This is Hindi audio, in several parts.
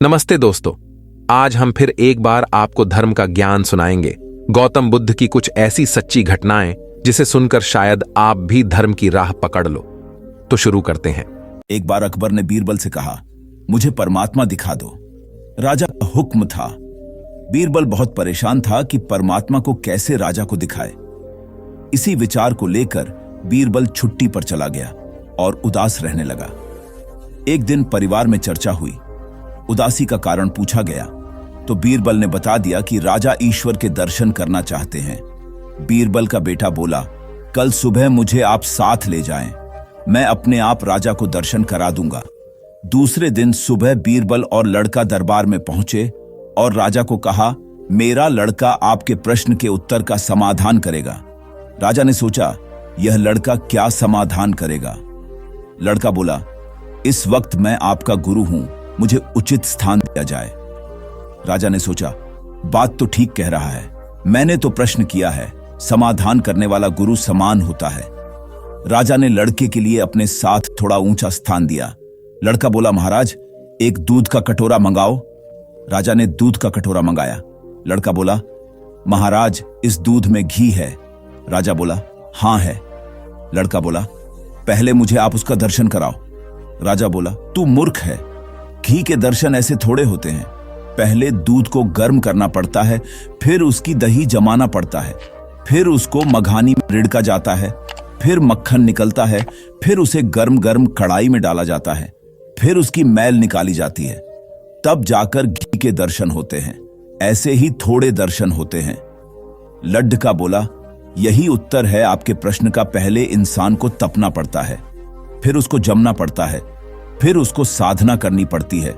नमस्ते दोस्तों। आज हम फिर एक बार आपको धर्म का ज्ञान सुनाएंगे। गौतम बुद्ध की कुछ ऐसी सच्ची घटनाएं जिसे सुनकर शायद आप भी धर्म की राह पकड़ लो। तो शुरू करते हैं। एक बार अकबर ने बीरबल से कहा, मुझे परमात्मा दिखा दो। राजा का हुक्म था। बीरबल बहुत परेशान था कि परमात्मा को कैसे राजा को दिखाए। इसी विचार को लेकर बीरबल छुट्टी पर चला गया और उदास रहने लगा। एक दिन परिवार में चर्चा हुई। उदासी का कारण पूछा गया तो बीरबल ने बता दिया कि राजा ईश्वर के दर्शन करना चाहते हैं। बीरबल का बेटा बोला, कल सुबह मुझे आप साथ ले जाएं, मैं अपने आप राजा को दर्शन करा दूंगा। दूसरे दिन सुबह बीरबल और लड़का दरबार में पहुंचे और राजा को कहा, मेरा लड़का आपके प्रश्न के उत्तर का समाधान करेगा। राजा ने सोचा, यह लड़का क्या समाधान करेगा। लड़का बोला, इस वक्त मैं आपका गुरु हूं, मुझे उचित स्थान दिया जाए। राजा ने सोचा, बात तो ठीक कह रहा है, मैंने तो प्रश्न किया है, समाधान करने वाला गुरु समान होता है। राजा ने लड़के के लिए अपने साथ थोड़ा ऊंचा स्थान दिया। लड़का बोला, महाराज एक दूध का कटोरा मंगाओ। राजा ने दूध का कटोरा मंगाया। लड़का बोला, महाराज इस दूध में घी है। राजा बोला, हां है। लड़का बोला, पहले मुझे आप उसका दर्शन कराओ। राजा बोला, तू मूर्ख है, घी के दर्शन ऐसे थोड़े होते हैं। पहले दूध को गर्म करना पड़ता है, फिर उसकी दही जमाना पड़ता है, फिर उसको मघानी में रिड़का जाता है, फिर मक्खन निकलता है, फिर उसे गर्म गर्म कढ़ाई में डाला जाता है, फिर उसकी मैल निकाली जाती है, तब जाकर घी के दर्शन होते हैं। ऐसे ही थोड़े दर्शन होते हैं। लड्ढका बोला, यही उत्तर है आपके प्रश्न का। पहले इंसान को तपना पड़ता है, फिर उसको जमना पड़ता है, फिर उसको साधना करनी पड़ती है,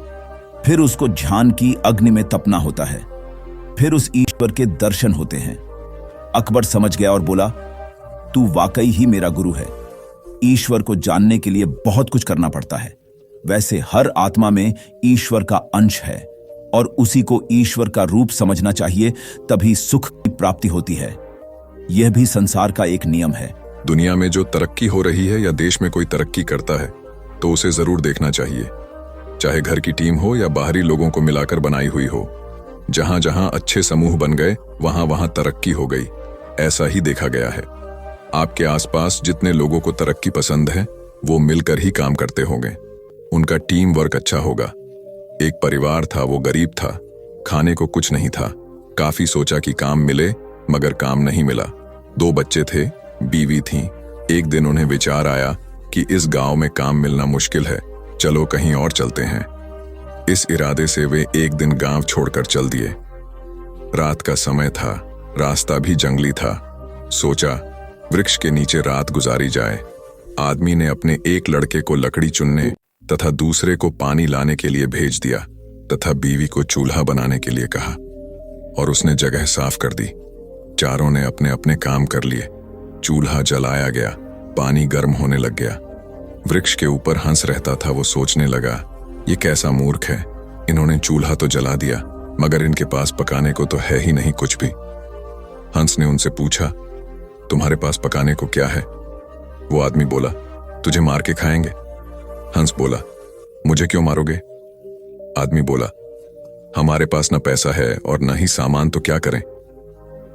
फिर उसको ध्यान की अग्नि में तपना होता है, फिर उस ईश्वर के दर्शन होते हैं। अकबर समझ गया और बोला, तू वाकई ही मेरा गुरु है। ईश्वर को जानने के लिए बहुत कुछ करना पड़ता है। वैसे हर आत्मा में ईश्वर का अंश है और उसी को ईश्वर का रूप समझना चाहिए, तभी सुख की प्राप्ति होती है। यह भी संसार का एक नियम है। दुनिया में जो तरक्की हो रही है या देश में कोई तरक्की करता है तो उसे जरूर देखना चाहिए, चाहे घर की टीम हो या बाहरी लोगों को मिलाकर बनाई हुई हो। जहां जहां अच्छे समूह बन गए वहां वहां तरक्की हो गई, ऐसा ही देखा गया है। आपके आसपास जितने लोगों को तरक्की पसंद है वो मिलकर ही काम करते होंगे, उनका टीम वर्क अच्छा होगा। एक परिवार था, वो गरीब था, खाने को कुछ नहीं था। काफी सोचा कि काम मिले, मगर काम नहीं मिला। 2 बच्चे थे, बीवी थी। एक दिन उन्हें विचार आया कि इस गांव में काम मिलना मुश्किल है, चलो कहीं और चलते हैं। इस इरादे से वे एक दिन गांव छोड़कर चल दिए। रात का समय था, रास्ता भी जंगली था। सोचा वृक्ष के नीचे रात गुजारी जाए। आदमी ने अपने एक लड़के को लकड़ी चुनने तथा दूसरे को पानी लाने के लिए भेज दिया तथा बीवी को चूल्हा बनाने के लिए कहा और उसने जगह साफ कर दी। चारों ने अपने अपने काम कर लिए। चूल्हा जलाया गया, पानी गर्म होने लग गया। वृक्ष के ऊपर हंस रहता था, वो सोचने लगा, ये कैसा मूर्ख है, इन्होंने चूल्हा तो जला दिया मगर इनके पास पकाने को तो है ही नहीं कुछ भी। हंस ने उनसे पूछा, तुम्हारे पास पकाने को क्या है? वो आदमी बोला, तुझे मार के खाएंगे। हंस बोला, मुझे क्यों मारोगे? आदमी बोला, हमारे पास न पैसा है और न ही सामान, तो क्या करें?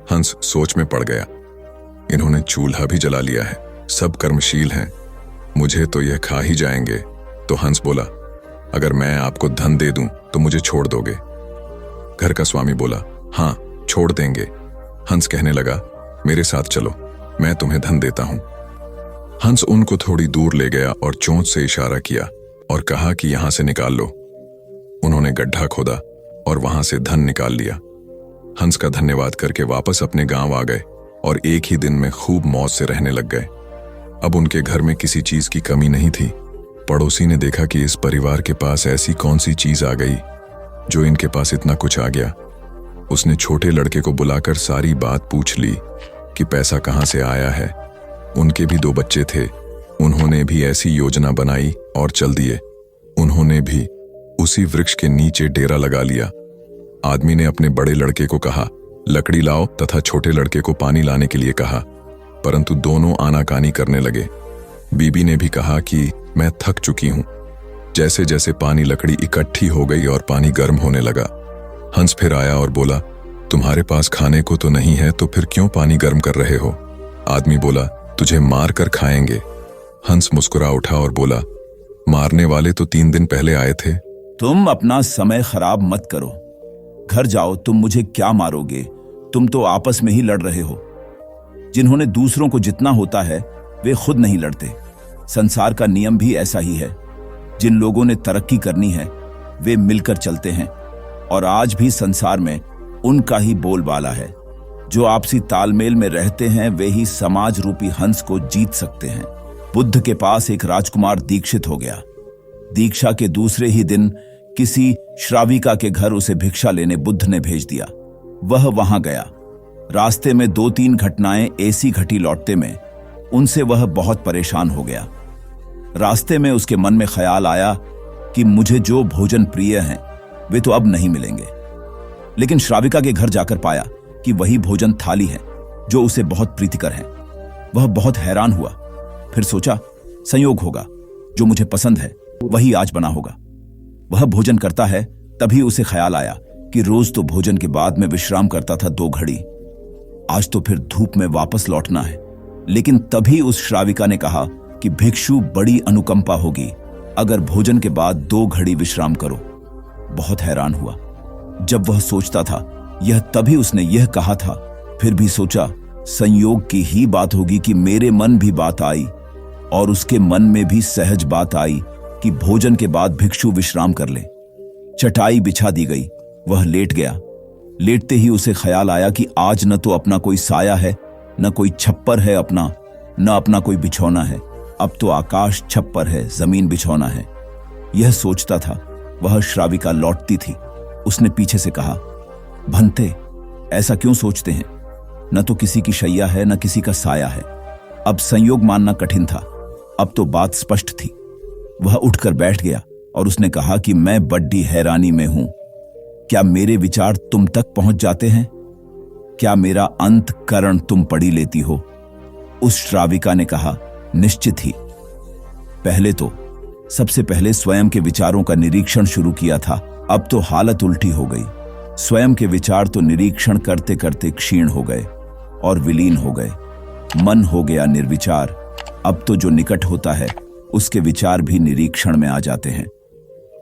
हंस सोच में पड़ गया, इन्होंने चूल्हा भी जला लिया है, सब कर्मशील हैं, मुझे तो यह खा ही जाएंगे। तो हंस बोला, अगर मैं आपको धन दे दूं तो मुझे छोड़ दोगे? घर का स्वामी बोला, हां छोड़ देंगे। हंस कहने लगा, मेरे साथ चलो, मैं तुम्हें धन देता हूं। हंस उनको थोड़ी दूर ले गया और चोंच से इशारा किया और कहा कि यहां से निकाल लो। उन्होंने गड्ढा खोदा और वहां से धन निकाल लिया। हंस का धन्यवाद करके वापस अपने गांव आ गए और एक ही दिन में खूब मौज से रहने लग गए। अब उनके घर में किसी चीज की कमी नहीं थी। पड़ोसी ने देखा कि इस परिवार के पास ऐसी कौन सी चीज आ गई जो इनके पास इतना कुछ आ गया। उसने छोटे लड़के को बुलाकर सारी बात पूछ ली कि पैसा कहां से आया है। उनके भी 2 बच्चे थे, उन्होंने भी ऐसी योजना बनाई और चल दिए। उन्होंने भी उसी वृक्ष के नीचे डेरा लगा लिया। आदमी ने अपने बड़े लड़के को कहा, लकड़ी लाओ, तथा छोटे लड़के को पानी लाने के लिए कहा, परंतु दोनों आनाकानी करने लगे। बीबी ने भी कहा कि मैं थक चुकी हूं, जैसे जैसे पानी लकड़ी इकट्ठी हो गई और पानी गर्म होने लगा, हंस फिर आया और बोला, तुम्हारे पास खाने को तो नहीं है, तो फिर क्यों पानी गर्म कर रहे हो? आदमी बोला, तुझे मार कर खाएंगे। हंस मुस्कुरा उठा और बोला, मारने वाले तो 3 दिन पहले आए थे। तुम अपना समय खराब मत करो, घर जाओ। तुम मुझे क्या मारोगे? तुम तो आपस में ही लड़ रहे हो। जिन्होंने दूसरों को जितना होता है वे खुद नहीं लड़ते। संसार का नियम भी ऐसा ही है। जिन लोगों ने तरक्की करनी है वे मिलकर चलते हैं, और आज भी संसार में उनका ही बोलबाला है। जो आपसी तालमेल में रहते हैं वे ही समाज रूपी हंस को जीत सकते हैं। बुद्ध के पास एक राजकुमार दीक्षित हो गया। दीक्षा के दूसरे ही दिन किसी श्राविका के घर उसे भिक्षा लेने बुद्ध ने भेज दिया। वह वहां गया। रास्ते में 2-3 घटनाएं ऐसी घटी लौटते में उनसे वह बहुत परेशान हो गया। रास्ते में उसके मन में ख्याल आया कि मुझे जो भोजन प्रिय हैं वे तो अब नहीं मिलेंगे। लेकिन श्राविका के घर जाकर पाया कि वही भोजन थाली है जो उसे बहुत प्रीतिकर है। वह बहुत हैरान हुआ। फिर सोचा, संयोग होगा, जो मुझे पसंद है वही आज बना होगा। वह भोजन करता है, तभी उसे ख्याल आया कि रोज तो भोजन के बाद में विश्राम करता था 2 घड़ी, आज तो फिर धूप में वापस लौटना है। लेकिन तभी उस श्राविका ने कहा कि भिक्षु बड़ी अनुकंपा होगी अगर भोजन के बाद 2 घड़ी विश्राम करो। बहुत हैरान हुआ। जब वह सोचता था यह तभी उसने यह कहा था, फिर भी सोचा संयोग की ही बात होगी कि मेरे मन भी बात आई और उसके मन में भी सहज बात आई कि भोजन के बाद भिक्षु विश्राम कर ले। चटाई बिछा दी गई, वह लेट गया। लेटते ही उसे ख्याल आया कि आज न तो अपना कोई साया है, न कोई छप्पर है अपना, न अपना कोई बिछौना है। अब तो आकाश छप्पर है, जमीन बिछौना है। यह सोचता था, वह श्राविका लौटती थी। उसने पीछे से कहा, भंते, ऐसा क्यों सोचते हैं? न तो किसी की शैया है, न किसी का साया है। अब संयोग मानना कठिन था, अब तो बात स्पष्ट थी। वह उठकर बैठ गया और उसने कहा कि मैं बड़ी हैरानी में हूं। क्या मेरे विचार तुम तक पहुंच जाते हैं? क्या मेरा अंतःकरण तुम पढ़ी लेती हो? उस श्राविका ने कहा, निश्चित ही। पहले तो सबसे पहले स्वयं के विचारों का निरीक्षण शुरू किया था, अब तो हालत उल्टी हो गई। स्वयं के विचार तो निरीक्षण करते करते क्षीण हो गए और विलीन हो गए। मन हो गया निर्विचार। अब तो जो निकट होता है उसके विचार भी निरीक्षण में आ जाते हैं।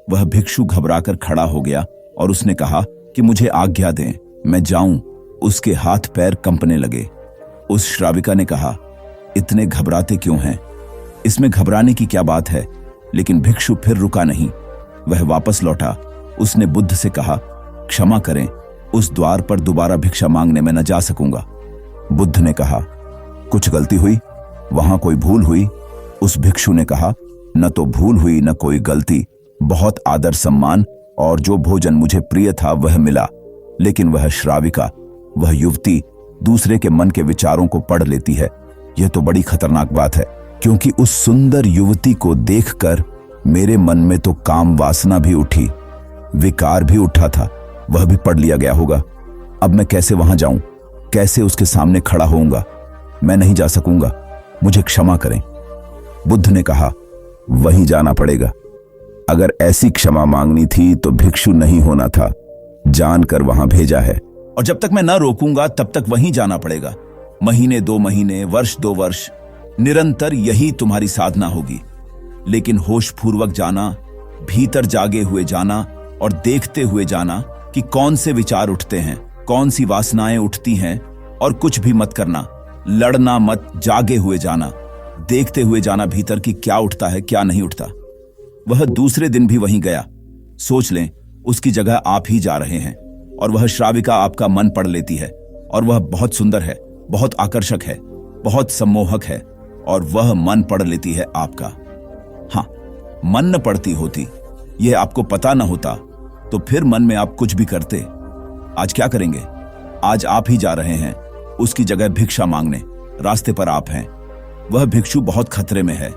वह भिक्षु घबराकर खड़ा हो गया और उसने कहा कि मुझे आज्ञा दें, मैं जाऊं। उसके हाथ पैर कंपने लगे। उस श्राविका ने कहा, इतने घबराते क्यों हैं? इसमें घबराने की क्या बात है? लेकिन भिक्षु फिर रुका नहीं। वह वापस लौटा। उसने बुद्ध से कहा, क्षमा करें, उस द्वार पर दोबारा भिक्षा मांगने में न जा सकूंगा। बुद्ध ने कहा, कुछ गलती हुई? वहां कोई भूल हुई? उस भिक्षु ने कहा, न तो भूल हुई न कोई गलती। बहुत आदर सम्मान और जो भोजन मुझे प्रिय था वह मिला। लेकिन वह श्राविका, वह युवती दूसरे के मन के विचारों को पढ़ लेती है। यह तो बड़ी खतरनाक बात है, क्योंकि उस सुंदर युवती को देखकर मेरे मन में तो काम वासना भी उठी, विकार भी उठा था। वह भी पढ़ लिया गया होगा। अब मैं कैसे वहां जाऊं? कैसे उसके सामने खड़ा होऊंगा? मैं नहीं जा सकूंगा, मुझे क्षमा करें। बुद्ध ने कहा, वहीं जाना पड़ेगा। अगर ऐसी क्षमा मांगनी थी तो भिक्षु नहीं होना था, जानकर वहां भेजा है। और जब तक मैं न रोकूंगा तब तक वहीं जाना पड़ेगा। महीने 2 महीने, वर्ष 2 वर्ष, निरंतर यही तुम्हारी साधना होगी। लेकिन होशपूर्वक जाना, भीतर जागे हुए जाना और देखते हुए जाना कि कौन से विचार उठते हैं, कौन सी वासनाएं उठती हैं, और कुछ भी मत करना, लड़ना मत, जागे हुए जाना, देखते हुए जाना भीतर कि क्या उठता है क्या नहीं उठता। वह दूसरे दिन भी वहीं गया। सोच लें उसकी जगह आप ही जा रहे हैं और वह श्राविका आपका मन पढ़ लेती है, और वह बहुत सुंदर है, बहुत आकर्षक है, बहुत सम्मोहक है, और वह मन पढ़ लेती है आपका। हाँ, मन न पढ़ती होती, यह आपको पता न होता, तो फिर मन में आप कुछ भी करते। आज क्या करेंगे? आज आप ही जा रहे हैं उसकी जगह भिक्षा मांगने। रास्ते पर आप हैं। वह भिक्षु बहुत खतरे में है,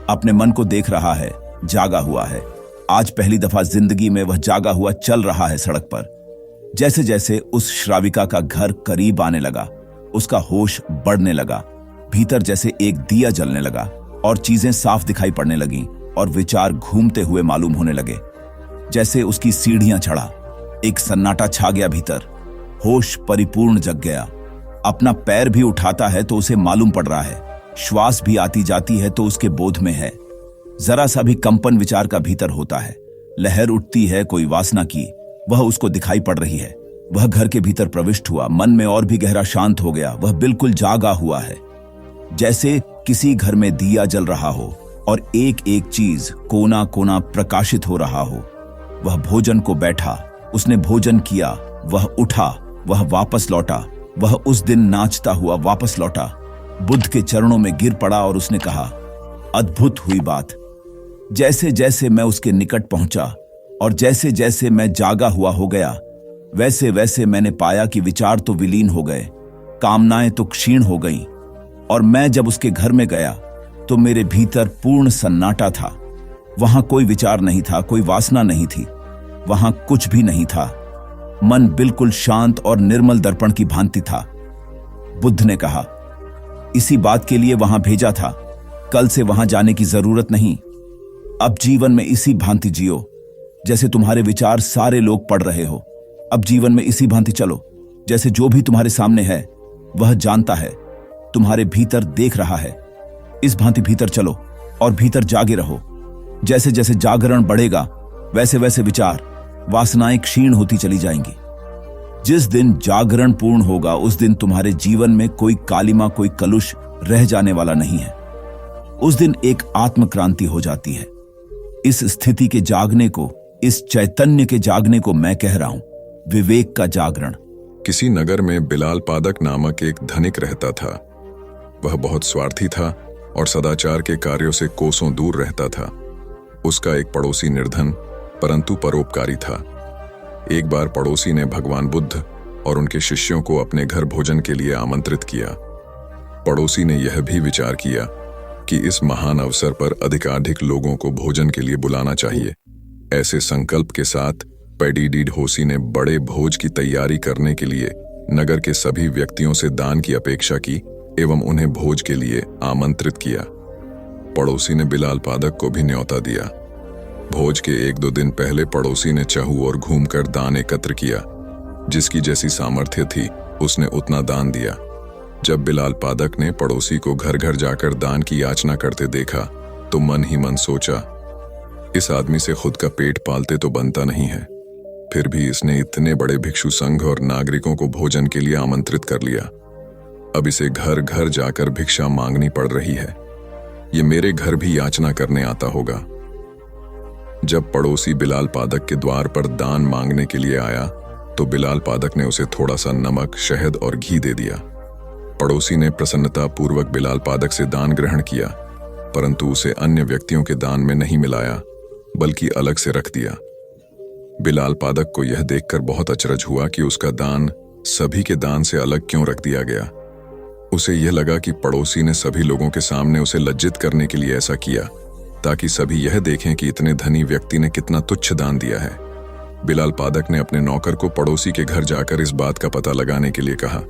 अपने मन को देख रहा है, जागा हुआ है। आज पहली दफा जिंदगी में वह जागा हुआ चल रहा है सड़क पर। जैसे जैसे उस श्राविका का घर करीब आने लगा, उसका होश बढ़ने लगा। भीतर जैसे एक दिया जलने लगा और चीजें साफ दिखाई पड़ने लगीं और विचार घूमते हुए मालूम होने लगे। जैसे उसकी सीढ़ियां चढ़ा, एक सन्नाटा छा गया भीतर। होश परिपूर्ण जग गया। अपना पैर भी उठाता है तो उसे मालूम पड़ रहा है, श्वास भी आती जाती है तो उसके बोध में है। जरा सा भी कंपन विचार का भीतर होता है, लहर उठती है कोई वासना की, वह उसको दिखाई पड़ रही है। वह घर के भीतर प्रविष्ट हुआ, मन में और भी गहरा शांत हो गया। वह बिल्कुल जागा हुआ है, जैसे किसी घर में दिया जल रहा हो और एक एक चीज कोना कोना प्रकाशित हो रहा हो। वह भोजन को बैठा, उसने भोजन किया, वह उठा, वह वापस लौटा। वह उस दिन नाचता हुआ वापस लौटा, बुद्ध के चरणों में गिर पड़ा और उसने कहा, अद्भुत हुई बात। जैसे जैसे मैं उसके निकट पहुंचा और जैसे जैसे मैं जागा हुआ हो गया, वैसे वैसे मैंने पाया कि विचार तो विलीन हो गए, कामनाएं तो क्षीण हो गईं। और मैं जब उसके घर में गया तो मेरे भीतर पूर्ण सन्नाटा था। वहां कोई विचार नहीं था, कोई वासना नहीं थी, वहां कुछ भी नहीं था। मन बिल्कुल शांत और निर्मल दर्पण की भांति था। बुद्ध ने कहा, इसी बात के लिए वहां भेजा था, कल से वहां जाने की जरूरत नहीं। अब जीवन में इसी भांति जियो, जैसे तुम्हारे विचार सारे लोग पढ़ रहे हो। अब जीवन में इसी भांति चलो, जैसे जो भी तुम्हारे सामने है वह जानता है, तुम्हारे भीतर देख रहा है। इस भांति भीतर चलो और भीतर जागे रहो। जैसे जैसे जागरण बढ़ेगा वैसे वैसे विचार, वासनाएं क्षीण होती चली जाएंगी। जिस दिन जागरण पूर्ण होगा उस दिन तुम्हारे जीवन में कोई कालिमा, कोई कलुष रह जाने वाला नहीं है। उस दिन एक आत्म क्रांति हो जाती है। इस स्थिति के जागने को, इस चैतन्य के जागने को मैं कह रहा हूं विवेक का जागरण। किसी नगर में बिलाल पादक नामक एक धनिक रहता था। वह बहुत स्वार्थी था और सदाचार के कार्यों से कोसों दूर रहता था। उसका एक पड़ोसी निर्धन परंतु परोपकारी था। एक बार पड़ोसी ने भगवान बुद्ध और उनके शिष्यों को अपने घर भोजन के लिए आमंत्रित किया। पड़ोसी ने यह भी विचार किया कि इस महान अवसर पर अधिकाधिक लोगों को भोजन के लिए बुलाना चाहिए। ऐसे संकल्प के साथ पेडीडीड होसी ने बड़े भोज की तैयारी करने के लिए नगर के सभी व्यक्तियों से दान की अपेक्षा की एवं उन्हें भोज के लिए आमंत्रित किया। पड़ोसी ने बिलाल पादक को भी न्योता दिया। भोज के 1-2 दिन पहले पड़ोसी ने चहु और घूमकर दान एकत्र किया। जिसकी जैसी सामर्थ्य थी उसने उतना दान दिया। जब बिलाल पादक ने पड़ोसी को घर घर जाकर दान की याचना करते देखा तो मन ही मन सोचा, इस आदमी से खुद का पेट पालते तो बनता नहीं है, फिर भी इसने इतने बड़े भिक्षु संघ और नागरिकों को भोजन के लिए आमंत्रित कर लिया। अब इसे घर घर जाकर भिक्षा मांगनी पड़ रही है। ये मेरे घर भी याचना करने आता होगा। जब पड़ोसी बिलाल पादक के द्वार पर दान मांगने के लिए आया तो बिलाल पादक ने उसे थोड़ा सा नमक, शहद और घी दे दिया। पड़ोसी ने प्रसन्नता पूर्वक बिलाल पादक से दान ग्रहण किया, परंतु उसे अन्य व्यक्तियों के दान में नहीं मिलाया बल्कि अलग से रख दिया। बिलाल पादक को यह देखकर बहुत अचरज हुआ कि उसका दान सभी के दान से अलग क्यों रख दिया गया। उसे यह लगा कि पड़ोसी ने सभी लोगों के सामने उसे लज्जित करने के लिए ऐसा किया ताकि सभी यह देखें कि इतने धनी व्यक्ति ने कितना तुच्छ दान दिया है। बिलाल पादक ने अपने नौकर को पड़ोसी के घर जाकर इस बात का पता लगाने के लिए कहा।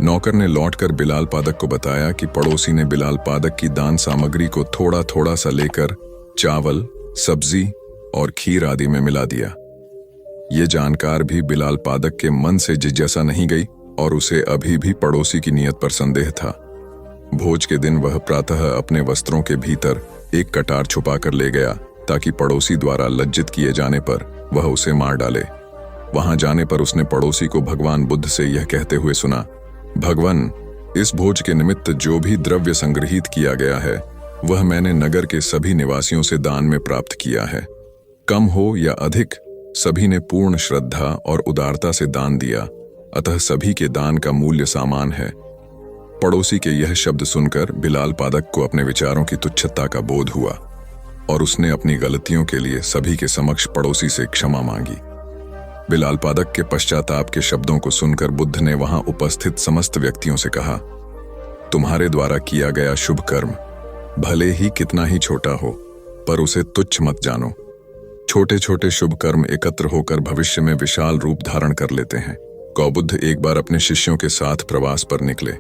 नौकर ने लौटकर बिलाल पादक को बताया कि पड़ोसी ने बिलाल पादक की दान सामग्री को थोड़ा थोड़ा सा लेकर चावल, सब्जी और खीर आदि में मिला दिया। ये जानकार भी बिलाल पादक के मन से जिज्ञासा नहीं गई और उसे अभी भी पड़ोसी की नीयत पर संदेह था। भोज के दिन वह प्रातः अपने वस्त्रों के भीतर एक कटार छुपा कर ले गया ताकि पड़ोसी द्वारा लज्जित किए जाने पर वह उसे मार डाले। वहां जाने पर उसने पड़ोसी को भगवान बुद्ध से यह कहते हुए सुना, भगवान, इस भोज के निमित्त जो भी द्रव्य संग्रहित किया गया है वह मैंने नगर के सभी निवासियों से दान में प्राप्त किया है। कम हो या अधिक, सभी ने पूर्ण श्रद्धा और उदारता से दान दिया, अतः सभी के दान का मूल्य समान है। पड़ोसी के यह शब्द सुनकर बिलाल पादक को अपने विचारों की तुच्छता का बोध हुआ और उसने अपनी गलतियों के लिए सभी के समक्ष पड़ोसी से क्षमा मांगी। बिलाल पादक के पश्चाताप के शब्दों को सुनकर बुद्ध ने वहां उपस्थित समस्त व्यक्तियों से कहा, तुम्हारे द्वारा किया गया शुभ कर्म भले ही कितना ही छोटा हो पर उसे तुच्छ मत जानो। छोटे छोटे शुभ कर्म एकत्र होकर भविष्य में विशाल रूप धारण कर लेते हैं। गौबुद्ध एक बार अपने शिष्यों के साथ प्रवास पर निकले।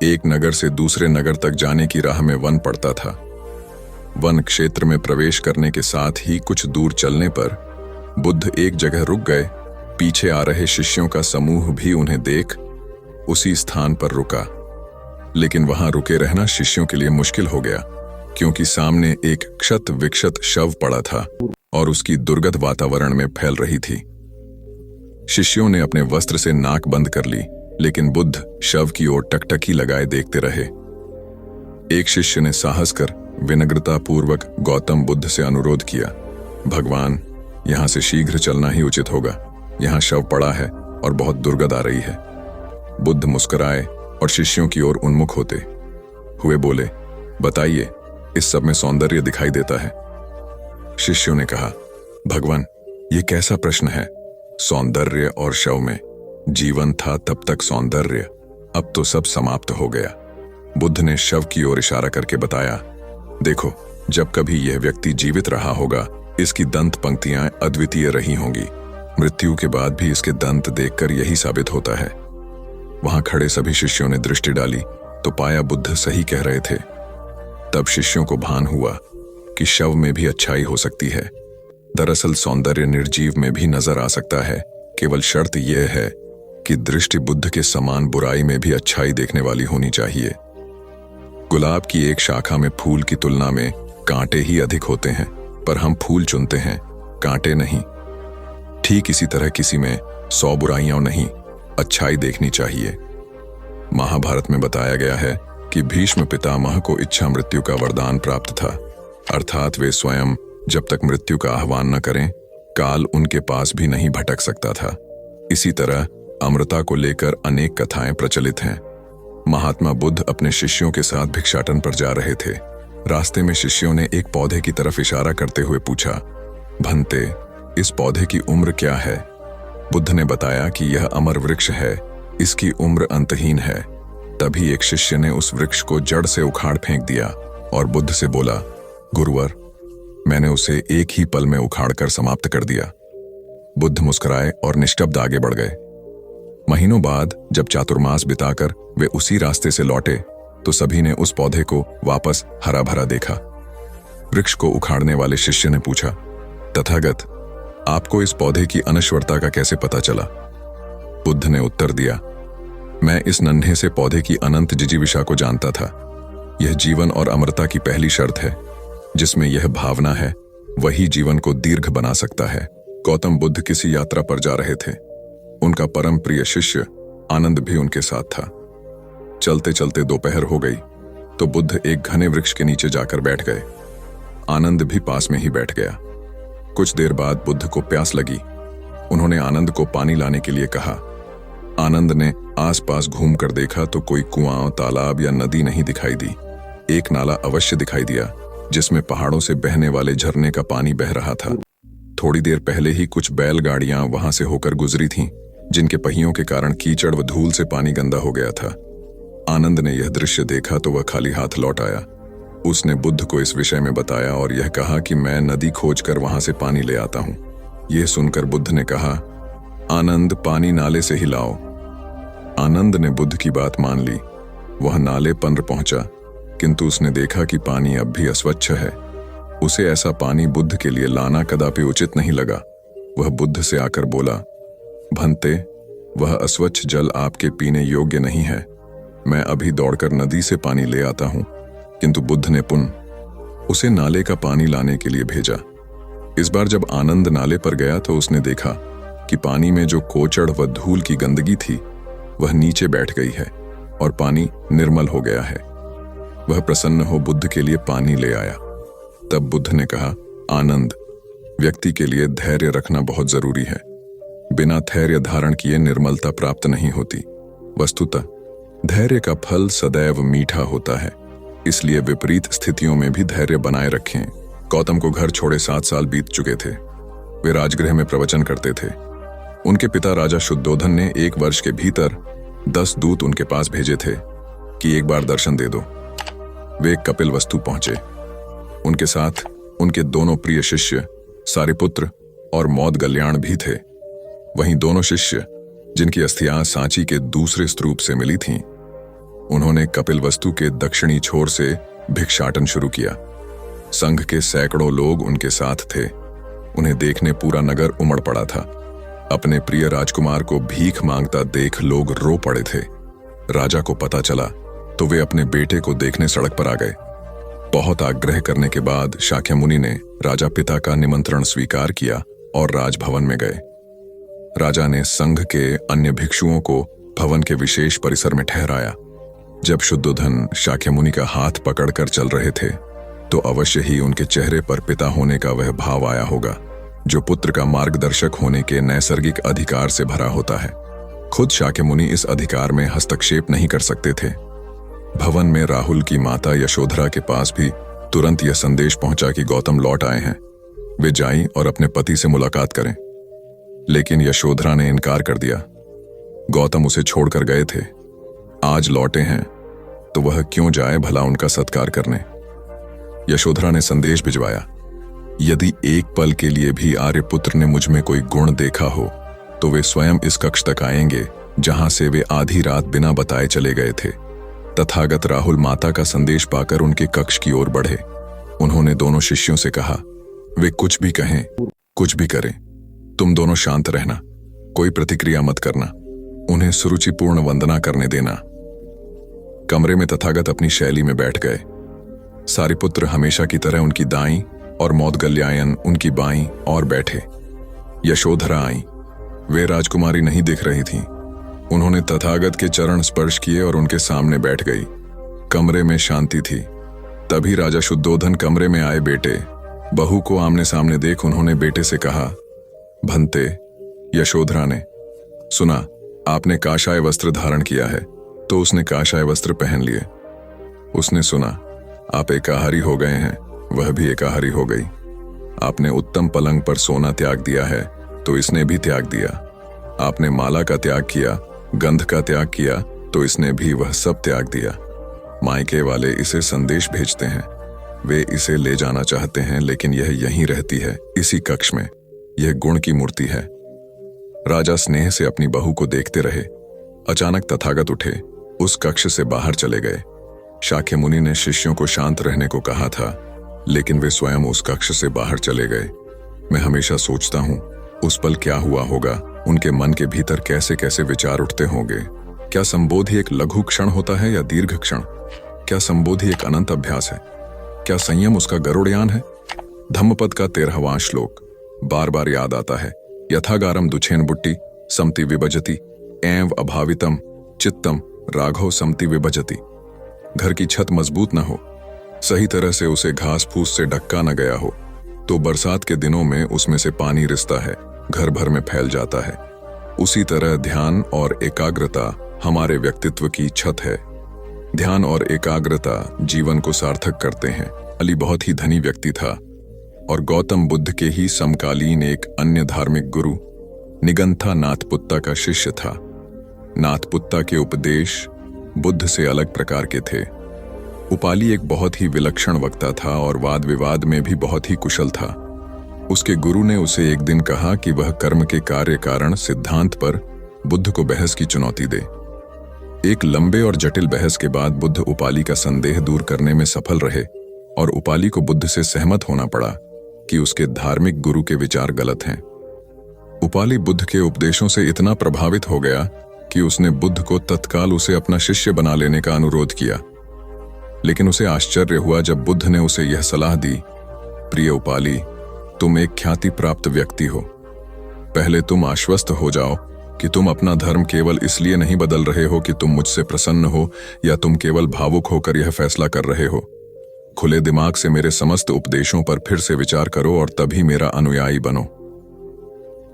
एक नगर से दूसरे नगर तक जाने की राह में वन पड़ता था। वन क्षेत्र में प्रवेश करने के साथ ही कुछ दूर चलने पर बुद्ध एक जगह रुक गए। पीछे आ रहे शिष्यों का समूह भी उन्हें देख उसी स्थान पर रुका, लेकिन वहां रुके रहना शिष्यों के लिए मुश्किल हो गया, क्योंकि सामने एक क्षत विक्षत शव पड़ा था और उसकी दुर्गंध वातावरण में फैल रही थी। शिष्यों ने अपने वस्त्र से नाक बंद कर ली, लेकिन बुद्ध शव की ओर टकटकी लगाए देखते रहे। एक शिष्य ने साहस कर विनम्रतापूर्वक गौतम बुद्ध से अनुरोध किया, भगवान, यहां से शीघ्र चलना ही उचित होगा। यहां शव पड़ा है और बहुत दुर्गंध आ रही है। बुद्ध मुस्कुराए और शिष्यों की ओर उन्मुख होते हुए बोले, बताइए, इस सब में सौंदर्य दिखाई देता है। शिष्यों ने कहा, भगवान, ये कैसा प्रश्न है? सौंदर्य और शव में जीवन था तब तक सौंदर्य, अब तो सब समाप्त हो गया। बुद्ध ने शव की ओर इशारा करके बताया, देखो, जब कभी यह व्यक्ति जीवित रहा होगा, इसकी दंत पंक्तियां अद्वितीय रही होंगी। मृत्यु के बाद भी इसके दंत देखकर यही साबित होता है। वहां खड़े सभी शिष्यों ने दृष्टि डाली तो पाया बुद्ध सही कह रहे थे। तब शिष्यों को भान हुआ कि शव में भी अच्छाई हो सकती है। दरअसल सौंदर्य निर्जीव में भी नजर आ सकता है, केवल शर्त यह है कि दृष्टि बुद्ध के समान बुराई में भी अच्छाई देखने वाली होनी चाहिए। गुलाब की एक शाखा में फूल की तुलना में कांटे ही अधिक होते हैं, पर हम फूल चुनते हैं, कांटे नहीं। ठीक इसी तरह किसी में 100 बुराइयां नहीं, अच्छाई देखनी चाहिए। महाभारत में बताया गया है कि भीष्म पितामह को इच्छा मृत्यु का वरदान प्राप्त था, अर्थात वे स्वयं जब तक मृत्यु का आह्वान न करें, काल उनके पास भी नहीं भटक सकता था। इसी तरह अमृता को लेकर अनेक कथाएं प्रचलित हैं। महात्मा बुद्ध अपने शिष्यों के साथ भिक्षाटन पर जा रहे थे। रास्ते में शिष्यों ने एक पौधे की तरफ इशारा करते हुए पूछा, भंते, इस पौधे की उम्र क्या है? बुद्ध ने बताया कि यह अमर वृक्ष है, इसकी उम्र अंतहीन है। तभी एक शिष्य ने उस वृक्ष को जड़ से उखाड़ फेंक दिया और बुद्ध से बोला, गुरुवर, मैंने उसे एक ही पल में उखाड़कर समाप्त कर दिया। बुद्ध मुस्कुराए और निस्तब्ध आगे बढ़ गए। महीनों बाद जब चातुर्मास बिताकर वे उसी रास्ते से लौटे तो सभी ने उस पौधे को वापस हरा भरा देखा। वृक्ष को उखाड़ने वाले शिष्य ने पूछा, तथागत, आपको इस पौधे की अनश्वरता का कैसे पता चला? बुद्ध ने उत्तर दिया, मैं इस नन्हे से पौधे की अनंत जिजीविषा को जानता था। यह जीवन और अमरता की पहली शर्त है। जिसमें यह भावना है वही जीवन को दीर्घ बना सकता है। गौतम बुद्ध किसी यात्रा पर जा रहे थे। उनका परम प्रिय शिष्य आनंद भी उनके साथ था। चलते चलते दोपहर हो गई तो बुद्ध एक घने वृक्ष के नीचे जाकर बैठ गए। आनंद भी पास में ही बैठ गया। कुछ देर बाद बुद्ध को प्यास लगी। उन्होंने आनंद को पानी लाने के लिए कहा। आनंद ने आसपास घूमकर देखा तो कोई कुआं, तालाब या नदी नहीं दिखाई दी। एक नाला अवश्य दिखाई दिया जिसमें पहाड़ों से बहने वाले झरने का पानी बह रहा था। थोड़ी देर पहले ही कुछ बैलगाड़ियां वहां से होकर गुजरी थीं, जिनके पहियों के कारण कीचड़ व धूल से पानी गंदा हो गया था। आनंद ने यह दृश्य देखा तो वह खाली हाथ लौट आया। उसने बुद्ध को इस विषय में बताया और यह कहा कि मैं नदी खोजकर वहां से पानी ले आता हूं। यह सुनकर बुद्ध ने कहा, आनंद, पानी नाले से ही लाओ। आनंद ने बुद्ध की बात मान ली। वह नाले पर पहुंचा, किंतु उसने देखा कि पानी अब भी अस्वच्छ है। उसे ऐसा पानी बुद्ध के लिए लाना कदापि उचित नहीं लगा। वह बुद्ध से आकर बोला, भंते, वह अस्वच्छ जल आपके पीने योग्य नहीं है। मैं अभी दौड़कर नदी से पानी ले आता हूं। किंतु बुद्ध ने पुनः उसे नाले का पानी लाने के लिए भेजा। इस बार जब आनंद नाले पर गया तो उसने देखा कि पानी में जो कोचड़ व धूल की गंदगी थी वह नीचे बैठ गई है और पानी निर्मल हो गया है। वह प्रसन्न हो बुद्ध के लिए पानी ले आया। तब बुद्ध ने कहा, आनंद, व्यक्ति के लिए धैर्य रखना बहुत जरूरी है। बिना धैर्य धारण किए निर्मलता प्राप्त नहीं होती। वस्तुतः धैर्य का फल सदैव मीठा होता है, इसलिए विपरीत स्थितियों में भी धैर्य बनाए रखें। गौतम को घर छोड़े 7 साल बीत चुके थे। वे राजगृह में प्रवचन करते थे। उनके पिता राजा शुद्धोधन ने 1 वर्ष के भीतर 10 दूत उनके पास भेजे थे कि एक बार दर्शन दे दो। वे कपिलवस्तु पहुंचे। उनके साथ उनके दोनों प्रिय शिष्य सारिपुत्र और मौदगल्याण भी थे। वहीं दोनों शिष्य जिनकी अस्थियां सांची के दूसरे स्तूप से मिली थीं, उन्होंने कपिलवस्तु के दक्षिणी छोर से भिक्षाटन शुरू किया। संघ के सैकड़ों लोग उनके साथ थे। उन्हें देखने पूरा नगर उमड़ पड़ा था। अपने प्रिय राजकुमार को भीख मांगता देख लोग रो पड़े थे। राजा को पता चला तो वे अपने बेटे को देखने सड़क पर आ गए। बहुत आग्रह करने के बाद शाक्यमुनि ने राजा पिता का निमंत्रण स्वीकार किया और राजभवन में गए। राजा ने संघ के अन्य भिक्षुओं को भवन के विशेष परिसर में ठहराया। जब शुद्धोधन शाक्यमुनि का हाथ पकड़कर चल रहे थे तो अवश्य ही उनके चेहरे पर पिता होने का वह भाव आया होगा जो पुत्र का मार्गदर्शक होने के नैसर्गिक अधिकार से भरा होता है। खुद शाक्यमुनि इस अधिकार में हस्तक्षेप नहीं कर सकते थे। भवन में राहुल की माता यशोधरा के पास भी तुरंत यह संदेश पहुंचा कि गौतम लौट आए हैं, वे जाएं और अपने पति से मुलाकात करें। लेकिन यशोधरा ने इनकार कर दिया। गौतम उसे छोड़कर गए थे, आज लौटे हैं तो वह क्यों जाए भला उनका सत्कार करने। यशोधरा ने संदेश भिजवाया, यदि एक पल के लिए भी आर्यपुत्र ने मुझ में कोई गुण देखा हो तो वे स्वयं इस कक्ष तक आएंगे जहां से वे आधी रात बिना बताए चले गए थे। तथागत राहुल माता का संदेश पाकर उनके कक्ष की ओर बढ़े। उन्होंने दोनों शिष्यों से कहा, वे कुछ भी कहें कुछ भी करें, तुम दोनों शांत रहना, कोई प्रतिक्रिया मत करना, उन्हें सुरुचिपूर्ण वंदना करने देना। कमरे में तथागत अपनी शैली में बैठ गए। सारिपुत्र हमेशा की तरह उनकी दाईं और मौदगल्यायन उनकी बाईं और बैठे। यशोधरा आईं। वे राजकुमारी नहीं दिख रही थीं। उन्होंने तथागत के चरण स्पर्श किए और उनके सामने बैठ गई। कमरे में शांति थी। तभी राजा शुद्धोधन कमरे में आए। बेटे बहू को आमने सामने देख उन्होंने बेटे से कहा, भंते। यशोधरा ने सुना आपने काशाय वस्त्र धारण किया है तो उसने काशाय वस्त्र पहन लिए। उसने सुना आप एकाहारी हो गए हैं, वह भी एकाहारी हो गई। आपने उत्तम पलंग पर सोना त्याग दिया है तो इसने भी त्याग दिया। आपने माला का त्याग किया, गंध का त्याग किया तो इसने भी वह सब त्याग दिया। मायके वाले इसे संदेश भेजते हैं, वे इसे ले जाना चाहते हैं लेकिन यह यहीं रहती है, इसी कक्ष में। यह गुण की मूर्ति है। राजा स्नेह से अपनी बहू को देखते रहे। अचानक तथागत उठे, उस कक्ष से बाहर चले गए। शाक्यमुनि ने शिष्यों को शांत रहने को कहा था लेकिन वे स्वयं उस कक्ष से बाहर चले गए। मैं हमेशा सोचता हूं उस पल क्या हुआ होगा, उनके मन के भीतर कैसे कैसे विचार उठते होंगे। क्या संबोधि एक लघु क्षण होता है या दीर्घ क्षण? क्या संबोधि एक अनंत अभ्यास है? क्या संयम उसका गरुड़यान है? धम्मपद का 13वां श्लोक बार बार याद आता है। यथागारम दुछेन बुट्टी समति विभजति एव अभावितम चित्तम राघव समति विभजति। घर की छत मजबूत न हो, सही तरह से उसे घास फूस से ढका न गया हो तो बरसात के दिनों में उसमें से पानी रिसता है, घर भर में फैल जाता है। उसी तरह ध्यान और एकाग्रता हमारे व्यक्तित्व की छत है। ध्यान और एकाग्रता जीवन को सार्थक करते हैं। अली बहुत ही धनी व्यक्ति था और गौतम बुद्ध के ही समकालीन एक अन्य धार्मिक गुरु निगंथा नाथपुत्ता का शिष्य था। नाथपुत्ता के उपदेश बुद्ध से अलग प्रकार के थे। उपाली एक बहुत ही विलक्षण वक्ता था और वाद विवाद में भी बहुत ही कुशल था। उसके गुरु ने उसे एक दिन कहा कि वह कर्म के कार्य कारण सिद्धांत पर बुद्ध को बहस की चुनौती दे। एक लंबे और जटिल बहस के बाद बुद्ध उपाली का संदेह दूर करने में सफल रहे और उपाली को बुद्ध से सहमत होना पड़ा कि उसके धार्मिक गुरु के विचार गलत हैं। उपाली बुद्ध के उपदेशों से इतना प्रभावित हो गया कि उसने बुद्ध को तत्काल उसे अपना शिष्य बना लेने का अनुरोध किया। लेकिन उसे आश्चर्य हुआ जब बुद्ध ने उसे यह सलाह दी, प्रिय उपाली, तुम एक ख्याति प्राप्त व्यक्ति हो। पहले तुम आश्वस्त हो जाओ कि तुम अपना धर्म केवल इसलिए नहीं बदल रहे हो कि तुम मुझसे प्रसन्न हो या तुम केवल भावुक होकर यह फैसला कर रहे हो। खुले दिमाग से मेरे समस्त उपदेशों पर फिर से विचार करो और तभी मेरा अनुयायी बनो।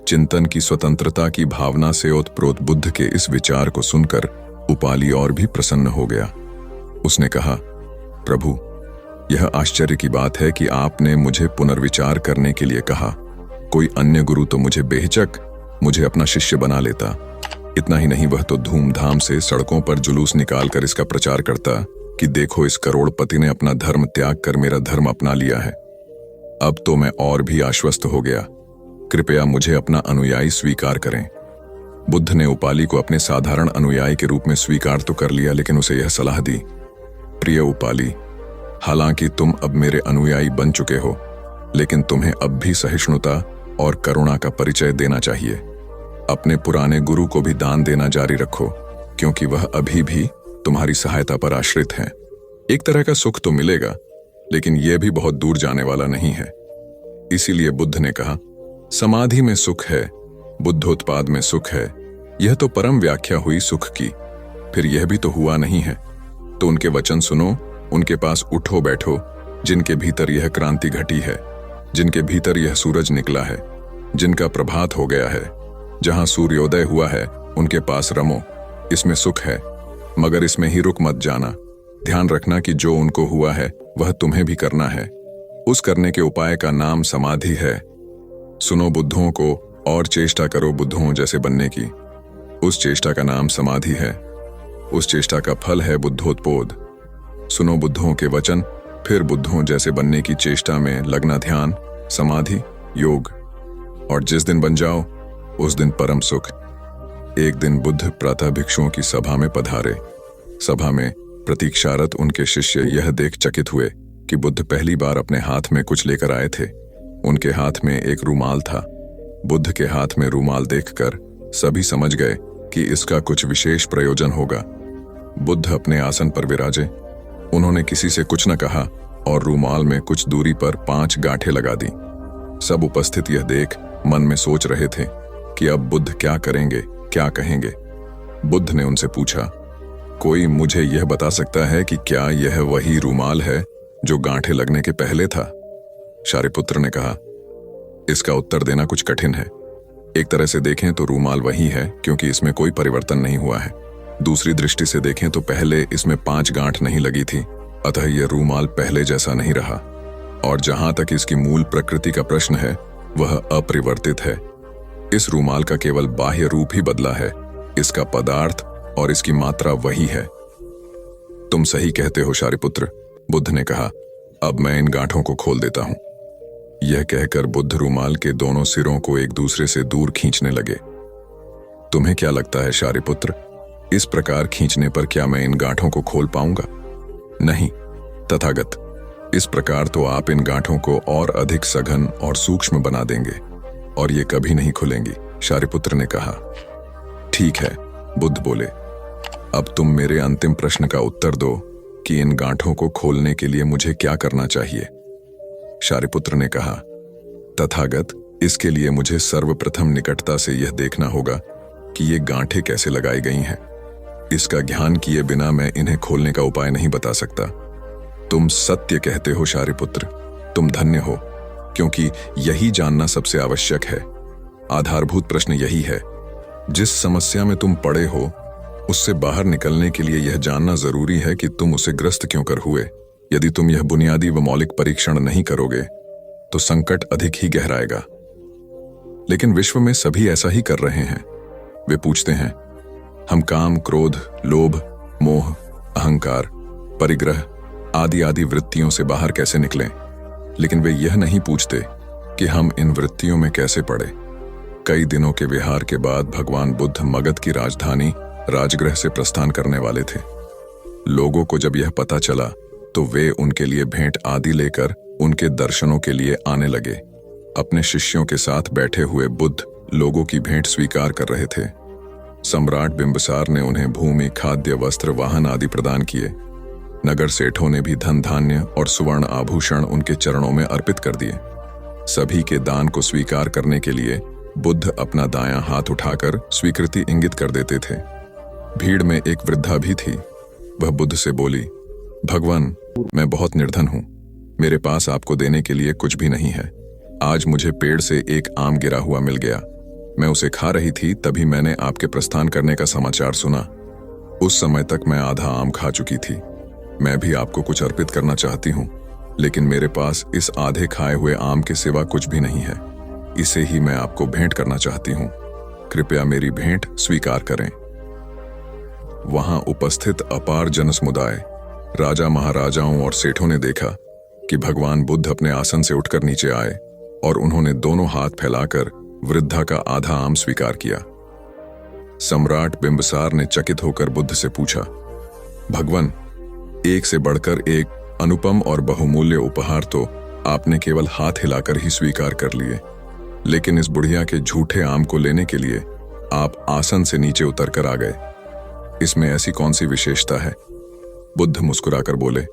चिंतन की स्वतंत्रता की भावना से ओतप्रोत बुद्ध के इस विचार को सुनकर उपाली और भी प्रसन्न हो गया। उसने कहा, प्रभु, यह आश्चर्य की बात है कि आपने मुझे पुनर्विचार करने के लिए कहा। कोई अन्य गुरु तो मुझे बेहिचक मुझे अपना शिष्य बना लेता। इतना ही नहीं, वह तो धूमधाम से सड़कों पर जुलूस निकालकर इसका प्रचार करता कि देखो, इस करोड़पति ने अपना धर्म त्याग कर मेरा धर्म अपना लिया है। अब तो मैं और भी आश्वस्त हो गया। कृपया मुझे अपना अनुयायी स्वीकार करें। बुद्ध ने उपाली को अपने साधारण अनुयायी के रूप में स्वीकार तो कर लिया, लेकिन उसे यह सलाह दी, प्रिय उपाली, हालांकि तुम अब मेरे अनुयायी बन चुके हो, लेकिन तुम्हें अब भी सहिष्णुता और करुणा का परिचय देना चाहिए। अपने पुराने गुरु को भी दान देना जारी रखो, क्योंकि वह अभी भी तुम्हारी सहायता पर आश्रित हैं। एक तरह का सुख तो मिलेगा, लेकिन यह भी बहुत दूर जाने वाला नहीं है। इसीलिए बुद्ध ने कहा, समाधि में सुख है, बुद्धोत्पाद में सुख है। यह तो परम व्याख्या हुई सुख की, फिर यह भी तो हुआ नहीं है। तो उनके वचन सुनो, उनके पास उठो बैठो, जिनके भीतर यह क्रांति घटी है, जिनके भीतर यह सूरज निकला है, जिनका प्रभात हो गया है। जहां सूर्योदय हुआ है उनके पास रमो, इसमें सुख है, मगर इसमें ही रुक मत जाना। ध्यान रखना कि जो उनको हुआ है वह तुम्हें भी करना है। उस करने के उपाय का नाम समाधि है। सुनो बुद्धों को और चेष्टा करो बुद्धों जैसे बनने की। उस चेष्टा का नाम समाधि है। उस चेष्टा का फल है बुद्धोत्पोद। सुनो बुद्धों के वचन, फिर बुद्धों जैसे बनने की चेष्टा में लगना। ध्यान, समाधि, योग। और जिस दिन बन जाओ उस दिन परम सुख। एक दिन बुद्ध प्रातः भिक्षुओं की सभा में पधारे। सभा में प्रतीक्षारत उनके शिष्य यह देख चकित हुए कि बुद्ध पहली बार अपने हाथ में कुछ लेकर आए थे। उनके हाथ में एक रूमाल था। बुद्ध के हाथ में रूमाल देखकर सभी समझ गए कि इसका कुछ विशेष प्रयोजन होगा। बुद्ध अपने आसन पर विराजे। उन्होंने किसी से कुछ न कहा और रूमाल में कुछ दूरी पर 5 गांठें लगा दी। सब उपस्थित यह देख मन में सोच रहे थे कि अब बुद्ध क्या करेंगे, क्या कहेंगे। बुद्ध ने उनसे पूछा, कोई मुझे यह बता सकता है कि क्या यह वही रूमाल है जो गांठें लगने के पहले था? शारिपुत्र ने कहा, इसका उत्तर देना कुछ कठिन है। एक तरह से देखें तो रूमाल वही है, क्योंकि इसमें कोई परिवर्तन नहीं हुआ है। दूसरी दृष्टि से देखें तो पहले इसमें 5 गांठ नहीं लगी थी, अतः यह रूमाल पहले जैसा नहीं रहा। और जहां तक इसकी मूल प्रकृति का प्रश्न है, वह अपरिवर्तित है। इस रूमाल का केवल बाह्य रूप ही बदला है, इसका पदार्थ और इसकी मात्रा वही है। तुम सही कहते हो शारिपुत्र, बुद्ध ने कहा। अब मैं इन गांठों को खोल देता हूं। यह कहकर बुद्ध रूमाल के दोनों सिरों को एक दूसरे से दूर खींचने लगे। तुम्हें क्या लगता है शारिपुत्र, इस प्रकार खींचने पर क्या मैं इन गांठों को खोल पाऊंगा? नहीं तथागत, इस प्रकार तो आप इन गांठों को और अधिक सघन और सूक्ष्म बना देंगे और ये कभी नहीं खुलेंगी, शारिपुत्र ने कहा। ठीक है, बुद्ध बोले। अब तुम मेरे अंतिम प्रश्न का उत्तर दो कि इन गांठों को खोलने के लिए मुझे क्या करना चाहिए। शारिपुत्र ने कहा, तथागत, इसके लिए मुझे सर्वप्रथम निकटता से यह देखना होगा कि ये गांठें कैसे लगाई गई हैं। इसका ज्ञान किए बिना मैं इन्हें खोलने का उपाय नहीं बता सकता। तुम सत्य कहते हो शारिपुत्र, तुम धन्य हो, क्योंकि यही जानना सबसे आवश्यक है। आधारभूत प्रश्न यही है। जिस समस्या में तुम पड़े हो उससे बाहर निकलने के लिए यह जानना जरूरी है कि तुम उसे ग्रस्त क्यों कर हुए। यदि तुम यह बुनियादी व मौलिक परीक्षण नहीं करोगे तो संकट अधिक ही गहराएगा। लेकिन विश्व में सभी ऐसा ही कर रहे हैं। वे पूछते हैं, हम काम, क्रोध, लोभ, मोह, अहंकार, परिग्रह आदि आदि वृत्तियों से बाहर कैसे निकलें, लेकिन वे यह नहीं पूछते कि हम इन वृत्तियों में कैसे पड़े। कई दिनों के विहार के बाद भगवान बुद्ध मगध की राजधानी राजगृह से प्रस्थान करने वाले थे। लोगों को जब यह पता चला तो वे उनके लिए भेंट आदि लेकर उनके दर्शनों के लिए आने लगे। अपने शिष्यों के साथ बैठे हुए बुद्ध लोगों की भेंट स्वीकार कर रहे थे। सम्राट बिंबिसार ने उन्हें भूमि, खाद्य, वस्त्र, वाहन आदि प्रदान किए। नगर सेठों ने भी धन धान्य और सुवर्ण आभूषण उनके चरणों में अर्पित कर दिए। सभी के दान को स्वीकार करने के लिए बुद्ध अपना दायां हाथ उठाकर स्वीकृति इंगित कर देते थे। भीड़ में एक वृद्धा भी थी। वह बुद्ध से बोली, भगवान, मैं बहुत निर्धन हूं, मेरे पास आपको देने के लिए कुछ भी नहीं है। आज मुझे पेड़ से एक आम गिरा हुआ मिल गया। मैं उसे खा रही थी, तभी मैंने आपके प्रस्थान करने का समाचार सुना। उस समय तक मैं आधा आम खा चुकी थी। मैं भी आपको कुछ अर्पित करना चाहती हूँ, लेकिन मेरे पास इस आधे खाए हुए आम के सिवा कुछ भी नहीं है। इसे ही मैं आपको भेंट करना चाहती हूँ। कृपया मेरी भेंट स्वीकार करें। वहां उपस्थित अपार जनसमुदाय, राजा, महाराजाओं और सेठों ने देखा कि भगवान बुद्ध अपने आसन से उठकर नीचे आए और उन्होंने दोनों हाथ फैलाकर वृद्धा का आधा आम स्वीकार किया। सम्राट बिंबिसार ने चकित होकर बुद्ध से पूछा, भगवान, एक से बढ़कर एक अनुपम और बहुमूल्य उपहार तो आपने केवल हाथ हिलाकर ही स्वीकार कर लिए, लेकिन इस बुढ़िया के झूठे आम को लेने के लिए आप आसन से नीचे उतरकर आ गए। इसमें ऐसी कौन सी विशेषता है? बुद्ध मुस्कुराकर बोले,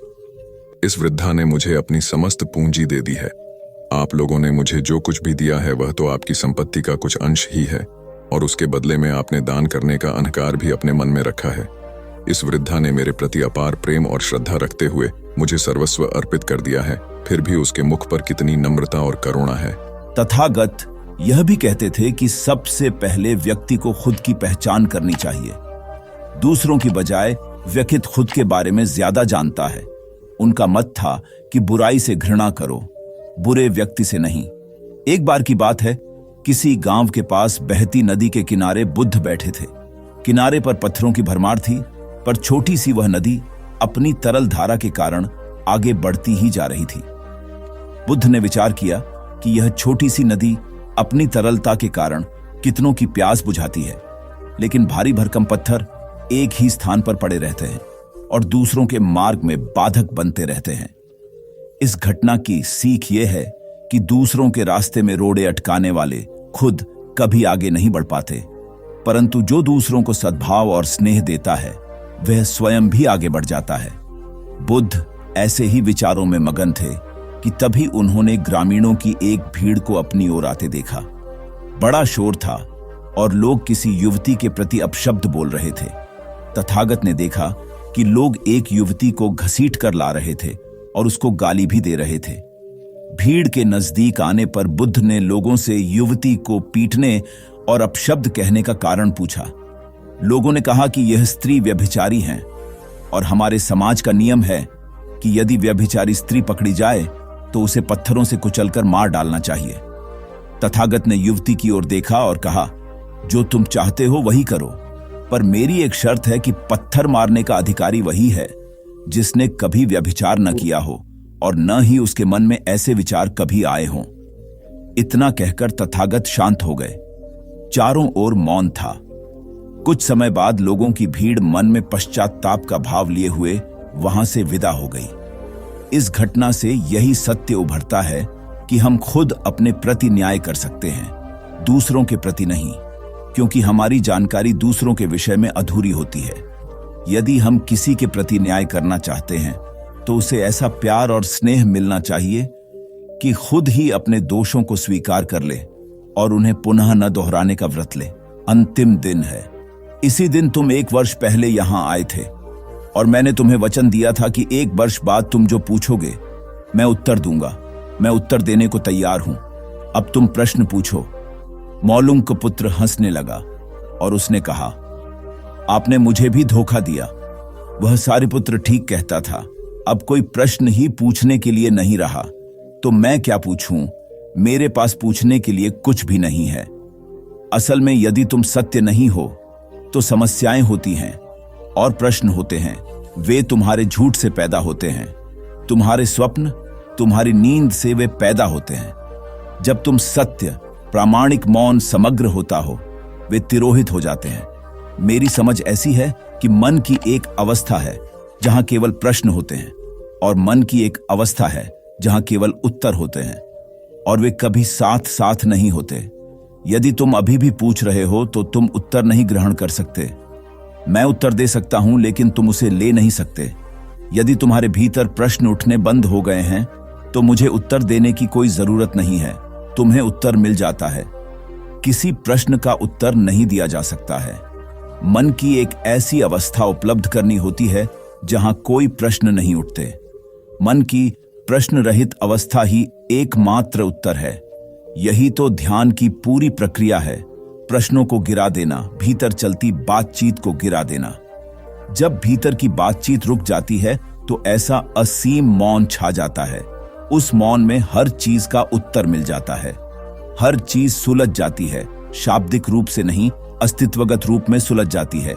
इस वृद्धा ने मुझे अपनी समस्त पूंजी दे दी है। आप लोगों ने मुझे जो कुछ भी दिया है वह तो आपकी संपत्ति का कुछ अंश ही है, और उसके बदले में आपने दान करने का अहंकार भी अपने मन में रखा है। इस वृद्धा ने मेरे प्रति अपार प्रेम और श्रद्धा रखते हुए मुझे सर्वस्व अर्पित कर दिया है, फिर भी उसके मुख पर कितनी नम्रता और करुणा है। तथागत यह भी कहते थे कि सबसे पहले व्यक्ति को खुद की पहचान करनी चाहिए। दूसरों की बजाय व्यक्ति खुद के बारे में ज्यादा जानता है। उनका मत था कि बुराई से घृणा करो, बुरे व्यक्ति से नहीं। एक बार की बात है, किसी गांव के पास बहती नदी के किनारे बुद्ध बैठे थे। किनारे पर पत्थरों की भरमार थी, पर छोटी सी वह नदी अपनी तरल धारा के कारण आगे बढ़ती ही जा रही थी। बुद्ध ने विचार किया कि यह छोटी सी नदी अपनी तरलता के कारण कितनों की प्यास बुझाती है, लेकिन भारी भरकम पत्थर एक ही स्थान पर पड़े रहते हैं और दूसरों के मार्ग में बाधक बनते रहते हैं। इस घटना की सीख यह है कि दूसरों के रास्ते में रोड़े अटकाने वाले खुद कभी आगे नहीं बढ़ पाते, परंतु जो दूसरों को सद्भाव और स्नेह देता है वह स्वयं भी आगे बढ़ जाता है। बुद्ध ऐसे ही विचारों में मगन थे कि तभी उन्होंने ग्रामीणों की एक भीड़ को अपनी ओर आते देखा। बड़ा शोर था और लोग किसी युवती के प्रति अपशब्द बोल रहे थे। तथागत ने देखा कि लोग एक युवती को घसीट कर ला रहे थे और उसको गाली भी दे रहे थे। भीड़ के नजदीक आने पर बुद्ध ने लोगों से युवती को पीटने और अपशब्द कहने का कारण पूछा। लोगों ने कहा कि यह स्त्री व्यभिचारी है और हमारे समाज का नियम है कि यदि व्यभिचारी स्त्री पकड़ी जाए तो उसे पत्थरों से कुचलकर मार डालना चाहिए। तथागत ने युवती की ओर देखा और कहा, जो तुम चाहते हो वही करो, पर मेरी एक शर्त है कि पत्थर मारने का अधिकारी वही है जिसने कभी व्यभिचार न किया हो और न ही उसके मन में ऐसे विचार कभी आए हों। इतना कहकर तथागत शांत हो गए। चारों ओर मौन था। कुछ समय बाद लोगों की भीड़ मन में पश्चाताप का भाव लिए हुए वहां से विदा हो गई। इस घटना से यही सत्य उभरता है कि हम खुद अपने प्रति न्याय कर सकते हैं, दूसरों के प्रति नहीं, क्योंकि हमारी जानकारी दूसरों के विषय में अधूरी होती है। यदि हम किसी के प्रति न्याय करना चाहते हैं तो उसे ऐसा प्यार और स्नेह मिलना चाहिए कि खुद ही अपने दोषों को स्वीकार कर ले और उन्हें पुनः न दोहराने का व्रत ले। अंतिम दिन है। इसी दिन तुम 1 वर्ष पहले यहां आए थे और मैंने तुम्हें वचन दिया था कि 1 वर्ष बाद तुम जो पूछोगे मैं उत्तर दूंगा। मैं उत्तर देने को तैयार हूं। अब तुम प्रश्न पूछो। मौलुंग का पुत्र हंसने लगा और उसने कहा, आपने मुझे भी धोखा दिया। वह सारिपुत्र ठीक कहता था। अब कोई प्रश्न ही पूछने के लिए नहीं रहा, तो मैं क्या पूछूं? मेरे पास पूछने के लिए कुछ भी नहीं है। असल में यदि तुम सत्य नहीं हो तो समस्याएं होती हैं और प्रश्न होते हैं। वे तुम्हारे झूठ से पैदा होते हैं। तुम्हारे स्वप्न, तुम्हारी नींद से वे पैदा होते हैं। जब तुम सत्य, प्रामाणिक, मौन, समग्र होता हो, वे तिरोहित हो जाते हैं। मेरी समझ ऐसी है कि मन की एक अवस्था है जहां केवल प्रश्न होते हैं और मन की एक अवस्था है जहां केवल उत्तर होते हैं, और वे कभी साथ साथ नहीं होते। यदि तुम अभी भी पूछ रहे हो तो तुम उत्तर नहीं ग्रहण कर सकते। मैं उत्तर दे सकता हूं, लेकिन तुम उसे ले नहीं सकते। यदि तुम्हारे भीतर प्रश्न उठने बंद हो गए हैं तो मुझे उत्तर देने की कोई जरूरत नहीं है। तुम्हें उत्तर मिल जाता है। किसी प्रश्न का उत्तर नहीं दिया जा सकता है। मन की एक ऐसी अवस्था उपलब्ध करनी होती है जहां कोई प्रश्न नहीं उठते। मन की प्रश्न रहित अवस्था ही एकमात्र उत्तर है। यही तो ध्यान की पूरी प्रक्रिया है। प्रश्नों को गिरा देना, भीतर चलती बातचीत को गिरा देना। जब भीतर की बातचीत रुक जाती है तो ऐसा असीम मौन छा जाता है। उस मौन में हर चीज का उत्तर मिल जाता है। हर चीज सुलझ जाती है, शाब्दिक रूप से नहीं, अस्तित्वगत रूप में सुलझ जाती है।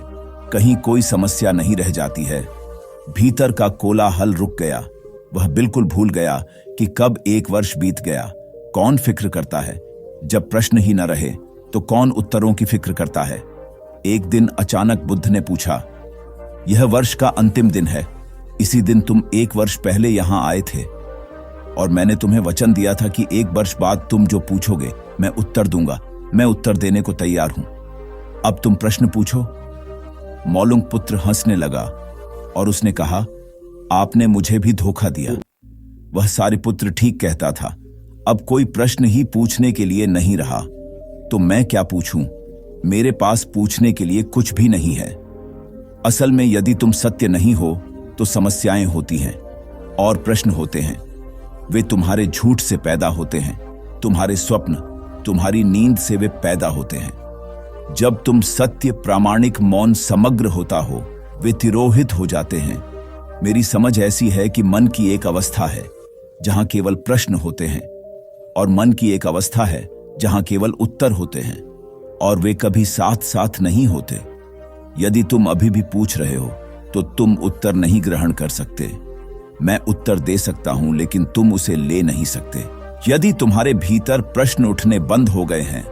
कहीं कोई समस्या नहीं रह जाती है। भीतर का कोलाहल रुक गया। वह बिल्कुल भूल गया कि कब 1 वर्ष बीत गया। कौन फिक्र करता है? जब प्रश्न ही न रहे तो कौन उत्तरों की फिक्र करता है? एक दिन अचानक बुद्ध ने पूछा, यह वर्ष का अंतिम दिन है, इसी दिन तुम 1 वर्ष पहले यहां आए थे और मैंने तुम्हें वचन दिया था कि 1 वर्ष बाद तुम जो पूछोगे मैं उत्तर दूंगा। मैं उत्तर देने को तैयार हूं। अब तुम प्रश्न पूछो। मौलुंग पुत्र हंसने लगा और उसने कहा, आपने मुझे भी धोखा दिया। वह सारिपुत्र ठीक कहता था। अब कोई प्रश्न ही पूछने के लिए नहीं रहा, तो मैं क्या पूछूं? मेरे पास पूछने के लिए कुछ भी नहीं है। असल में यदि तुम सत्य नहीं हो तो समस्याएं होती हैं और प्रश्न होते हैं। वे तुम्हारे झूठ से पैदा होते हैं, तुम्हारे स्वप्न, तुम्हारी नींद से वे पैदा होते हैं। जब तुम सत्य, प्रामाणिक, मौन, समग्र होता हो, वे तिरोहित हो जाते हैं। मेरी समझ ऐसी है कि मन की एक अवस्था है जहां केवल प्रश्न होते हैं और मन की एक अवस्था है जहां केवल उत्तर होते हैं, और वे कभी साथ साथ नहीं होते। यदि तुम अभी भी पूछ रहे हो तो तुम उत्तर नहीं ग्रहण कर सकते। मैं उत्तर दे सकता हूं लेकिन तुम उसे ले नहीं सकते। यदि तुम्हारे भीतर प्रश्न उठने बंद हो गए हैं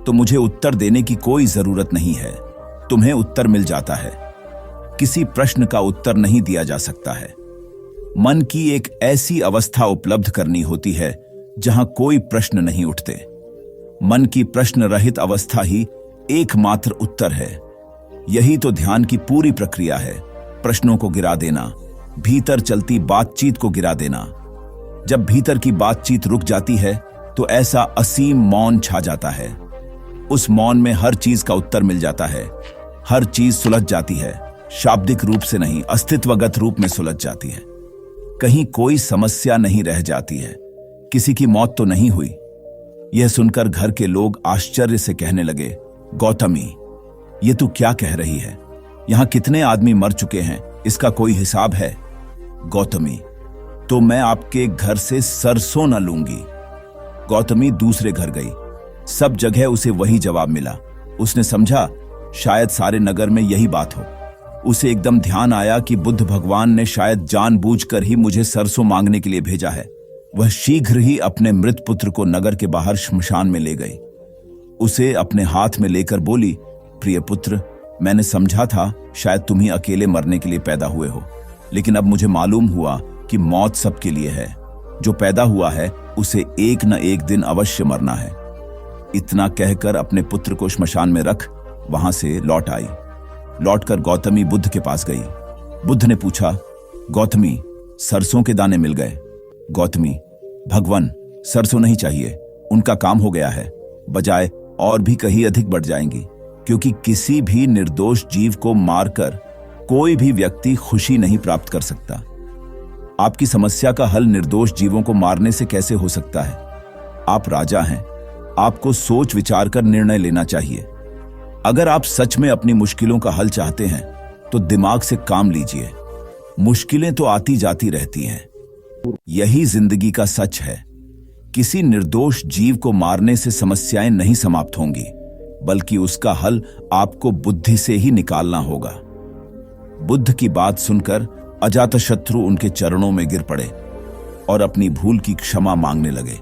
तो मुझे उत्तर देने की कोई जरूरत नहीं है। तुम्हें उत्तर मिल जाता है। किसी प्रश्न का उत्तर नहीं दिया जा सकता है। मन की एक ऐसी अवस्था उपलब्ध करनी होती है जहां कोई प्रश्न नहीं उठते। मन की प्रश्न रहित अवस्था ही एकमात्र उत्तर है। यही तो ध्यान की पूरी प्रक्रिया है। प्रश्नों को गिरा देना, भीतर चलती बातचीत को गिरा देना। जब भीतर की बातचीत रुक जाती है तो ऐसा असीम मौन छा जाता है। उस मौन में हर चीज का उत्तर मिल जाता है। हर चीज सुलझ जाती है, शाब्दिक रूप से नहीं, अस्तित्वगत रूप में सुलझ जाती है। कहीं कोई समस्या नहीं रह जाती है। किसी की मौत तो नहीं हुई। यह सुनकर घर के लोग आश्चर्य से कहने लगे, गौतमी, ये तू क्या कह रही है? यहां कितने आदमी मर चुके हैं, इसका कोई हिसाब है? गौतमी, तो मैं आपके घर से सरसों न लूंगी। गौतमी दूसरे घर गई। सब जगह उसे वही जवाब मिला। उसने समझा शायद सारे नगर में यही बात हो। उसे एकदम ध्यान आया कि बुद्ध भगवान ने शायद जानबूझकर ही मुझे सरसों मांगने के लिए भेजा है। वह शीघ्र ही अपने मृत पुत्र को नगर के बाहर श्मशान में ले गई। उसे अपने हाथ में लेकर बोली, प्रिय पुत्र, मैंने समझा था शायद तुम ही अकेले मरने के लिए पैदा हुए हो, लेकिन अब मुझे मालूम हुआ कि मौत सबके लिए है। जो पैदा हुआ है उसे एक न एक दिन अवश्य मरना है। इतना कहकर अपने पुत्र को श्मशान में रख वहां से लौट आई। लौटकर गौतमी बुद्ध के पास गई। बुद्ध ने पूछा, गौतमी, सरसों के दाने मिल गए? गौतमी, भगवान, सरसों नहीं चाहिए, उनका काम हो गया है। बजाय और भी कहीं अधिक बढ़ जाएंगी, क्योंकि किसी भी निर्दोष जीव को मारकर कोई भी व्यक्ति खुशी नहीं प्राप्त कर सकता। आपकी समस्या का हल निर्दोष जीवों को मारने से कैसे हो सकता है? आप राजा हैं, आपको सोच विचार कर निर्णय लेना चाहिए। अगर आप सच में अपनी मुश्किलों का हल चाहते हैं तो दिमाग से काम लीजिए। मुश्किलें तो आती जाती रहती हैं, यही जिंदगी का सच है। किसी निर्दोष जीव को मारने से समस्याएं नहीं समाप्त होंगी, बल्कि उसका हल आपको बुद्धि से ही निकालना होगा। बुद्ध की बात सुनकर अजातशत्रु उनके चरणों में गिर पड़े और अपनी भूल की क्षमा मांगने लगे।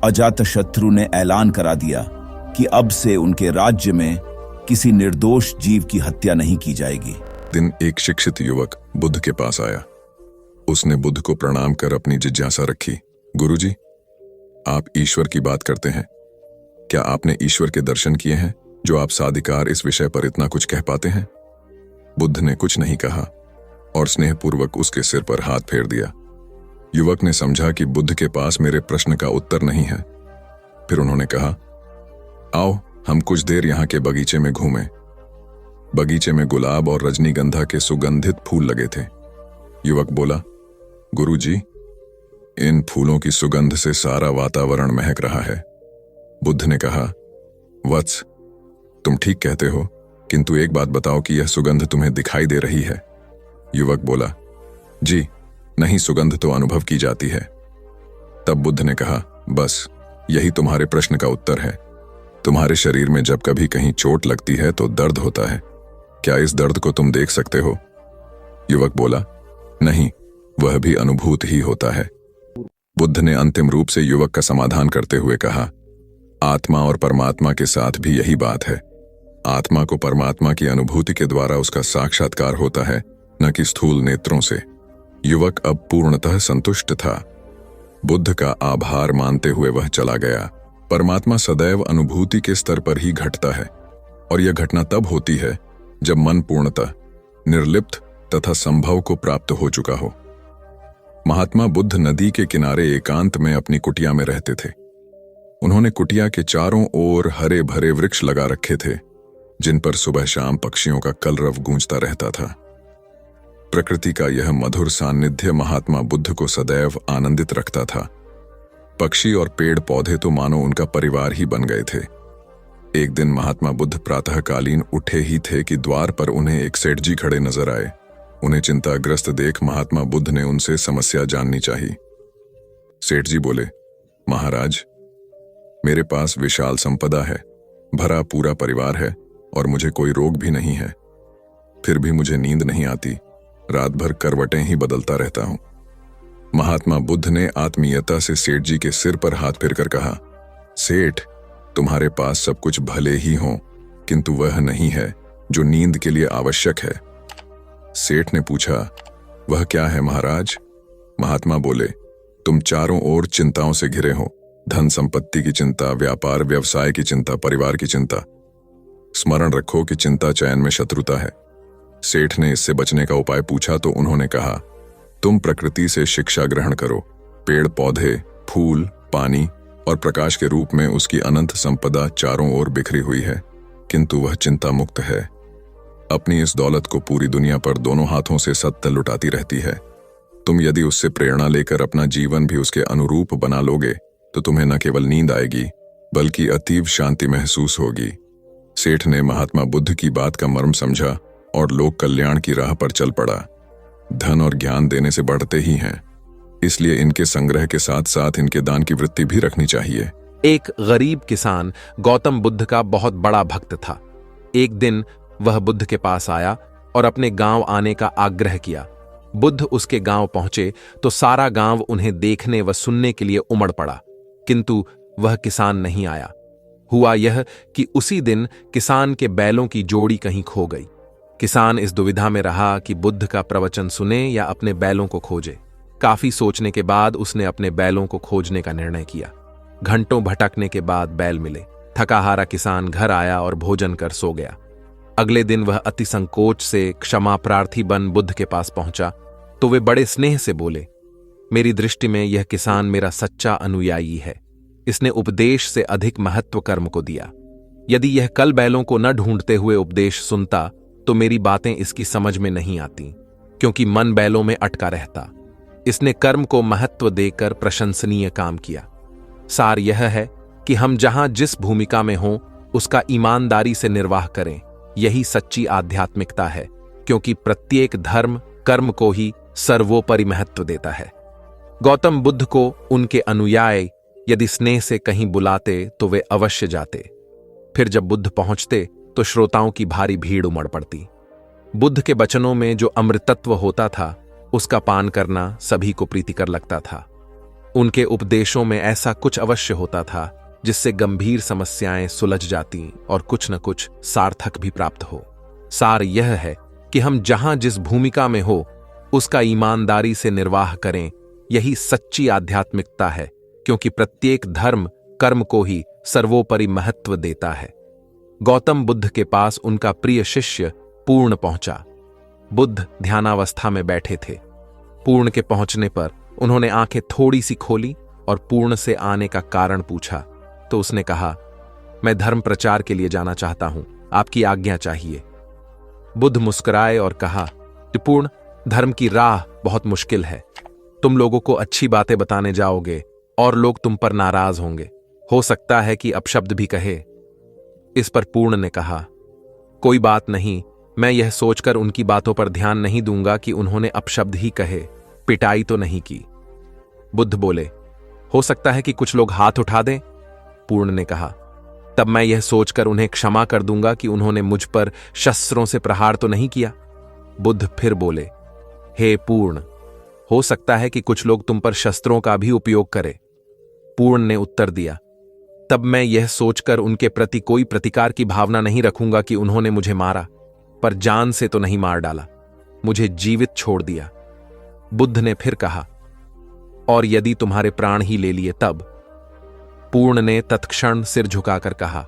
अजातशत्रु ने ऐलान करा दिया कि अब से उनके राज्य में किसी निर्दोष जीव की हत्या नहीं की जाएगी। दिन एक शिक्षित युवक बुद्ध के पास आया। उसने बुद्ध को प्रणाम कर अपनी जिज्ञासा रखी, गुरुजी, आप ईश्वर की बात करते हैं। क्या आपने ईश्वर के दर्शन किए हैं जो आप साधिकार इस विषय पर इतना कुछ कह पाते हैं? बुद्ध ने कुछ नहीं कहा और स्नेहपूर्वक उसके सिर पर हाथ फेर दिया। युवक ने समझा कि बुद्ध के पास मेरे प्रश्न का उत्तर नहीं है। फिर उन्होंने कहा, आओ हम कुछ देर यहाँ के बगीचे में घूमें। बगीचे में गुलाब और रजनीगंधा के सुगंधित फूल लगे थे। युवक बोला, गुरुजी, इन फूलों की सुगंध से सारा वातावरण महक रहा है। बुद्ध ने कहा, वत्स, तुम ठीक कहते हो, किंतु एक बात बताओ कि यह सुगंध तुम्हें दिखाई दे रही है? युवक बोला, जी नहीं, सुगंध तो अनुभव की जाती है। तब बुद्ध ने कहा, बस यही तुम्हारे प्रश्न का उत्तर है। तुम्हारे शरीर में जब कभी कहीं चोट लगती है तो दर्द होता है। क्या इस दर्द को तुम देख सकते हो? युवक बोला, नहीं, वह भी अनुभूत ही होता है। बुद्ध ने अंतिम रूप से युवक का समाधान करते हुए कहा, आत्मा और परमात्मा के साथ भी यही बात है। आत्मा को परमात्मा की अनुभूति के द्वारा उसका साक्षात्कार होता है, न कि स्थूल नेत्रों से। युवक अब पूर्णतः संतुष्ट था। बुद्ध का आभार मानते हुए वह चला गया। परमात्मा सदैव अनुभूति के स्तर पर ही घटता है, और यह घटना तब होती है जब मन पूर्णतः निर्लिप्त तथा संभव को प्राप्त हो चुका हो। महात्मा बुद्ध नदी के किनारे एकांत में अपनी कुटिया में रहते थे। उन्होंने कुटिया के चारों ओर हरे भरे वृक्ष लगा रखे थे, जिन पर सुबह शाम पक्षियों का कलरव गूंजता रहता था। प्रकृति का यह मधुर सान्निध्य महात्मा बुद्ध को सदैव आनंदित रखता था। पक्षी और पेड़ पौधे तो मानो उनका परिवार ही बन गए थे। एक दिन महात्मा बुद्ध प्रातःकालीन उठे ही थे कि द्वार पर उन्हें एक सेठ जी खड़े नजर आए। उन्हें चिंताग्रस्त देख महात्मा बुद्ध ने उनसे समस्या जाननी चाहिए। सेठ जी बोले, महाराज, मेरे पास विशाल संपदा है, भरा पूरा परिवार है और मुझे कोई रोग भी नहीं है। फिर भी मुझे नींद नहीं आती, रात भर करवटें ही बदलता रहता हूं। महात्मा बुद्ध ने आत्मीयता से सेठ जी के सिर पर हाथ फेरकर कहा, सेठ, तुम्हारे पास सब कुछ भले ही हो, किंतु वह नहीं है जो नींद के लिए आवश्यक है। सेठ ने पूछा, वह क्या है महाराज? महात्मा बोले, तुम चारों ओर चिंताओं से घिरे हो। धन संपत्ति की चिंता, व्यापार व्यवसाय की चिंता, परिवार की चिंता। स्मरण रखो कि चिंता चैन में शत्रुता है। सेठ ने इससे बचने का उपाय पूछा तो उन्होंने कहा, तुम प्रकृति से शिक्षा ग्रहण करो। पेड़ पौधे, फूल, पानी और प्रकाश के रूप में उसकी अनंत संपदा चारों ओर बिखरी हुई है, किंतु वह चिंता मुक्त है। अपनी इस दौलत को पूरी दुनिया पर दोनों हाथों से सत्य लुटाती रहती है। तुम यदि उससे प्रेरणा लेकर अपना जीवन भी उसके अनुरूप बना लोगे तो तुम्हें न केवल नींद आएगी बल्कि अतीव शांति महसूस होगी। सेठ ने महात्मा बुद्ध की बात का मर्म समझा और लोक कल्याण की राह पर चल पड़ा। धन और ज्ञान देने से बढ़ते ही हैं, इसलिए इनके संग्रह के साथ साथ इनके दान की वृत्ति भी रखनी चाहिए। एक गरीब किसान गौतम बुद्ध का बहुत बड़ा भक्त था। एक दिन वह बुद्ध के पास आया और अपने गांव आने का आग्रह किया। बुद्ध उसके गांव पहुंचे तो सारा गांव उन्हें देखने व सुनने के लिए उमड़ पड़ा, किंतु वह किसान नहीं आया। हुआ यह कि उसी दिन किसान के बैलों की जोड़ी कहीं खो गई। किसान इस दुविधा में रहा कि बुद्ध का प्रवचन सुने या अपने बैलों को खोजे। काफी सोचने के बाद उसने अपने बैलों को खोजने का निर्णय किया। घंटों भटकने के बाद बैल मिले। थकाहारा किसान घर आया और भोजन कर सो गया। अगले दिन वह अति संकोच से क्षमा प्रार्थी बन बुद्ध के पास पहुंचा तो वे बड़े स्नेह से बोले, मेरी दृष्टि में यह किसान मेरा सच्चा अनुयायी है। इसने उपदेश से अधिक महत्व कर्म को दिया। यदि यह कल बैलों को न ढूंढते हुए उपदेश सुनता तो मेरी बातें इसकी समझ में नहीं आती, क्योंकि मन बैलों में अटका रहता। इसने कर्म को महत्व देकर प्रशंसनीय काम किया। सार यह है कि हम जहां जिस भूमिका में हों उसका ईमानदारी से निर्वाह करें। यही सच्ची आध्यात्मिकता है, क्योंकि प्रत्येक धर्म कर्म को ही सर्वोपरि महत्व देता है। गौतम बुद्ध को उनके अनुयायी यदि स्नेह से कहीं बुलाते तो वे अवश्य जाते। फिर जब बुद्ध पहुंचते तो श्रोताओं की भारी भीड़ उमड़ पड़ती। बुद्ध के वचनों में जो अमृतत्व होता था उसका पान करना सभी को प्रीतिकर लगता था। उनके उपदेशों में ऐसा कुछ अवश्य होता था जिससे गंभीर समस्याएं सुलझ जाती और कुछ न कुछ सार्थक भी प्राप्त हो। सार यह है कि हम जहां जिस भूमिका में हो उसका ईमानदारी से निर्वाह करें। यही सच्ची आध्यात्मिकता है, क्योंकि प्रत्येक धर्म कर्म को ही सर्वोपरि महत्व देता है। गौतम बुद्ध के पास उनका प्रिय शिष्य पूर्ण पहुंचा। बुद्ध ध्यानावस्था में बैठे थे। पूर्ण के पहुंचने पर उन्होंने आंखें थोड़ी सी खोली और पूर्ण से आने का कारण पूछा तो उसने कहा, मैं धर्म प्रचार के लिए जाना चाहता हूं, आपकी आज्ञा चाहिए। बुद्ध मुस्कुराए और कहा कि पूर्ण, धर्म की राह बहुत मुश्किल है। तुम लोगों को अच्छी बातें बताने जाओगे और लोग तुम पर नाराज होंगे। हो सकता है कि अपशब्द भी कहे। इस पर पूर्ण ने कहा, कोई बात नहीं, मैं यह सोचकर उनकी बातों पर ध्यान नहीं दूंगा कि उन्होंने अपशब्द ही कहे, पिटाई तो नहीं की। बुद्ध बोले, हो सकता है कि कुछ लोग हाथ उठा दें। पूर्ण ने कहा, तब मैं यह सोचकर उन्हें क्षमा कर दूंगा कि उन्होंने मुझ पर शस्त्रों से प्रहार तो नहीं किया। बुद्ध फिर बोले, हे पूर्ण, हो सकता है कि कुछ लोग तुम पर शस्त्रों का भी उपयोग करें। पूर्ण ने उत्तर दिया, तब मैं यह सोचकर उनके प्रति कोई प्रतिकार की भावना नहीं रखूंगा कि उन्होंने मुझे मारा, पर जान से तो नहीं मार डाला, मुझे जीवित छोड़ दिया। बुद्ध ने फिर कहा, और यदि तुम्हारे प्राण ही ले लिए तब? पूर्ण ने तत्क्षण सिर झुकाकर कहा,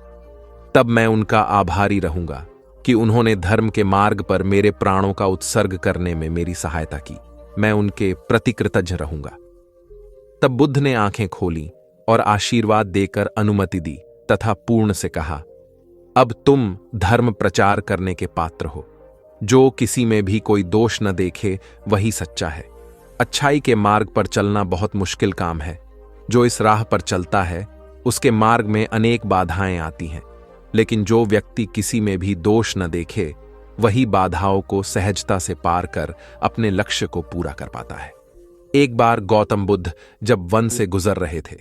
तब मैं उनका आभारी रहूंगा कि उन्होंने धर्म के मार्ग पर मेरे प्राणों का उत्सर्ग करने में मेरी सहायता की। मैं उनके प्रति कृतज्ञ रहूंगा। तब बुद्ध ने आंखें खोली और आशीर्वाद देकर अनुमति दी तथा पूर्ण से कहा, अब तुम धर्म प्रचार करने के पात्र हो। जो किसी में भी कोई दोष न देखे वही सच्चा है। अच्छाई के मार्ग पर चलना बहुत मुश्किल काम है। जो इस राह पर चलता है उसके मार्ग में अनेक बाधाएं आती हैं, लेकिन जो व्यक्ति किसी में भी दोष न देखे वही बाधाओं को सहजता से पार कर अपने लक्ष्य को पूरा कर पाता है। एक बार गौतम बुद्ध जब वन से गुजर रहे थे,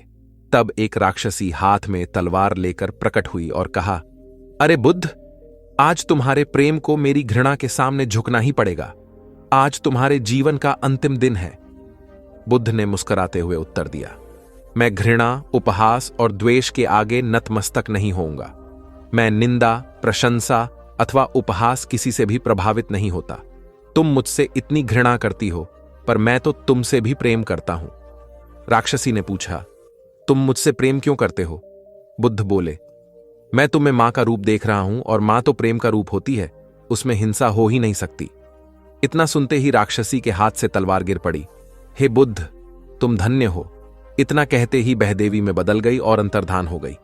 तब एक राक्षसी हाथ में तलवार लेकर प्रकट हुई और कहा, अरे बुद्ध, आज तुम्हारे प्रेम को मेरी घृणा के सामने झुकना ही पड़ेगा। आज तुम्हारे जीवन का अंतिम दिन है। बुद्ध ने मुस्कुराते हुए उत्तर दिया, मैं घृणा, उपहास और द्वेष के आगे नतमस्तक नहीं होऊंगा। मैं निंदा, प्रशंसा अथवा उपहास किसी से भी प्रभावित नहीं होता। तुम मुझसे इतनी घृणा करती हो, पर मैं तो तुमसे भी प्रेम करता हूं। राक्षसी ने पूछा, तुम मुझसे प्रेम क्यों करते हो? बुद्ध बोले, मैं तुम्हें मां का रूप देख रहा हूं और मां तो प्रेम का रूप होती है, उसमें हिंसा हो ही नहीं सकती। इतना सुनते ही राक्षसी के हाथ से तलवार गिर पड़ी। हे बुद्ध, तुम धन्य हो। इतना कहते ही बहदेवी में बदल गई और अंतर्धान हो गई।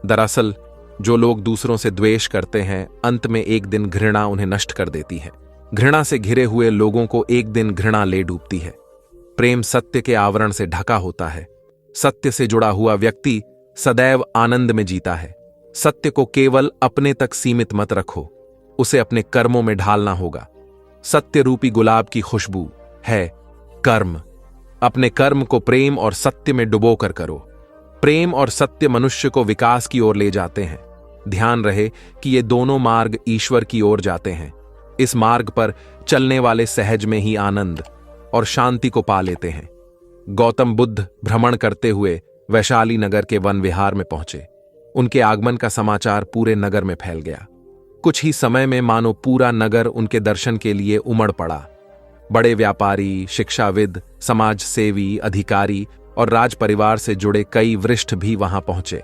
दरअसल जो लोग दूसरों से द्वेष करते हैं, अंत में एक दिन घृणा उन्हें नष्ट कर देती है। घृणा से घिरे हुए लोगों को एक दिन घृणा ले डूबती है। प्रेम सत्य के आवरण से ढका होता है। सत्य से जुड़ा हुआ व्यक्ति सदैव आनंद में जीता है। सत्य को केवल अपने तक सीमित मत रखो, उसे अपने कर्मों में ढालना होगा। सत्य रूपी गुलाब की खुशबू है कर्म। अपने कर्म को प्रेम और सत्य में डुबो कर करो। प्रेम और सत्य मनुष्य को विकास की ओर ले जाते हैं। ध्यान रहे कि ये दोनों मार्ग ईश्वर की ओर जाते हैं। इस मार्ग पर चलने वाले सहज में ही आनंद और शांति को पा लेते हैं। गौतम बुद्ध भ्रमण करते हुए वैशाली नगर के वन विहार में पहुंचे। उनके आगमन का समाचार पूरे नगर में फैल गया। कुछ ही समय में मानो पूरा नगर उनके दर्शन के लिए उमड़ पड़ा। बड़े व्यापारी, शिक्षाविद, समाज सेवी, अधिकारी और राज परिवार से जुड़े कई वरिष्ठ भी वहां पहुंचे।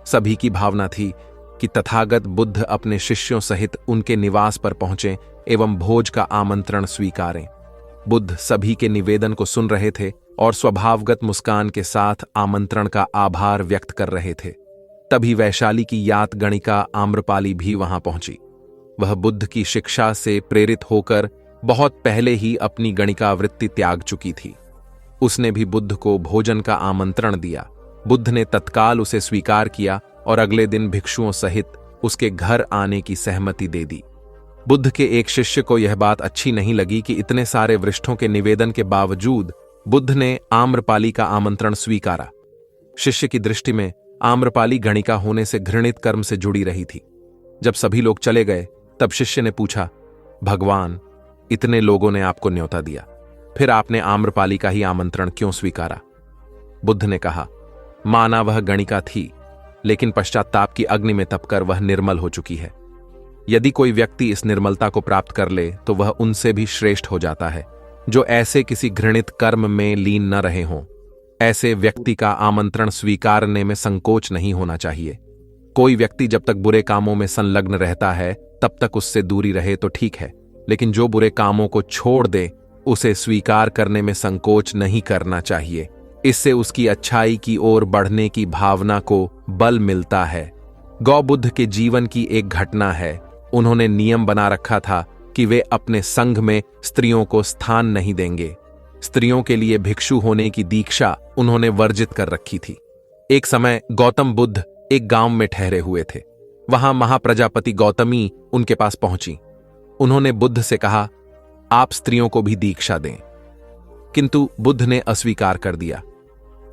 सभी की भावना थी कि तथागत बुद्ध अपने शिष्यों सहित उनके निवास पर पहुंचे एवं भोज का आमंत्रण स्वीकारें। बुद्ध सभी के निवेदन को सुन रहे थे और स्वभावगत मुस्कान के साथ आमंत्रण का आभार व्यक्त कर रहे थे। तभी वैशाली की यात गणिका आम्रपाली भी वहां पहुंची। वह बुद्ध की शिक्षा से प्रेरित होकर बहुत पहले ही अपनी गणिका वृत्ति त्याग चुकी थी। उसने भी बुद्ध को भोजन का आमंत्रण दिया। बुद्ध ने तत्काल उसे स्वीकार किया और अगले दिन भिक्षुओं सहित उसके घर आने की सहमति दे दी। बुद्ध के एक शिष्य को यह बात अच्छी नहीं लगी कि इतने सारे वरिष्ठों के निवेदन के बावजूद बुद्ध ने आम्रपाली का आमंत्रण स्वीकारा। शिष्य की दृष्टि में आम्रपाली गणिका होने से घृणित कर्म से जुड़ी रही थी। जब सभी लोग चले गए तब शिष्य ने पूछा, भगवान, इतने लोगों ने आपको न्योता दिया, फिर आपने आम्रपाली का ही आमंत्रण क्यों स्वीकारा? बुद्ध ने कहा, माना वह गणिका थी, लेकिन पश्चाताप की अग्नि में तपकर वह निर्मल हो चुकी है। यदि कोई व्यक्ति इस निर्मलता को प्राप्त कर ले तो वह उनसे भी श्रेष्ठ हो जाता है जो ऐसे किसी घृणित कर्म में लीन न रहे हों। ऐसे व्यक्ति का आमंत्रण स्वीकारने में संकोच नहीं होना चाहिए। कोई व्यक्ति जब तक बुरे कामों में संलग्न रहता है तब तक उससे दूरी रहे तो ठीक है, लेकिन जो बुरे कामों को छोड़ दे उसे स्वीकार करने में संकोच नहीं करना चाहिए। इससे उसकी अच्छाई की ओर बढ़ने की भावना को बल मिलता है। गौबुद्ध के जीवन की एक घटना है। उन्होंने नियम बना रखा था कि वे अपने संघ में स्त्रियों को स्थान नहीं देंगे। स्त्रियों के लिए भिक्षु होने की दीक्षा उन्होंने वर्जित कर रखी थी। एक समय गौतम बुद्ध एक गांव में ठहरे हुए थे। वहां महाप्रजापति गौतमी उनके पास पहुंची। उन्होंने बुद्ध से कहा, आप स्त्रियों को भी दीक्षा दें। किंतु बुद्ध ने अस्वीकार कर दिया।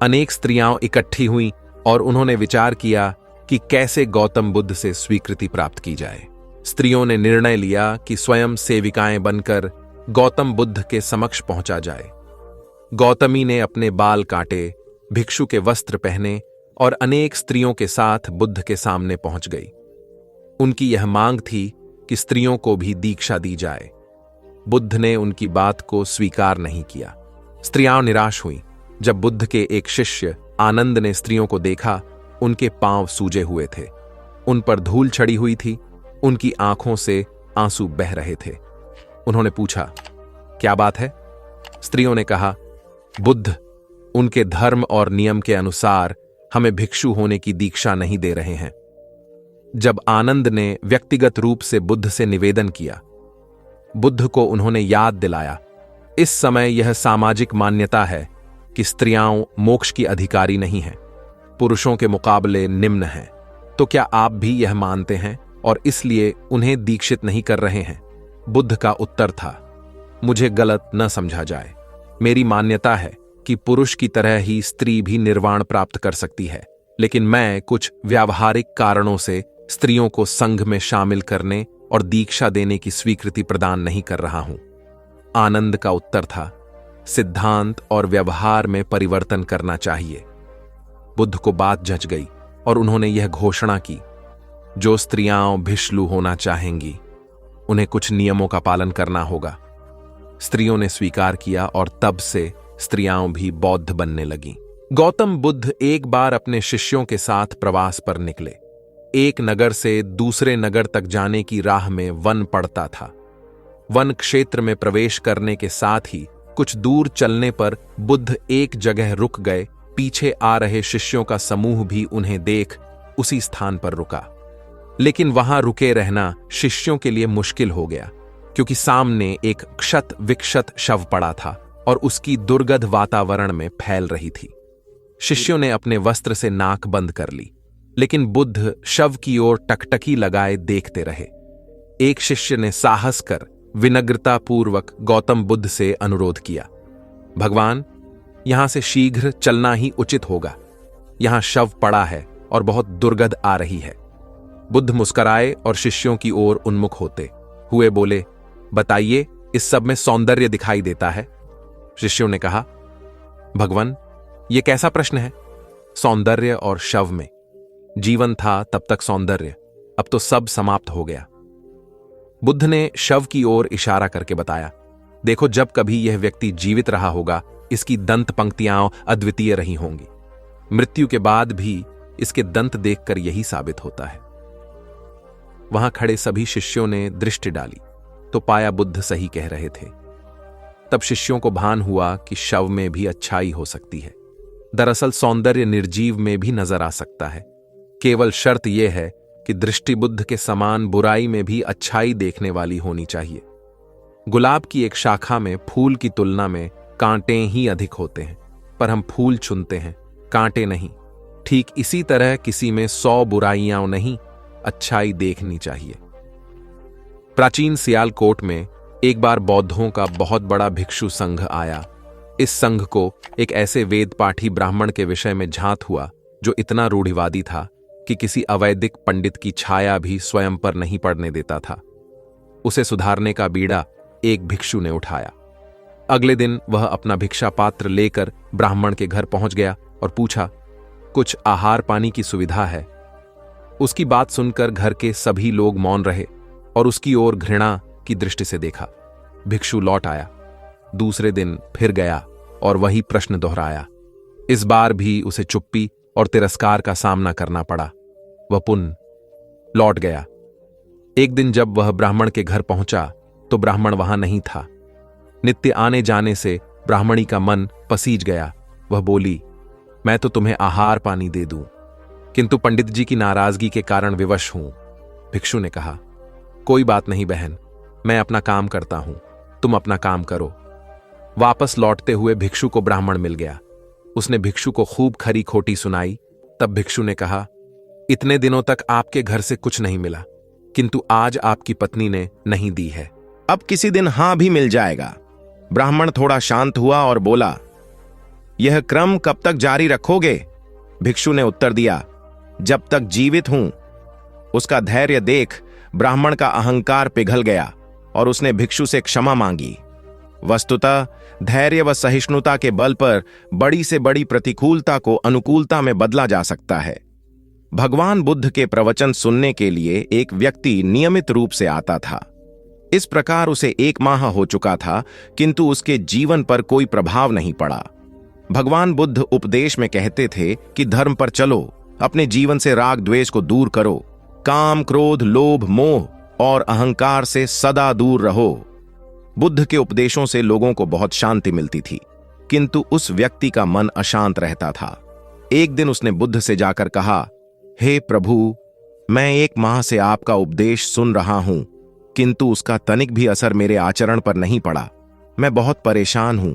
अनेक स्त्रियां इकट्ठी हुईं और उन्होंने विचार किया कि कैसे गौतम बुद्ध से स्वीकृति प्राप्त की जाए। स्त्रियों ने निर्णय लिया कि स्वयं सेविकाएं बनकर गौतम बुद्ध के समक्ष पहुंचा जाए। गौतमी ने अपने बाल काटे, भिक्षु के वस्त्र पहने और अनेक स्त्रियों के साथ बुद्ध के सामने पहुंच गई। उनकी यह मांग थी कि स्त्रियों को भी दीक्षा दी जाए। बुद्ध ने उनकी बात को स्वीकार नहीं किया। स्त्रियां निराश हुईं। जब बुद्ध के एक शिष्य आनंद ने स्त्रियों को देखा, उनके पांव सूजे हुए थे, उन पर धूल चढ़ी हुई थी, उनकी आंखों से आंसू बह रहे थे। उन्होंने पूछा, क्या बात है? स्त्रियों ने कहा, बुद्ध उनके धर्म और नियम के अनुसार हमें भिक्षु होने की दीक्षा नहीं दे रहे हैं। जब आनंद ने व्यक्तिगत रूप से बुद्ध से निवेदन किया, बुद्ध को उन्होंने याद दिलाया, इस समय यह सामाजिक मान्यता है कि स्त्रियां मोक्ष की अधिकारी नहीं हैं, पुरुषों के मुकाबले निम्न हैं। तो क्या आप भी यह मानते हैं और इसलिए उन्हें दीक्षित नहीं कर रहे हैं? बुद्ध का उत्तर था, मुझे गलत न समझा जाए। मेरी मान्यता है कि पुरुष की तरह ही स्त्री भी निर्वाण प्राप्त कर सकती है, लेकिन मैं कुछ व्यावहारिक कारणों से स्त्रियों को संघ में शामिल करने और दीक्षा देने की स्वीकृति प्रदान नहीं कर रहा हूं। आनंद का उत्तर था, सिद्धांत और व्यवहार में परिवर्तन करना चाहिए। बुद्ध को बात जच गई और उन्होंने यह घोषणा की, जो स्त्रियां भिक्षु होना चाहेंगी उन्हें कुछ नियमों का पालन करना होगा। स्त्रियों ने स्वीकार किया और तब से स्त्रियां भी बौद्ध बनने लगीं। गौतम बुद्ध एक बार अपने शिष्यों के साथ प्रवास पर निकले। एक नगर से दूसरे नगर तक जाने की राह में वन पड़ता था। वन क्षेत्र में प्रवेश करने के साथ ही कुछ दूर चलने पर बुद्ध एक जगह रुक गए। पीछे आ रहे शिष्यों का समूह भी उन्हें देख उसी स्थान पर रुका, लेकिन वहां रुके रहना शिष्यों के लिए मुश्किल हो गया, क्योंकि सामने एक क्षत विक्षत शव पड़ा था और उसकी दुर्गंध वातावरण में फैल रही थी। शिष्यों ने अपने वस्त्र से नाक बंद कर ली, लेकिन बुद्ध शव की ओर टकटकी लगाए देखते रहे। एक शिष्य ने साहस कर विनम्रतापूर्वक गौतम बुद्ध से अनुरोध किया, भगवान, यहां से शीघ्र चलना ही उचित होगा। यहां शव पड़ा है और बहुत दुर्गंध आ रही है। बुद्ध मुस्कुराए और शिष्यों की ओर उन्मुख होते हुए बोले, बताइए, इस सब में सौंदर्य दिखाई देता है? शिष्यों ने कहा, भगवान, यह कैसा प्रश्न है? सौंदर्य और शव में? जीवन था तब तक सौंदर्य, अब तो सब समाप्त हो गया। बुद्ध ने शव की ओर इशारा करके बताया, देखो, जब कभी यह व्यक्ति जीवित रहा होगा, इसकी दंत पंक्तियां अद्वितीय रही होंगी। मृत्यु के बाद भी इसके दंत देखकर यही साबित होता है। वहां खड़े सभी शिष्यों ने दृष्टि डाली तो पाया बुद्ध सही कह रहे थे। तब शिष्यों को भान हुआ कि शव में भी अच्छाई हो सकती है। दरअसल सौंदर्य निर्जीव में भी नजर आ सकता है। केवल शर्त यह है कि दृष्टि बुद्ध के समान बुराई में भी अच्छाई देखने वाली होनी चाहिए। गुलाब की एक शाखा में फूल की तुलना में कांटे ही अधिक होते हैं, पर हम फूल चुनते हैं, कांटे नहीं। ठीक इसी तरह किसी में 100 बुराइयां नहीं, अच्छाई देखनी चाहिए। प्राचीन सियालकोट में एक बार बौद्धों का बहुत बड़ा भिक्षु संघ आया। इस संघ को एक ऐसे वेद पाठी ब्राह्मण के विषय में झांत हुआ जो इतना रूढ़िवादी था कि किसी अवैदिक पंडित की छाया भी स्वयं पर नहीं पड़ने देता था। उसे सुधारने का बीड़ा एक भिक्षु ने उठाया। अगले दिन वह अपना भिक्षा पात्र लेकर ब्राह्मण के घर पहुंच गया और पूछा, कुछ आहार पानी की सुविधा है? उसकी बात सुनकर घर के सभी लोग मौन रहे और उसकी ओर घृणा की दृष्टि से देखा। भिक्षु लौट आया। दूसरे दिन फिर गया और वही प्रश्न दोहराया। इस बार भी उसे चुप्पी और तिरस्कार का सामना करना पड़ा। वह पुनः लौट गया। एक दिन जब वह ब्राह्मण के घर पहुंचा तो ब्राह्मण वहां नहीं था। नित्य आने जाने से ब्राह्मणी का मन पसीज गया। वह बोली, मैं तो तुम्हें आहार पानी दे दूं, किंतु पंडित जी की नाराजगी के कारण विवश हूं। भिक्षु ने कहा, कोई बात नहीं बहन, मैं अपना काम करता हूं, तुम अपना काम करो। वापस लौटते हुए भिक्षु को ब्राह्मण मिल गया। उसने भिक्षु को खूब खरी खोटी सुनाई। तब भिक्षु ने कहा, इतने दिनों तक आपके घर से कुछ नहीं मिला, किंतु आज आपकी पत्नी ने नहीं दी है, अब किसी दिन हां भी मिल जाएगा। ब्राह्मण थोड़ा शांत हुआ और बोला, यह क्रम कब तक जारी रखोगे? भिक्षु ने उत्तर दिया, जब तक जीवित हूं। उसका धैर्य देख ब्राह्मण का अहंकार पिघल गया और उसने भिक्षु से क्षमा मांगी। वस्तुतः धैर्य व सहिष्णुता के बल पर बड़ी से बड़ी प्रतिकूलता को अनुकूलता में बदला जा सकता है। भगवान बुद्ध के प्रवचन सुनने के लिए एक व्यक्ति नियमित रूप से आता था। इस प्रकार उसे 1 माह हो चुका था, किंतु उसके जीवन पर कोई प्रभाव नहीं पड़ा। भगवान बुद्ध उपदेश में कहते थे कि धर्म पर चलो, अपने जीवन से राग द्वेष को दूर करो, काम क्रोध लोभ मोह और अहंकार से सदा दूर रहो। बुद्ध के उपदेशों से लोगों को बहुत शांति मिलती थी, किंतु उस व्यक्ति का मन अशांत रहता था। एक दिन उसने बुद्ध से जाकर कहा, हे प्रभु, मैं 1 माह से आपका उपदेश सुन रहा हूं, किंतु उसका तनिक भी असर मेरे आचरण पर नहीं पड़ा। मैं बहुत परेशान हूं,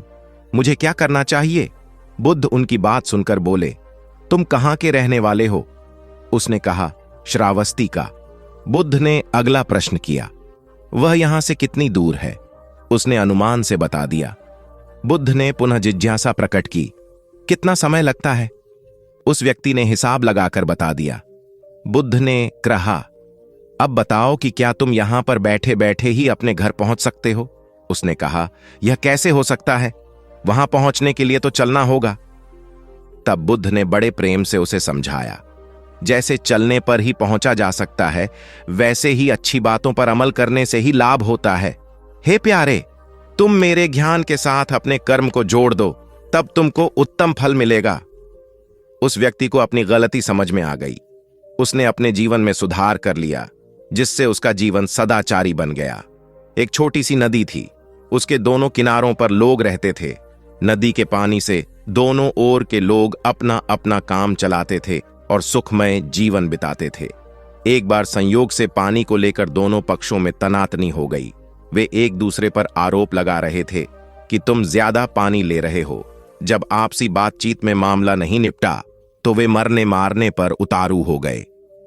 मुझे क्या करना चाहिए? बुद्ध उनकी बात सुनकर बोले, तुम कहां के रहने वाले हो? उसने कहा, श्रावस्ती का। बुद्ध ने अगला प्रश्न किया, वह यहां से कितनी दूर है? उसने अनुमान से बता दिया। बुद्ध ने पुनः जिज्ञासा प्रकट की, कितना समय लगता है? उस व्यक्ति ने हिसाब लगाकर बता दिया। बुद्ध ने कहा, अब बताओ कि क्या तुम यहां पर बैठे बैठे ही अपने घर पहुंच सकते हो? उसने कहा, यह कैसे हो सकता है? वहां पहुंचने के लिए तो चलना होगा। तब बुद्ध ने बड़े प्रेम से उसे समझाया, जैसे चलने पर ही पहुंचा जा सकता है, वैसे ही अच्छी बातों पर अमल करने से ही लाभ होता है। हे प्यारे, तुम मेरे ज्ञान के साथ अपने कर्म को जोड़ दो, तब तुमको उत्तम फल मिलेगा। उस व्यक्ति को अपनी गलती समझ में आ गई। उसने अपने जीवन में सुधार कर लिया, जिससे उसका जीवन सदाचारी बन गया। एक छोटी सी नदी थी, उसके दोनों किनारों पर लोग रहते थे। नदी के पानी से दोनों ओर के लोग अपना अपना काम चलाते थे और सुखमय जीवन बिताते थे। एक बार संयोग से पानी को लेकर दोनों पक्षों में तनातनी हो गई। वे एक दूसरे पर आरोप लगा रहे थे कि तुम ज्यादा पानी ले रहे हो। जब आपसी बातचीत में मामला नहीं निपटा तो वे मरने मारने पर उतारू हो गए।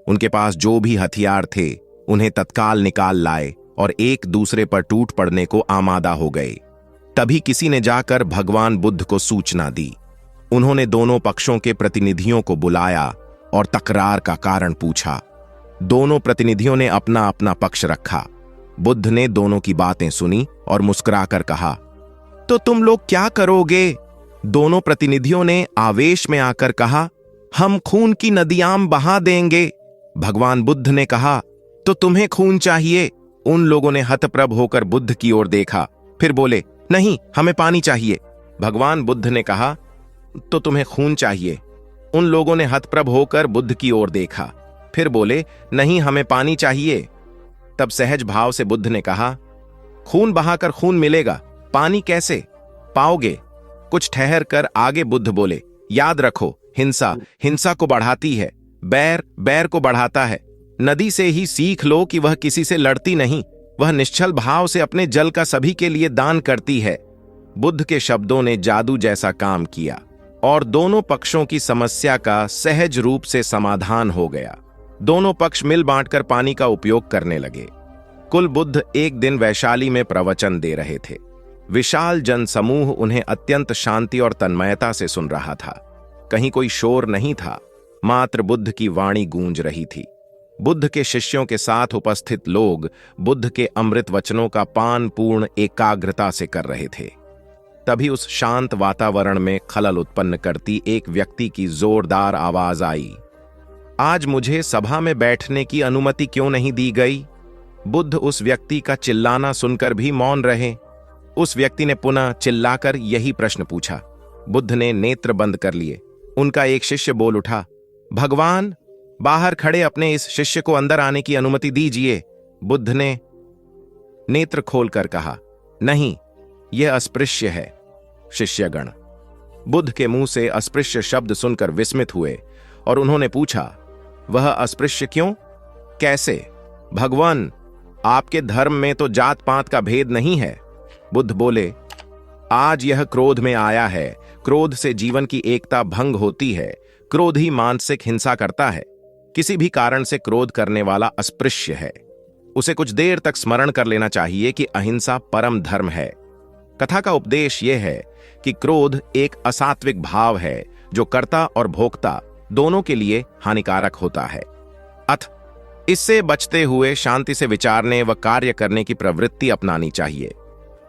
उनके पास जो भी हथियार थे उन्हें तत्काल निकाल लाए और एक दूसरे पर टूट पड़ने को आमादा हो गए। तभी किसी ने जाकर भगवान बुद्ध को सूचना दी। उन्होंने दोनों पक्षों के प्रतिनिधियों को बुलाया और तकरार का कारण पूछा। दोनों प्रतिनिधियों ने अपना अपना पक्ष रखा। बुद्ध ने दोनों की बातें सुनी और मुस्कुराकर कहा, तो तुम लोग क्या करोगे? दोनों प्रतिनिधियों ने आवेश में आकर कहा, हम खून की नदियां बहा देंगे। भगवान बुद्ध ने कहा, तो तुम्हें खून चाहिए? उन लोगों ने हतप्रभ होकर बुद्ध की ओर देखा, फिर बोले, नहीं, हमें पानी चाहिए। भगवान बुद्ध ने कहा, तो तुम्हें खून चाहिए? उन लोगों ने हतप्रभ होकर बुद्ध की ओर देखा, फिर बोले, नहीं, हमें पानी चाहिए। तब सहज भाव से बुद्ध ने कहा, खून बहाकर खून मिलेगा, पानी कैसे पाओगे? कुछ ठहर कर आगे बुद्ध बोले, याद रखो, हिंसा हिंसा को बढ़ाती है, बैर बैर को बढ़ाता है। नदी से ही सीख लो कि वह किसी से लड़ती नहीं, वह निश्चल भाव से अपने जल का सभी के लिए दान करती है। बुद्ध के शब्दों ने जादू जैसा काम किया और दोनों पक्षों की समस्या का सहज रूप से समाधान हो गया। दोनों पक्ष मिल बांटकर पानी का उपयोग करने लगे। कुल बुद्ध एक दिन वैशाली में प्रवचन दे रहे थे। विशाल जनसमूह उन्हें अत्यंत शांति और तन्मयता से सुन रहा था। कहीं कोई शोर नहीं था, मात्र बुद्ध की वाणी गूंज रही थी। बुद्ध के शिष्यों के साथ उपस्थित लोग बुद्ध के अमृत वचनों का पान पूर्ण एकाग्रता से कर रहे थे। तभी उस शांत वातावरण में खलल उत्पन्न करती एक व्यक्ति की जोरदार आवाज आई, आज मुझे सभा में बैठने की अनुमति क्यों नहीं दी गई? बुद्ध उस व्यक्ति का चिल्लाना सुनकर भी मौन रहे। उस व्यक्ति ने पुनः चिल्लाकर यही प्रश्न पूछा। बुद्ध ने नेत्र बंद कर लिए। उनका एक शिष्य बोल उठा, भगवान, बाहर खड़े अपने इस शिष्य को अंदर आने की अनुमति दीजिए। बुद्ध ने नेत्र खोलकर कहा, नहीं, यह अस्पृश्य है। शिष्यगण बुद्ध के मुंह से अस्पृश्य शब्द सुनकर विस्मित हुए और उन्होंने पूछा, वह अस्पृश्य क्यों? कैसे? भगवान, आपके धर्म में तो जात पात का भेद नहीं है। बुद्ध बोले, आज यह क्रोध में आया है। क्रोध से जीवन की एकता भंग होती है। क्रोध ही मानसिक हिंसा करता है। किसी भी कारण से क्रोध करने वाला अस्पृश्य है। उसे कुछ देर तक स्मरण कर लेना चाहिए कि अहिंसा परम धर्म है। कथा का उपदेश यह है कि क्रोध एक असात्विक भाव है जो कर्ता और भोक्ता दोनों के लिए हानिकारक होता है। इससे बचते हुए शांति से विचारने व कार्य करने की प्रवृत्ति अपनानी चाहिए।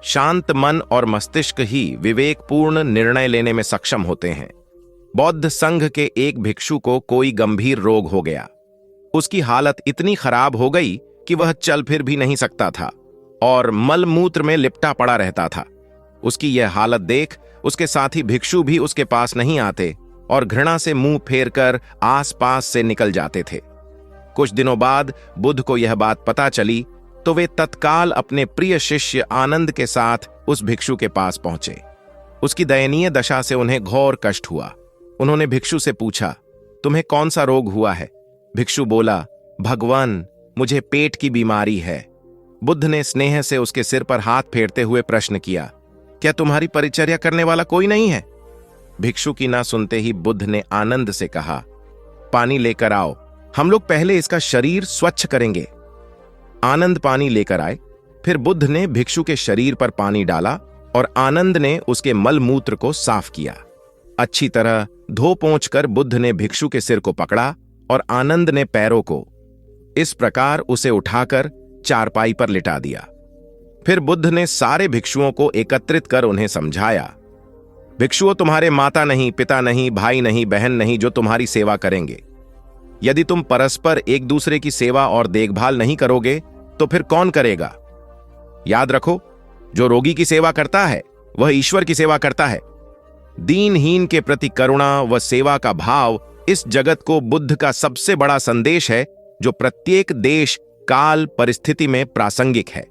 शांत मन और मस्तिष्क ही विवेकपूर्ण निर्णय लेने में सक्षम होते हैं। बौद्ध संघ के एक भिक्षु को कोई गंभीर रोग हो गया। उसकी हालत इतनी खराब हो गई कि वह चल फिर भी नहीं सकता था। और मलमूत्र में लिपटा पड़ा रहता था। उसकी यह हालत देख उसके साथी भिक्षु भी उसके पास नहीं आते और घृणा से मुंह फेरकर आसपास से निकल जाते थे। कुछ दिनों बाद बुद्ध को यह बात पता चली तो वे तत्काल अपने प्रिय शिष्य आनंद के साथ उस भिक्षु के पास पहुंचे। उसकी दयनीय दशा से उन्हें घोर कष्ट हुआ। उन्होंने भिक्षु से पूछा, तुम्हें कौन सा रोग हुआ है? भिक्षु बोला, भगवान, मुझे पेट की बीमारी है। बुद्ध ने स्नेह से उसके सिर पर हाथ फेरते हुए प्रश्न किया, क्या तुम्हारी परिचर्या करने वाला कोई नहीं है? भिक्षु की ना सुनते ही बुद्ध ने आनंद से कहा, पानी लेकर आओ, हम लोग पहले इसका शरीर स्वच्छ करेंगे। आनंद पानी लेकर आए। फिर बुद्ध ने भिक्षु के शरीर पर पानी डाला और आनंद ने उसके मलमूत्र को साफ किया। अच्छी तरह धो पोंछ कर बुद्ध ने भिक्षु के सिर को पकड़ा और आनंद ने पैरों को। इस प्रकार उसे उठाकर चारपाई पर लिटा दिया। फिर बुद्ध ने सारे भिक्षुओं को एकत्रित कर उन्हें समझाया, भिक्षुओं, तुम्हारे माता नहीं, पिता नहीं, भाई नहीं, बहन नहीं जो तुम्हारी सेवा करेंगे। यदि तुम परस्पर एक दूसरे की सेवा और देखभाल नहीं करोगे तो फिर कौन करेगा? याद रखो, जो रोगी की सेवा करता है वह ईश्वर की सेवा करता है। दीनहीन के प्रति करुणा व सेवा का भाव इस जगत को बुद्ध का सबसे बड़ा संदेश है, जो प्रत्येक देश, काल, परिस्थिति में प्रासंगिक है।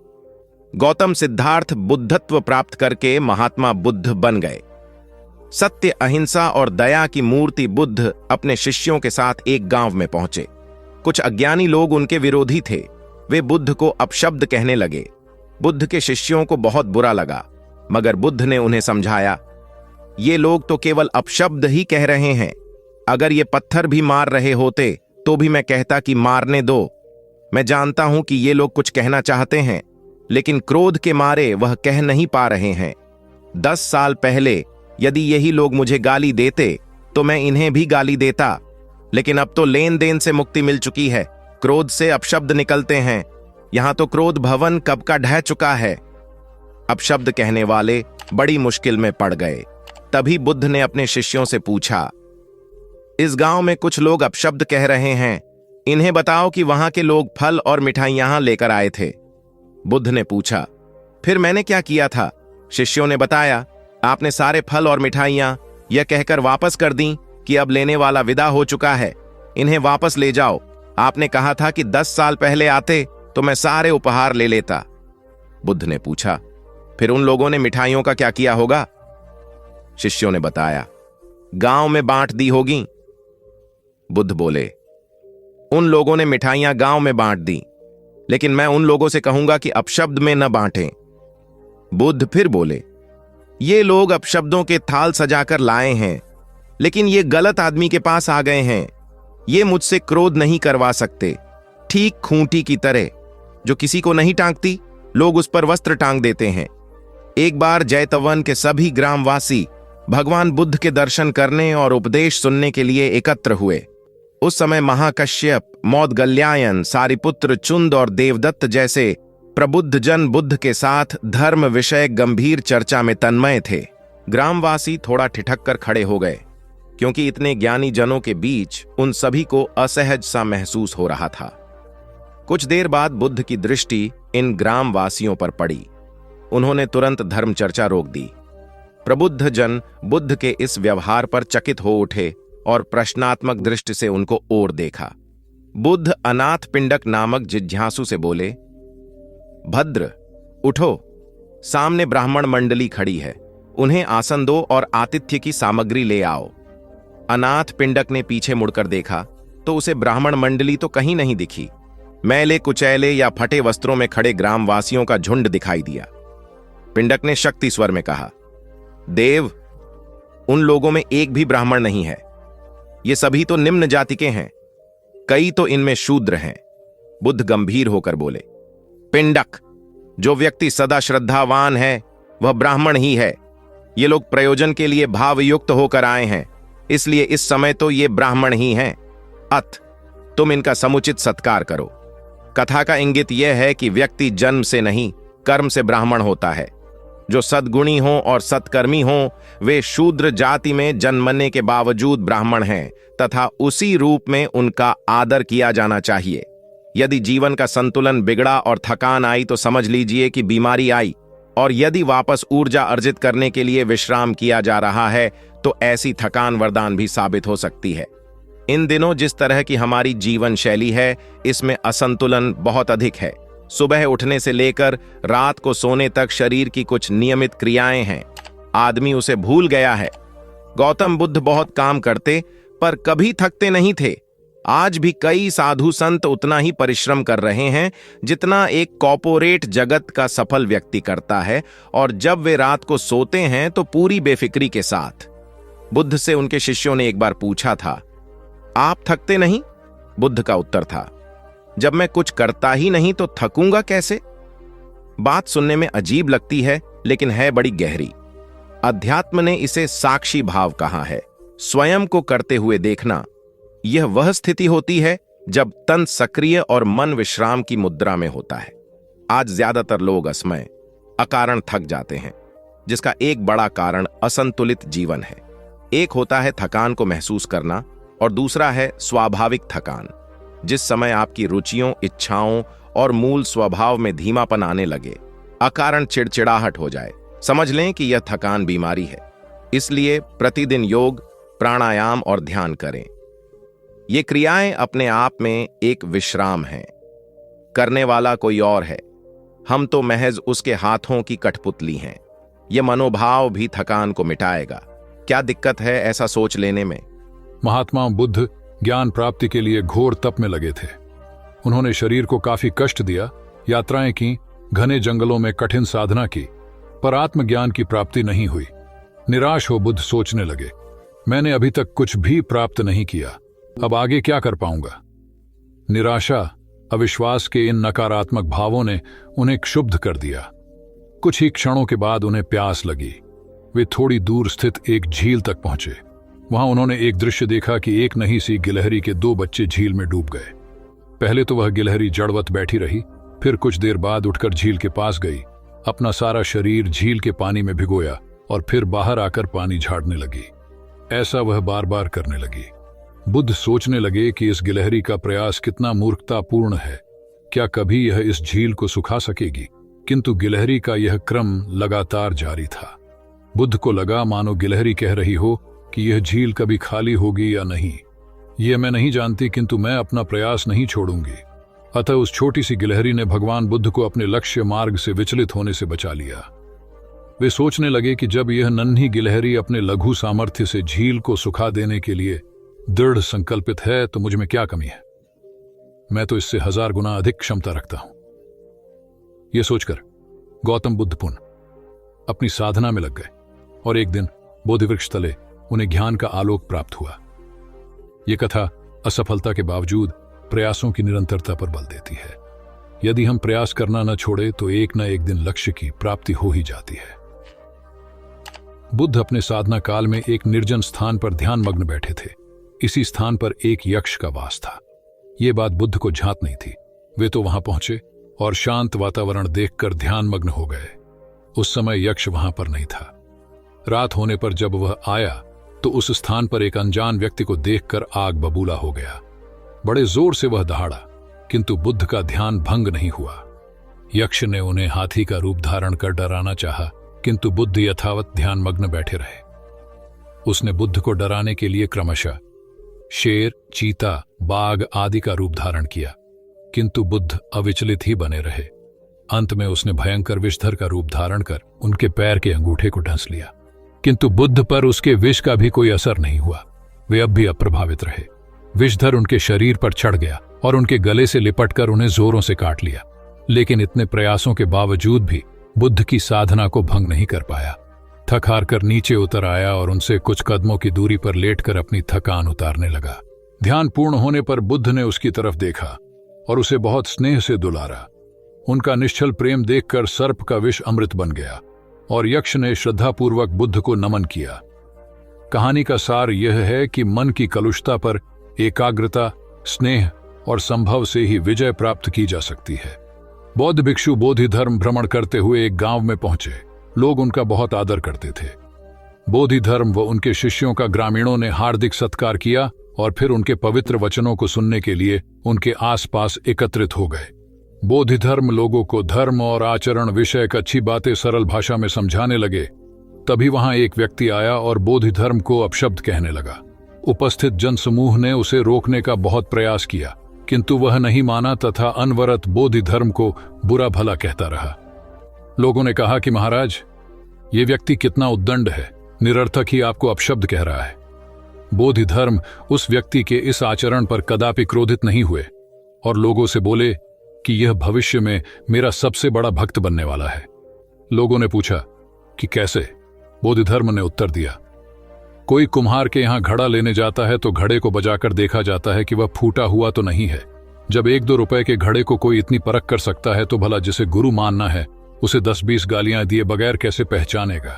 गौतम सिद्धार्थ बुद्धत्व प्राप्त करके महात्मा बुद्ध बन गए। सत्य, अहिंसा और दया की मूर्ति बुद्ध अपने शिष्यों के साथ एक गांव में पहुंचे। कुछ अज्ञानी लोग उनके विरोधी थे। वे बुद्ध को अपशब्द कहने लगे। बुद्ध के शिष्यों को बहुत बुरा लगा, मगर बुद्ध ने उन्हें समझाया, ये लोग तो केवल अपशब्द ही कह रहे हैं। अगर ये पत्थर भी मार रहे होते तो भी मैं कहता कि मारने दो। मैं जानता हूं कि ये लोग कुछ कहना चाहते हैं, लेकिन क्रोध के मारे वह कह नहीं पा रहे हैं। 10 साल पहले यदि यही लोग मुझे गाली देते तो मैं इन्हें भी गाली देता, लेकिन अब तो लेन देन से मुक्ति मिल चुकी है। क्रोध से अपशब्द निकलते हैं। यहां तो क्रोध भवन कब का ढह चुका है। अपशब्द कहने वाले बड़ी मुश्किल में पड़ गए। तभी बुद्ध ने अपने शिष्यों से पूछा, इस गांव में कुछ लोग अपशब्द कह रहे हैं, इन्हें बताओ कि वहां के लोग फल और मिठाइयां लेकर आए थे। बुद्ध ने पूछा, फिर मैंने क्या किया था? शिष्यों ने बताया, आपने सारे फल और मिठाइयां यह कहकर वापस कर दी कि अब लेने वाला विदा हो चुका है, इन्हें वापस ले जाओ। आपने कहा था कि 10 साल पहले आते तो मैं सारे उपहार ले लेता। बुद्ध ने पूछा, फिर उन लोगों ने मिठाइयों का क्या किया होगा? शिष्यों ने बताया, गांव में बांट दी होगी। बुद्ध बोले, उन लोगों ने मिठाइयां गांव में बांट दी, लेकिन मैं उन लोगों से कहूंगा कि अपशब्द में न बांटें। बुद्ध फिर बोले, ये लोग अपशब्दों के थाल सजाकर लाए हैं, लेकिन ये गलत आदमी के पास आ गए हैं। ये मुझसे क्रोध नहीं करवा सकते। ठीक खूंटी की तरह जो किसी को नहीं टांगती, लोग उस पर वस्त्र टांग देते हैं। एक बार जैतवन के सभी ग्रामवासी भगवान बुद्ध के दर्शन करने और उपदेश सुनने के लिए एकत्र हुए। उस समय महाकश्यप, मौदगल्यायन, सारिपुत्र, चुंद और देवदत्त जैसे प्रबुद्ध जन बुद्ध के साथ धर्म विषय गंभीर चर्चा में तन्मय थे। ग्रामवासी थोड़ा ठिठक कर खड़े हो गए, क्योंकि इतने ज्ञानी जनों के बीच उन सभी को असहज सा महसूस हो रहा था। कुछ देर बाद बुद्ध की दृष्टि इन ग्रामवासियों पर पड़ी। उन्होंने तुरंत धर्म चर्चा रोक दी। प्रबुद्ध जन बुद्ध के इस व्यवहार पर चकित हो उठे और प्रश्नात्मक दृष्टि से उनको ओर देखा। बुद्ध अनाथ पिंडक नामक जिज्ञासु से बोले, भद्र, उठो, सामने ब्राह्मण मंडली खड़ी है, उन्हें आसन दो और आतिथ्य की सामग्री ले आओ। अनाथ पिंडक ने पीछे मुड़कर देखा तो उसे ब्राह्मण मंडली तो कहीं नहीं दिखी। मैले कुचैले या फटे वस्त्रों में खड़े ग्रामवासियों का झुंड दिखाई दिया। पिंडक ने शक्ति स्वर में कहा, देव, उन लोगों में एक भी ब्राह्मण नहीं है। ये सभी तो निम्न जाति के हैं, कई तो इनमें शूद्र हैं। बुद्ध गंभीर होकर बोले, पिंडक, जो व्यक्ति सदा श्रद्धावान है वह ब्राह्मण ही है। ये लोग प्रयोजन के लिए भावयुक्त होकर आए हैं, इसलिए इस समय तो ये ब्राह्मण ही हैं। अत तुम इनका समुचित सत्कार करो। कथा का इंगित यह है कि व्यक्ति जन्म से नहीं, कर्म से ब्राह्मण होता है। जो सद्गुणी हों और सत्कर्मी हों, वे शूद्र जाति में जन्मने के बावजूद ब्राह्मण हैं तथा उसी रूप में उनका आदर किया जाना चाहिए। यदि जीवन का संतुलन बिगड़ा और थकान आई तो समझ लीजिए कि बीमारी आई, और यदि वापस ऊर्जा अर्जित करने के लिए विश्राम किया जा रहा है तो ऐसी थकान वरदान भी साबित हो सकती है। इन दिनों जिस तरह की हमारी जीवन शैली है, इसमें असंतुलन बहुत अधिक है। सुबह उठने से लेकर रात को सोने तक शरीर की कुछ नियमित क्रियाएं हैं, आदमी उसे भूल गया है। गौतम बुद्ध बहुत काम करते पर कभी थकते नहीं थे। आज भी कई साधु संत उतना ही परिश्रम कर रहे हैं जितना एक कॉर्पोरेट जगत का सफल व्यक्ति करता है, और जब वे रात को सोते हैं तो पूरी बेफिक्री के साथ। बुद्ध से उनके शिष्यों ने एक बार पूछा था, आप थकते नहीं? बुद्ध का उत्तर था, जब मैं कुछ करता ही नहीं तो थकूंगा कैसे? बात सुनने में अजीब लगती है लेकिन है बड़ी गहरी। अध्यात्म ने इसे साक्षी भाव कहा है। स्वयं को करते हुए देखना, यह वह स्थिति होती है जब तन सक्रिय और मन विश्राम की मुद्रा में होता है। आज ज्यादातर लोग असमय, अकारण थक जाते हैं, जिसका एक बड़ा कारण असंतुलित जीवन है। एक होता है थकान को महसूस करना और दूसरा है स्वाभाविक थकान। जिस समय आपकी रुचियों, इच्छाओं और मूल स्वभाव में धीमापन आने लगे, अकारण चिड़चिड़ाहट हो जाए, समझ लें कि यह थकान बीमारी है। इसलिए प्रतिदिन योग, प्राणायाम और ध्यान करें। ये क्रियाएं अपने आप में एक विश्राम हैं। करने वाला कोई और है, हम तो महज उसके हाथों की कठपुतली हैं। यह मनोभाव भी थकान को मिटाएगा। क्या दिक्कत है ऐसा सोच लेने में? महात्मा बुद्ध ज्ञान प्राप्ति के लिए घोर तप में लगे थे। उन्होंने शरीर को काफी कष्ट दिया, यात्राएं की, घने जंगलों में कठिन साधना की, पर आत्मज्ञान की प्राप्ति नहीं हुई। निराश हो बुद्ध सोचने लगे, मैंने अभी तक कुछ भी प्राप्त नहीं किया, अब आगे क्या कर पाऊंगा? निराशा, अविश्वास के इन नकारात्मक भावों ने उन्हें क्षुब्ध कर दिया। कुछ ही क्षणों के बाद उन्हें प्यास लगी। वे थोड़ी दूर स्थित एक झील तक पहुंचे। वहां उन्होंने एक दृश्य देखा कि एक नन्ही सी गिलहरी के 2 बच्चे झील में डूब गए। पहले तो वह गिलहरी जड़वत बैठी रही, फिर कुछ देर बाद उठकर झील के पास गई, अपना सारा शरीर झील के पानी में भिगोया और फिर बाहर आकर पानी झाड़ने लगी। ऐसा वह बार बार करने लगी। बुद्ध सोचने लगे कि इस गिलहरी का प्रयास कितना मूर्खतापूर्ण है। क्या कभी यह इस झील को सुखा सकेगी? किंतु गिलहरी का यह क्रम लगातार जारी था। बुद्ध को लगा मानो गिलहरी कह रही हो कि यह झील कभी खाली होगी या नहीं, यह मैं नहीं जानती, किंतु मैं अपना प्रयास नहीं छोड़ूंगी। अतः उस छोटी सी गिलहरी ने भगवान बुद्ध को अपने लक्ष्य मार्ग से विचलित होने से बचा लिया। वे सोचने लगे कि जब यह नन्ही गिलहरी अपने लघु सामर्थ्य से झील को सुखा देने के लिए दृढ़ संकल्पित है तो मुझ में क्या कमी है? मैं तो इससे 1000 गुना अधिक क्षमता रखता हूं। यह सोचकर गौतम बुद्ध पुनः अपनी साधना में लग गए और एक दिन बोधिवृक्ष तले उन्हें ज्ञान का आलोक प्राप्त हुआ। यह कथा असफलता के बावजूद प्रयासों की निरंतरता पर बल देती है। यदि हम प्रयास करना न छोड़े तो एक न एक दिन लक्ष्य की प्राप्ति हो ही जाती है। बुद्ध अपने साधना काल में एक निर्जन स्थान पर ध्यान मग्न बैठे थे। इसी स्थान पर एक यक्ष का वास था। यह बात बुद्ध को झांत नहीं थी। वे तो वहां पहुंचे और शांत वातावरण देखकर ध्यान मग्न हो गए। उस समय यक्ष वहां पर नहीं था। रात होने पर जब वह आया तो उस स्थान पर एक अनजान व्यक्ति को देखकर आग बबूला हो गया। बड़े जोर से वह दहाड़ा, किंतु बुद्ध का ध्यान भंग नहीं हुआ। यक्ष ने उन्हें हाथी का रूप धारण कर डराना चाहा, किंतु बुद्ध यथावत ध्यान मग्न बैठे रहे। उसने बुद्ध को डराने के लिए क्रमशः शेर, चीता, बाघ आदि का रूप धारण किया, किंतु बुद्ध अविचलित ही बने रहे। अंत में उसने भयंकर विषधर का रूप धारण कर उनके पैर के अंगूठे को ढंस लिया, किंतु बुद्ध पर उसके विष का भी कोई असर नहीं हुआ। वे अब भी अप्रभावित रहे। विषधर उनके शरीर पर चढ़ गया और उनके गले से लिपटकर उन्हें जोरों से काट लिया, लेकिन इतने प्रयासों के बावजूद भी बुद्ध की साधना को भंग नहीं कर पाया। थक हार कर नीचे उतर आया और उनसे कुछ कदमों की दूरी पर लेटकर अपनी थकान उतारने लगा। ध्यान पूर्ण होने पर बुद्ध ने उसकी तरफ देखा और उसे बहुत स्नेह से दुलारा। उनका निश्चल प्रेम देखकर सर्प का विष अमृत बन गया और यक्ष ने श्रद्धापूर्वक बुद्ध को नमन किया। कहानी का सार यह है कि मन की कलुषता पर एकाग्रता, स्नेह और संभव से ही विजय प्राप्त की जा सकती है। बौद्ध भिक्षु बोधि धर्म भ्रमण करते हुए एक गांव में पहुंचे। लोग उनका बहुत आदर करते थे। बोधि धर्म व उनके शिष्यों का ग्रामीणों ने हार्दिक सत्कार किया और फिर उनके पवित्र वचनों को सुनने के लिए उनके आसपास एकत्रित हो गए। बोधिधर्म लोगों को धर्म और आचरण विषयक अच्छी बातें सरल भाषा में समझाने लगे। तभी वहां एक व्यक्ति आया और बोधिधर्म को अपशब्द कहने लगा। उपस्थित जनसमूह ने उसे रोकने का बहुत प्रयास किया, किंतु वह नहीं माना तथा अनवरत बोधिधर्म को बुरा भला कहता रहा। लोगों ने कहा कि महाराज, ये व्यक्ति कितना उद्दंड है, निरर्थक ही आपको अपशब्द कह रहा है। बोधिधर्म उस व्यक्ति के इस आचरण पर कदापि क्रोधित नहीं हुए और लोगों से बोले कि यह भविष्य में मेरा सबसे बड़ा भक्त बनने वाला है। लोगों ने पूछा कि कैसे? बोधिधर्म ने उत्तर दिया, कोई कुम्हार के यहां घड़ा लेने जाता है तो घड़े को बजाकर देखा जाता है कि वह फूटा हुआ तो नहीं है। जब 1-2 रुपए के घड़े को कोई इतनी परख कर सकता है तो भला जिसे गुरु मानना है उसे 10-20 गालियां दिए बगैर कैसे पहचानेगा?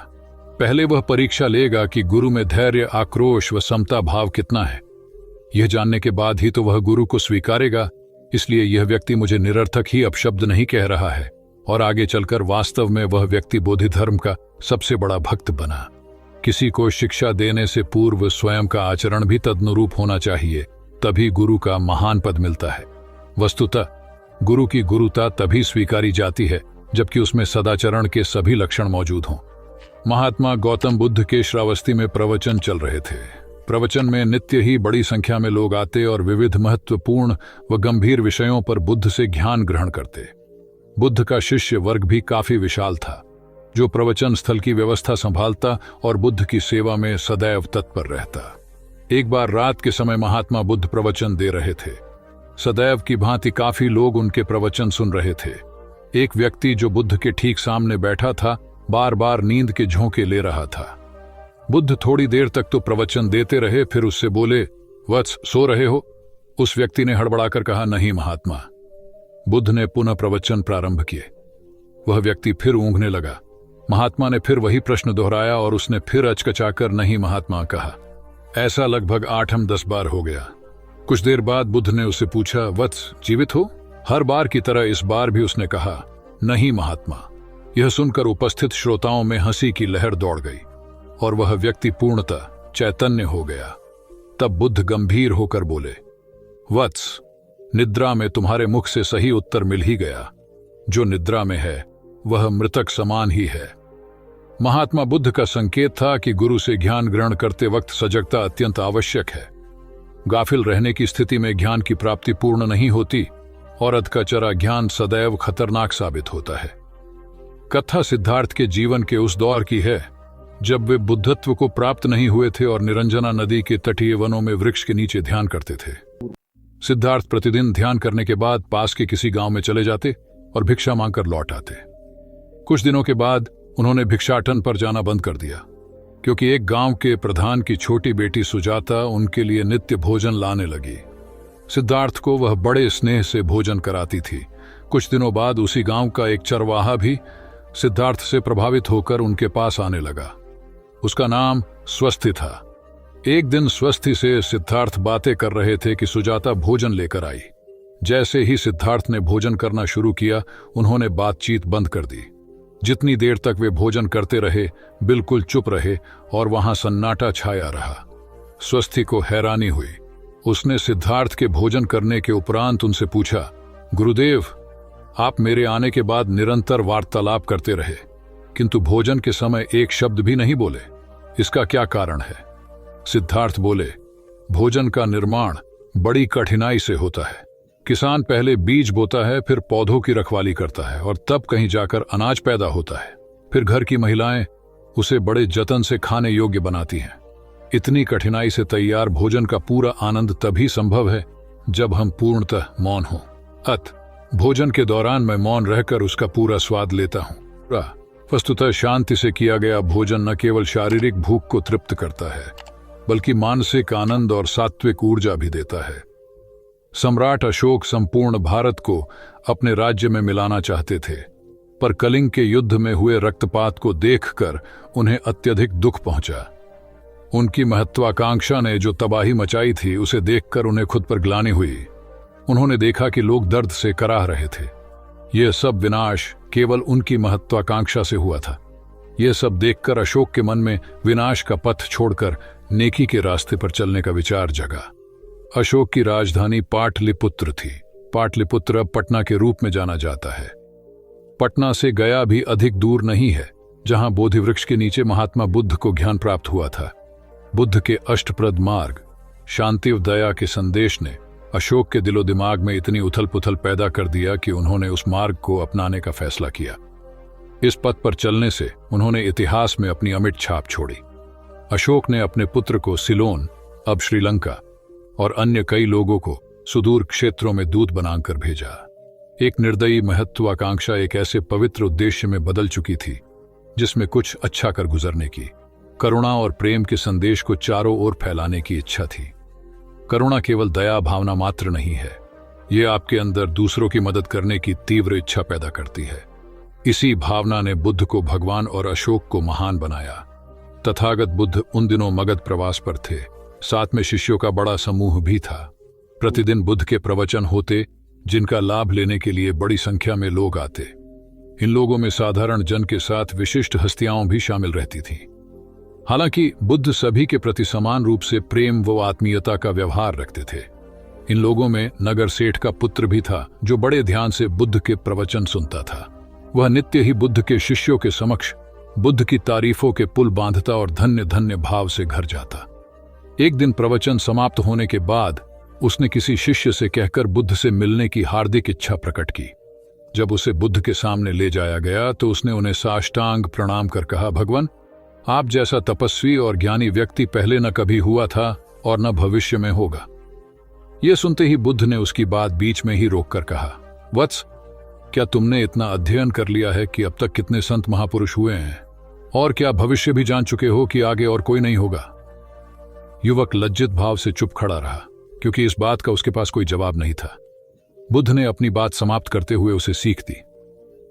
पहले वह परीक्षा लेगा कि गुरु में धैर्य, आक्रोश व समता भाव कितना है। यह जानने के बाद ही तो वह गुरु को स्वीकारेगा। इसलिए यह व्यक्ति मुझे निरर्थक ही अपशब्द नहीं कह रहा है और आगे चलकर वास्तव में वह व्यक्ति बोधिधर्म का सबसे बड़ा भक्त बना। किसी को शिक्षा देने से पूर्व स्वयं का आचरण भी तदनुरूप होना चाहिए, तभी गुरु का महान पद मिलता है। वस्तुतः गुरु की गुरुता तभी स्वीकारी जाती है जबकि उसमें सदाचरण के सभी लक्षण मौजूद हों। महात्मा गौतम बुद्ध के श्रावस्ती में प्रवचन चल रहे थे। प्रवचन में नित्य ही बड़ी संख्या में लोग आते और विविध महत्वपूर्ण व गंभीर विषयों पर बुद्ध से ज्ञान ग्रहण करते। बुद्ध का शिष्य वर्ग भी काफी विशाल था, जो प्रवचन स्थल की व्यवस्था संभालता और बुद्ध की सेवा में सदैव तत्पर रहता। एक बार रात के समय महात्मा बुद्ध प्रवचन दे रहे थे। सदैव की भांति काफी लोग उनके प्रवचन सुन रहे थे। एक व्यक्ति जो बुद्ध के ठीक सामने बैठा था, बार बार नींद के झोंके ले रहा था। बुद्ध थोड़ी देर तक तो प्रवचन देते रहे, फिर उससे बोले, वत्स, सो रहे हो? उस व्यक्ति ने हड़बड़ाकर कहा, नहीं महात्मा। बुद्ध ने पुनः प्रवचन प्रारंभ किए। वह व्यक्ति फिर ऊँघने लगा। महात्मा ने फिर वही प्रश्न दोहराया और उसने फिर अचकचाकर नहीं महात्मा कहा। ऐसा लगभग 8-10 बार हो गया। कुछ देर बाद बुद्ध ने उससे पूछा, वत्स, जीवित हो? हर बार की तरह इस बार भी उसने कहा, नहीं महात्मा। यह सुनकर उपस्थित श्रोताओं में हंसी की लहर दौड़ गई और वह व्यक्ति पूर्णतः चैतन्य हो गया। तब बुद्ध गंभीर होकर बोले, वत्स, निद्रा में तुम्हारे मुख से सही उत्तर मिल ही गया। जो निद्रा में है वह मृतक समान ही है। महात्मा बुद्ध का संकेत था कि गुरु से ज्ञान ग्रहण करते वक्त सजगता अत्यंत आवश्यक है। गाफिल रहने की स्थिति में ज्ञान की प्राप्ति पूर्ण नहीं होती और अधकचरा ज्ञान सदैव खतरनाक साबित होता है। कथा सिद्धार्थ के जीवन के उस दौर की है जब वे बुद्धत्व को प्राप्त नहीं हुए थे और निरंजना नदी के तटीय वनों में वृक्ष के नीचे ध्यान करते थे। सिद्धार्थ प्रतिदिन ध्यान करने के बाद पास के किसी गांव में चले जाते और भिक्षा मांगकर लौट आते। कुछ दिनों के बाद उन्होंने भिक्षाटन पर जाना बंद कर दिया, क्योंकि एक गांव के प्रधान की छोटी बेटी सुजाता उनके लिए नित्य भोजन लाने लगी। सिद्धार्थ को वह बड़े स्नेह से भोजन कराती थी। कुछ दिनों बाद उसी गांव का एक चरवाहा भी सिद्धार्थ से प्रभावित होकर उनके पास आने लगा। उसका नाम स्वस्थी था। एक दिन स्वस्थी से सिद्धार्थ बातें कर रहे थे कि सुजाता भोजन लेकर आई। जैसे ही सिद्धार्थ ने भोजन करना शुरू किया, उन्होंने बातचीत बंद कर दी। जितनी देर तक वे भोजन करते रहे, बिल्कुल चुप रहे और वहां सन्नाटा छाया रहा। स्वस्थी को हैरानी हुई। उसने सिद्धार्थ के भोजन करने के उपरांत उनसे पूछा, गुरुदेव, आप मेरे आने के बाद निरंतर वार्तालाप करते रहे, किंतु भोजन के समय एक शब्द भी नहीं बोले। इसका क्या कारण है? सिद्धार्थ बोले, भोजन का निर्माण बड़ी कठिनाई से होता है। किसान पहले बीज बोता है, फिर पौधों की रखवाली करता है और तब कहीं जाकर अनाज पैदा होता है। फिर घर की महिलाएं उसे बड़े जतन से खाने योग्य बनाती हैं। इतनी कठिनाई से तैयार भोजन का पूरा आनंद तभी संभव है जब हम पूर्णतः मौन हों। भोजन के दौरान मैं मौन रहकर उसका पूरा स्वाद लेता हूँ। वस्तुतः शांति से किया गया भोजन न केवल शारीरिक भूख को तृप्त करता है, बल्कि मानसिक आनंद और सात्विक ऊर्जा भी देता है। सम्राट अशोक संपूर्ण भारत को अपने राज्य में मिलाना चाहते थे, पर कलिंग के युद्ध में हुए रक्तपात को देखकर उन्हें अत्यधिक दुख पहुंचा। उनकी महत्वाकांक्षा ने जो तबाही मचाई थी, उसे देखकर उन्हें खुद पर ग्लानि हुई। उन्होंने देखा कि लोग दर्द से कराह रहे थे। यह सब विनाश केवल उनकी महत्वाकांक्षा से हुआ था। यह सब देखकर अशोक के मन में विनाश का पथ छोड़कर नेकी के रास्ते पर चलने का विचार जगा। अशोक की राजधानी पाटलिपुत्र थी। पाटलिपुत्र अब पटना के रूप में जाना जाता है। पटना से गया भी अधिक दूर नहीं है, जहां बोधि वृक्ष के नीचे महात्मा बुद्ध को ज्ञान प्राप्त हुआ था। बुद्ध के अष्टप्रद मार्ग, शांति और दया के संदेश ने अशोक के दिलो दिमाग में इतनी उथल पुथल पैदा कर दिया कि उन्होंने उस मार्ग को अपनाने का फैसला किया। इस पथ पर चलने से उन्होंने इतिहास में अपनी अमिट छाप छोड़ी। अशोक ने अपने पुत्र को सिलोन, अब श्रीलंका, और अन्य कई लोगों को सुदूर क्षेत्रों में दूत बनाकर भेजा। एक निर्दयी महत्वाकांक्षा एक ऐसे पवित्र उद्देश्य में बदल चुकी थी जिसमें कुछ अच्छा कर गुजरने की, करुणा और प्रेम के संदेश को चारों ओर फैलाने की इच्छा थी। करुणा केवल दया भावना मात्र नहीं है, ये आपके अंदर दूसरों की मदद करने की तीव्र इच्छा पैदा करती है। इसी भावना ने बुद्ध को भगवान और अशोक को महान बनाया। तथागत बुद्ध उन दिनों मगध प्रवास पर थे, साथ में शिष्यों का बड़ा समूह भी था। प्रतिदिन बुद्ध के प्रवचन होते, जिनका लाभ लेने के लिए बड़ी संख्या में लोग आते। इन लोगों में साधारण जन के साथ विशिष्ट हस्तियां भी शामिल रहती थीं। हालांकि बुद्ध सभी के प्रति समान रूप से प्रेम व आत्मीयता का व्यवहार रखते थे। इन लोगों में नगर सेठ का पुत्र भी था, जो बड़े ध्यान से बुद्ध के प्रवचन सुनता था। वह नित्य ही बुद्ध के शिष्यों के समक्ष बुद्ध की तारीफों के पुल बांधता और धन्य धन्य भाव से घर जाता। एक दिन प्रवचन समाप्त होने के बाद उसने किसी शिष्य से कहकर बुद्ध से मिलने की हार्दिक इच्छा प्रकट की। जब उसे बुद्ध के सामने ले जाया गया तो उसने उन्हें साष्टांग प्रणाम कर कहा, भगवान, आप जैसा तपस्वी और ज्ञानी व्यक्ति पहले न कभी हुआ था और न भविष्य में होगा। यह सुनते ही बुद्ध ने उसकी बात बीच में ही रोककर कहा, वत्स, क्या तुमने इतना अध्ययन कर लिया है कि अब तक कितने संत महापुरुष हुए हैं, और क्या भविष्य भी जान चुके हो कि आगे और कोई नहीं होगा? युवक लज्जित भाव से चुप खड़ा रहा, क्योंकि इस बात का उसके पास कोई जवाब नहीं था। बुद्ध ने अपनी बात समाप्त करते हुए उसे सीख दी,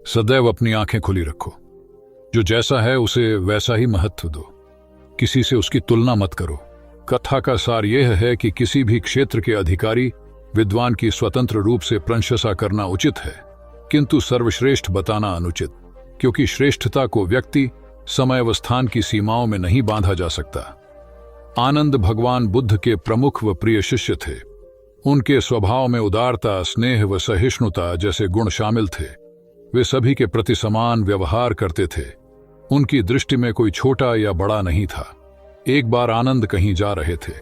सदैव अपनी आंखें खुली रखो। जो जैसा है उसे वैसा ही महत्व दो, किसी से उसकी तुलना मत करो। कथा का सार यह है कि किसी भी क्षेत्र के अधिकारी विद्वान की स्वतंत्र रूप से प्रशंसा करना उचित है, किंतु सर्वश्रेष्ठ बताना अनुचित, क्योंकि श्रेष्ठता को व्यक्ति, समय व स्थान की सीमाओं में नहीं बांधा जा सकता। आनंद भगवान बुद्ध के प्रमुख व प्रिय शिष्य थे। उनके स्वभाव में उदारता, स्नेह व सहिष्णुता जैसे गुण शामिल थे। वे सभी के प्रति समान व्यवहार करते थे। उनकी दृष्टि में कोई छोटा या बड़ा नहीं था। एक बार आनंद कहीं जा रहे थे।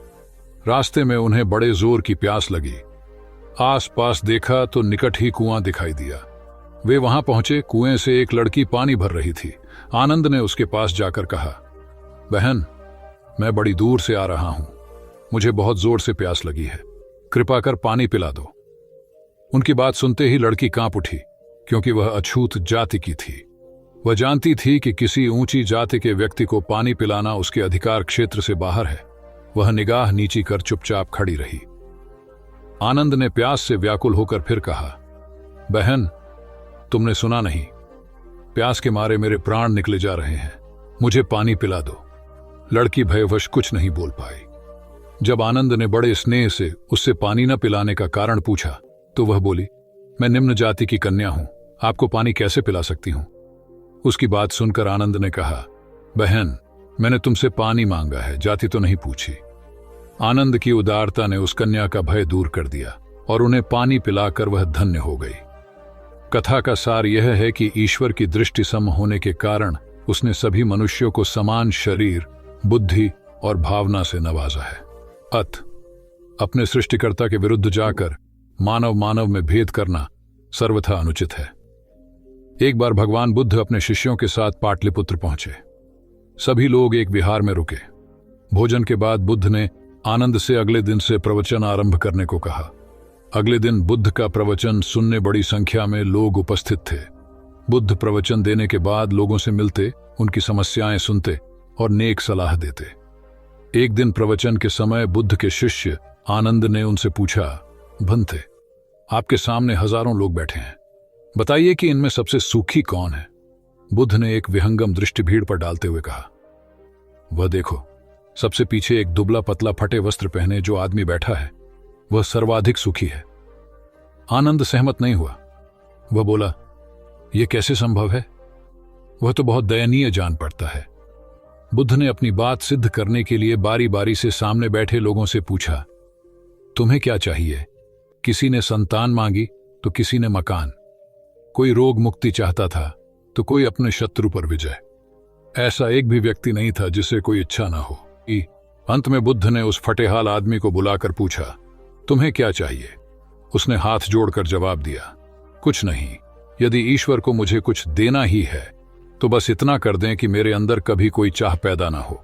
रास्ते में उन्हें बड़े जोर की प्यास लगी। आसपास देखा तो निकट ही कुआं दिखाई दिया। वे वहां पहुंचे। कुएं से एक लड़की पानी भर रही थी। आनंद ने उसके पास जाकर कहा, बहन, मैं बड़ी दूर से आ रहा हूं, मुझे बहुत जोर से प्यास लगी है, कृपा कर पानी पिला दो। उनकी बात सुनते ही लड़की कांप उठी, क्योंकि वह अछूत जाति की थी। वह जानती थी कि किसी ऊंची जाति के व्यक्ति को पानी पिलाना उसके अधिकार क्षेत्र से बाहर है। वह निगाह नीची कर चुपचाप खड़ी रही। आनंद ने प्यास से व्याकुल होकर फिर कहा, बहन, तुमने सुना नहीं, प्यास के मारे मेरे प्राण निकले जा रहे हैं, मुझे पानी पिला दो। लड़की भयवश कुछ नहीं बोल पाई। जब आनंद ने बड़े स्नेह से उससे पानी न पिलाने का कारण पूछा तो वह बोली, मैं निम्न जाति की कन्या हूं, आपको पानी कैसे पिला सकती हूं? उसकी बात सुनकर आनंद ने कहा, बहन, मैंने तुमसे पानी मांगा है, जाति तो नहीं पूछी। आनंद की उदारता ने उस कन्या का भय दूर कर दिया और उन्हें पानी पिलाकर वह धन्य हो गई। कथा का सार यह है कि ईश्वर की दृष्टि सम होने के कारण उसने सभी मनुष्यों को समान शरीर, बुद्धि और भावना से नवाजा है। अपने सृष्टिकर्ता के विरुद्ध जाकर मानव मानव में भेद करना सर्वथा अनुचित है। एक बार भगवान बुद्ध अपने शिष्यों के साथ पाटलिपुत्र पहुंचे। सभी लोग एक विहार में रुके। भोजन के बाद बुद्ध ने आनंद से अगले दिन से प्रवचन आरंभ करने को कहा। अगले दिन बुद्ध का प्रवचन सुनने बड़ी संख्या में लोग उपस्थित थे। बुद्ध प्रवचन देने के बाद लोगों से मिलते, उनकी समस्याएं सुनते और नेक सलाह देते। एक दिन प्रवचन के समय बुद्ध के शिष्य आनंद ने उनसे पूछा, भंते, आपके सामने हजारों लोग बैठे हैं, बताइए कि इनमें सबसे सुखी कौन है? बुद्ध ने एक विहंगम दृष्टि भीड़ पर डालते हुए कहा, वह देखो, सबसे पीछे एक दुबला पतला फटे वस्त्र पहने जो आदमी बैठा है, वह सर्वाधिक सुखी है। आनंद सहमत नहीं हुआ। वह बोला, यह कैसे संभव है? वह तो बहुत दयनीय जान पड़ता है। बुद्ध ने अपनी बात सिद्ध करने के लिए बारी बारी से सामने बैठे लोगों से पूछा, तुम्हें क्या चाहिए? किसी ने संतान मांगी तो किसी ने मकान, कोई रोग मुक्ति चाहता था तो कोई अपने शत्रु पर विजय। ऐसा एक भी व्यक्ति नहीं था जिसे कोई इच्छा ना हो। अंत में बुद्ध ने उस फटेहाल आदमी को बुलाकर पूछा, तुम्हें क्या चाहिए? उसने हाथ जोड़कर जवाब दिया, कुछ नहीं। यदि ईश्वर को मुझे कुछ देना ही है तो बस इतना कर दें कि मेरे अंदर कभी कोई चाह पैदा ना हो।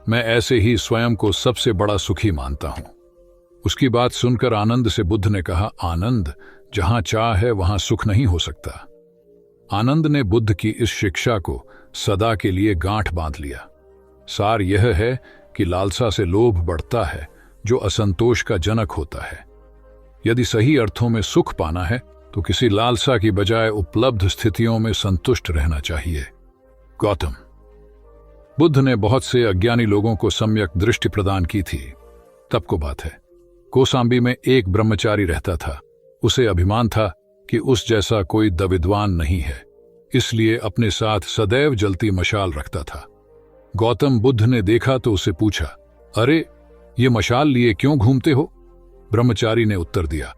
मैं ऐसे ही स्वयं को सबसे बड़ा सुखी मानता हूं। उसकी बात सुनकर आनंद से बुद्ध ने कहा, आनंद, जहां चाह है वहां सुख नहीं हो सकता। आनंद ने बुद्ध की इस शिक्षा को सदा के लिए गांठ बांध लिया। सार यह है कि लालसा से लोभ बढ़ता है, जो असंतोष का जनक होता है। यदि सही अर्थों में सुख पाना है तो किसी लालसा की बजाय उपलब्ध स्थितियों में संतुष्ट रहना चाहिए। गौतम बुद्ध ने बहुत से अज्ञानी लोगों को सम्यक दृष्टि प्रदान की थी। तब को बात है, कोसांबी में एक ब्रह्मचारी रहता था। उसे अभिमान था कि उस जैसा कोई दविद्वान नहीं है, इसलिए अपने साथ सदैव जलती मशाल रखता था। गौतम बुद्ध ने देखा तो उसे पूछा, अरे, ये मशाल लिए क्यों घूमते हो? ब्रह्मचारी ने उत्तर दिया,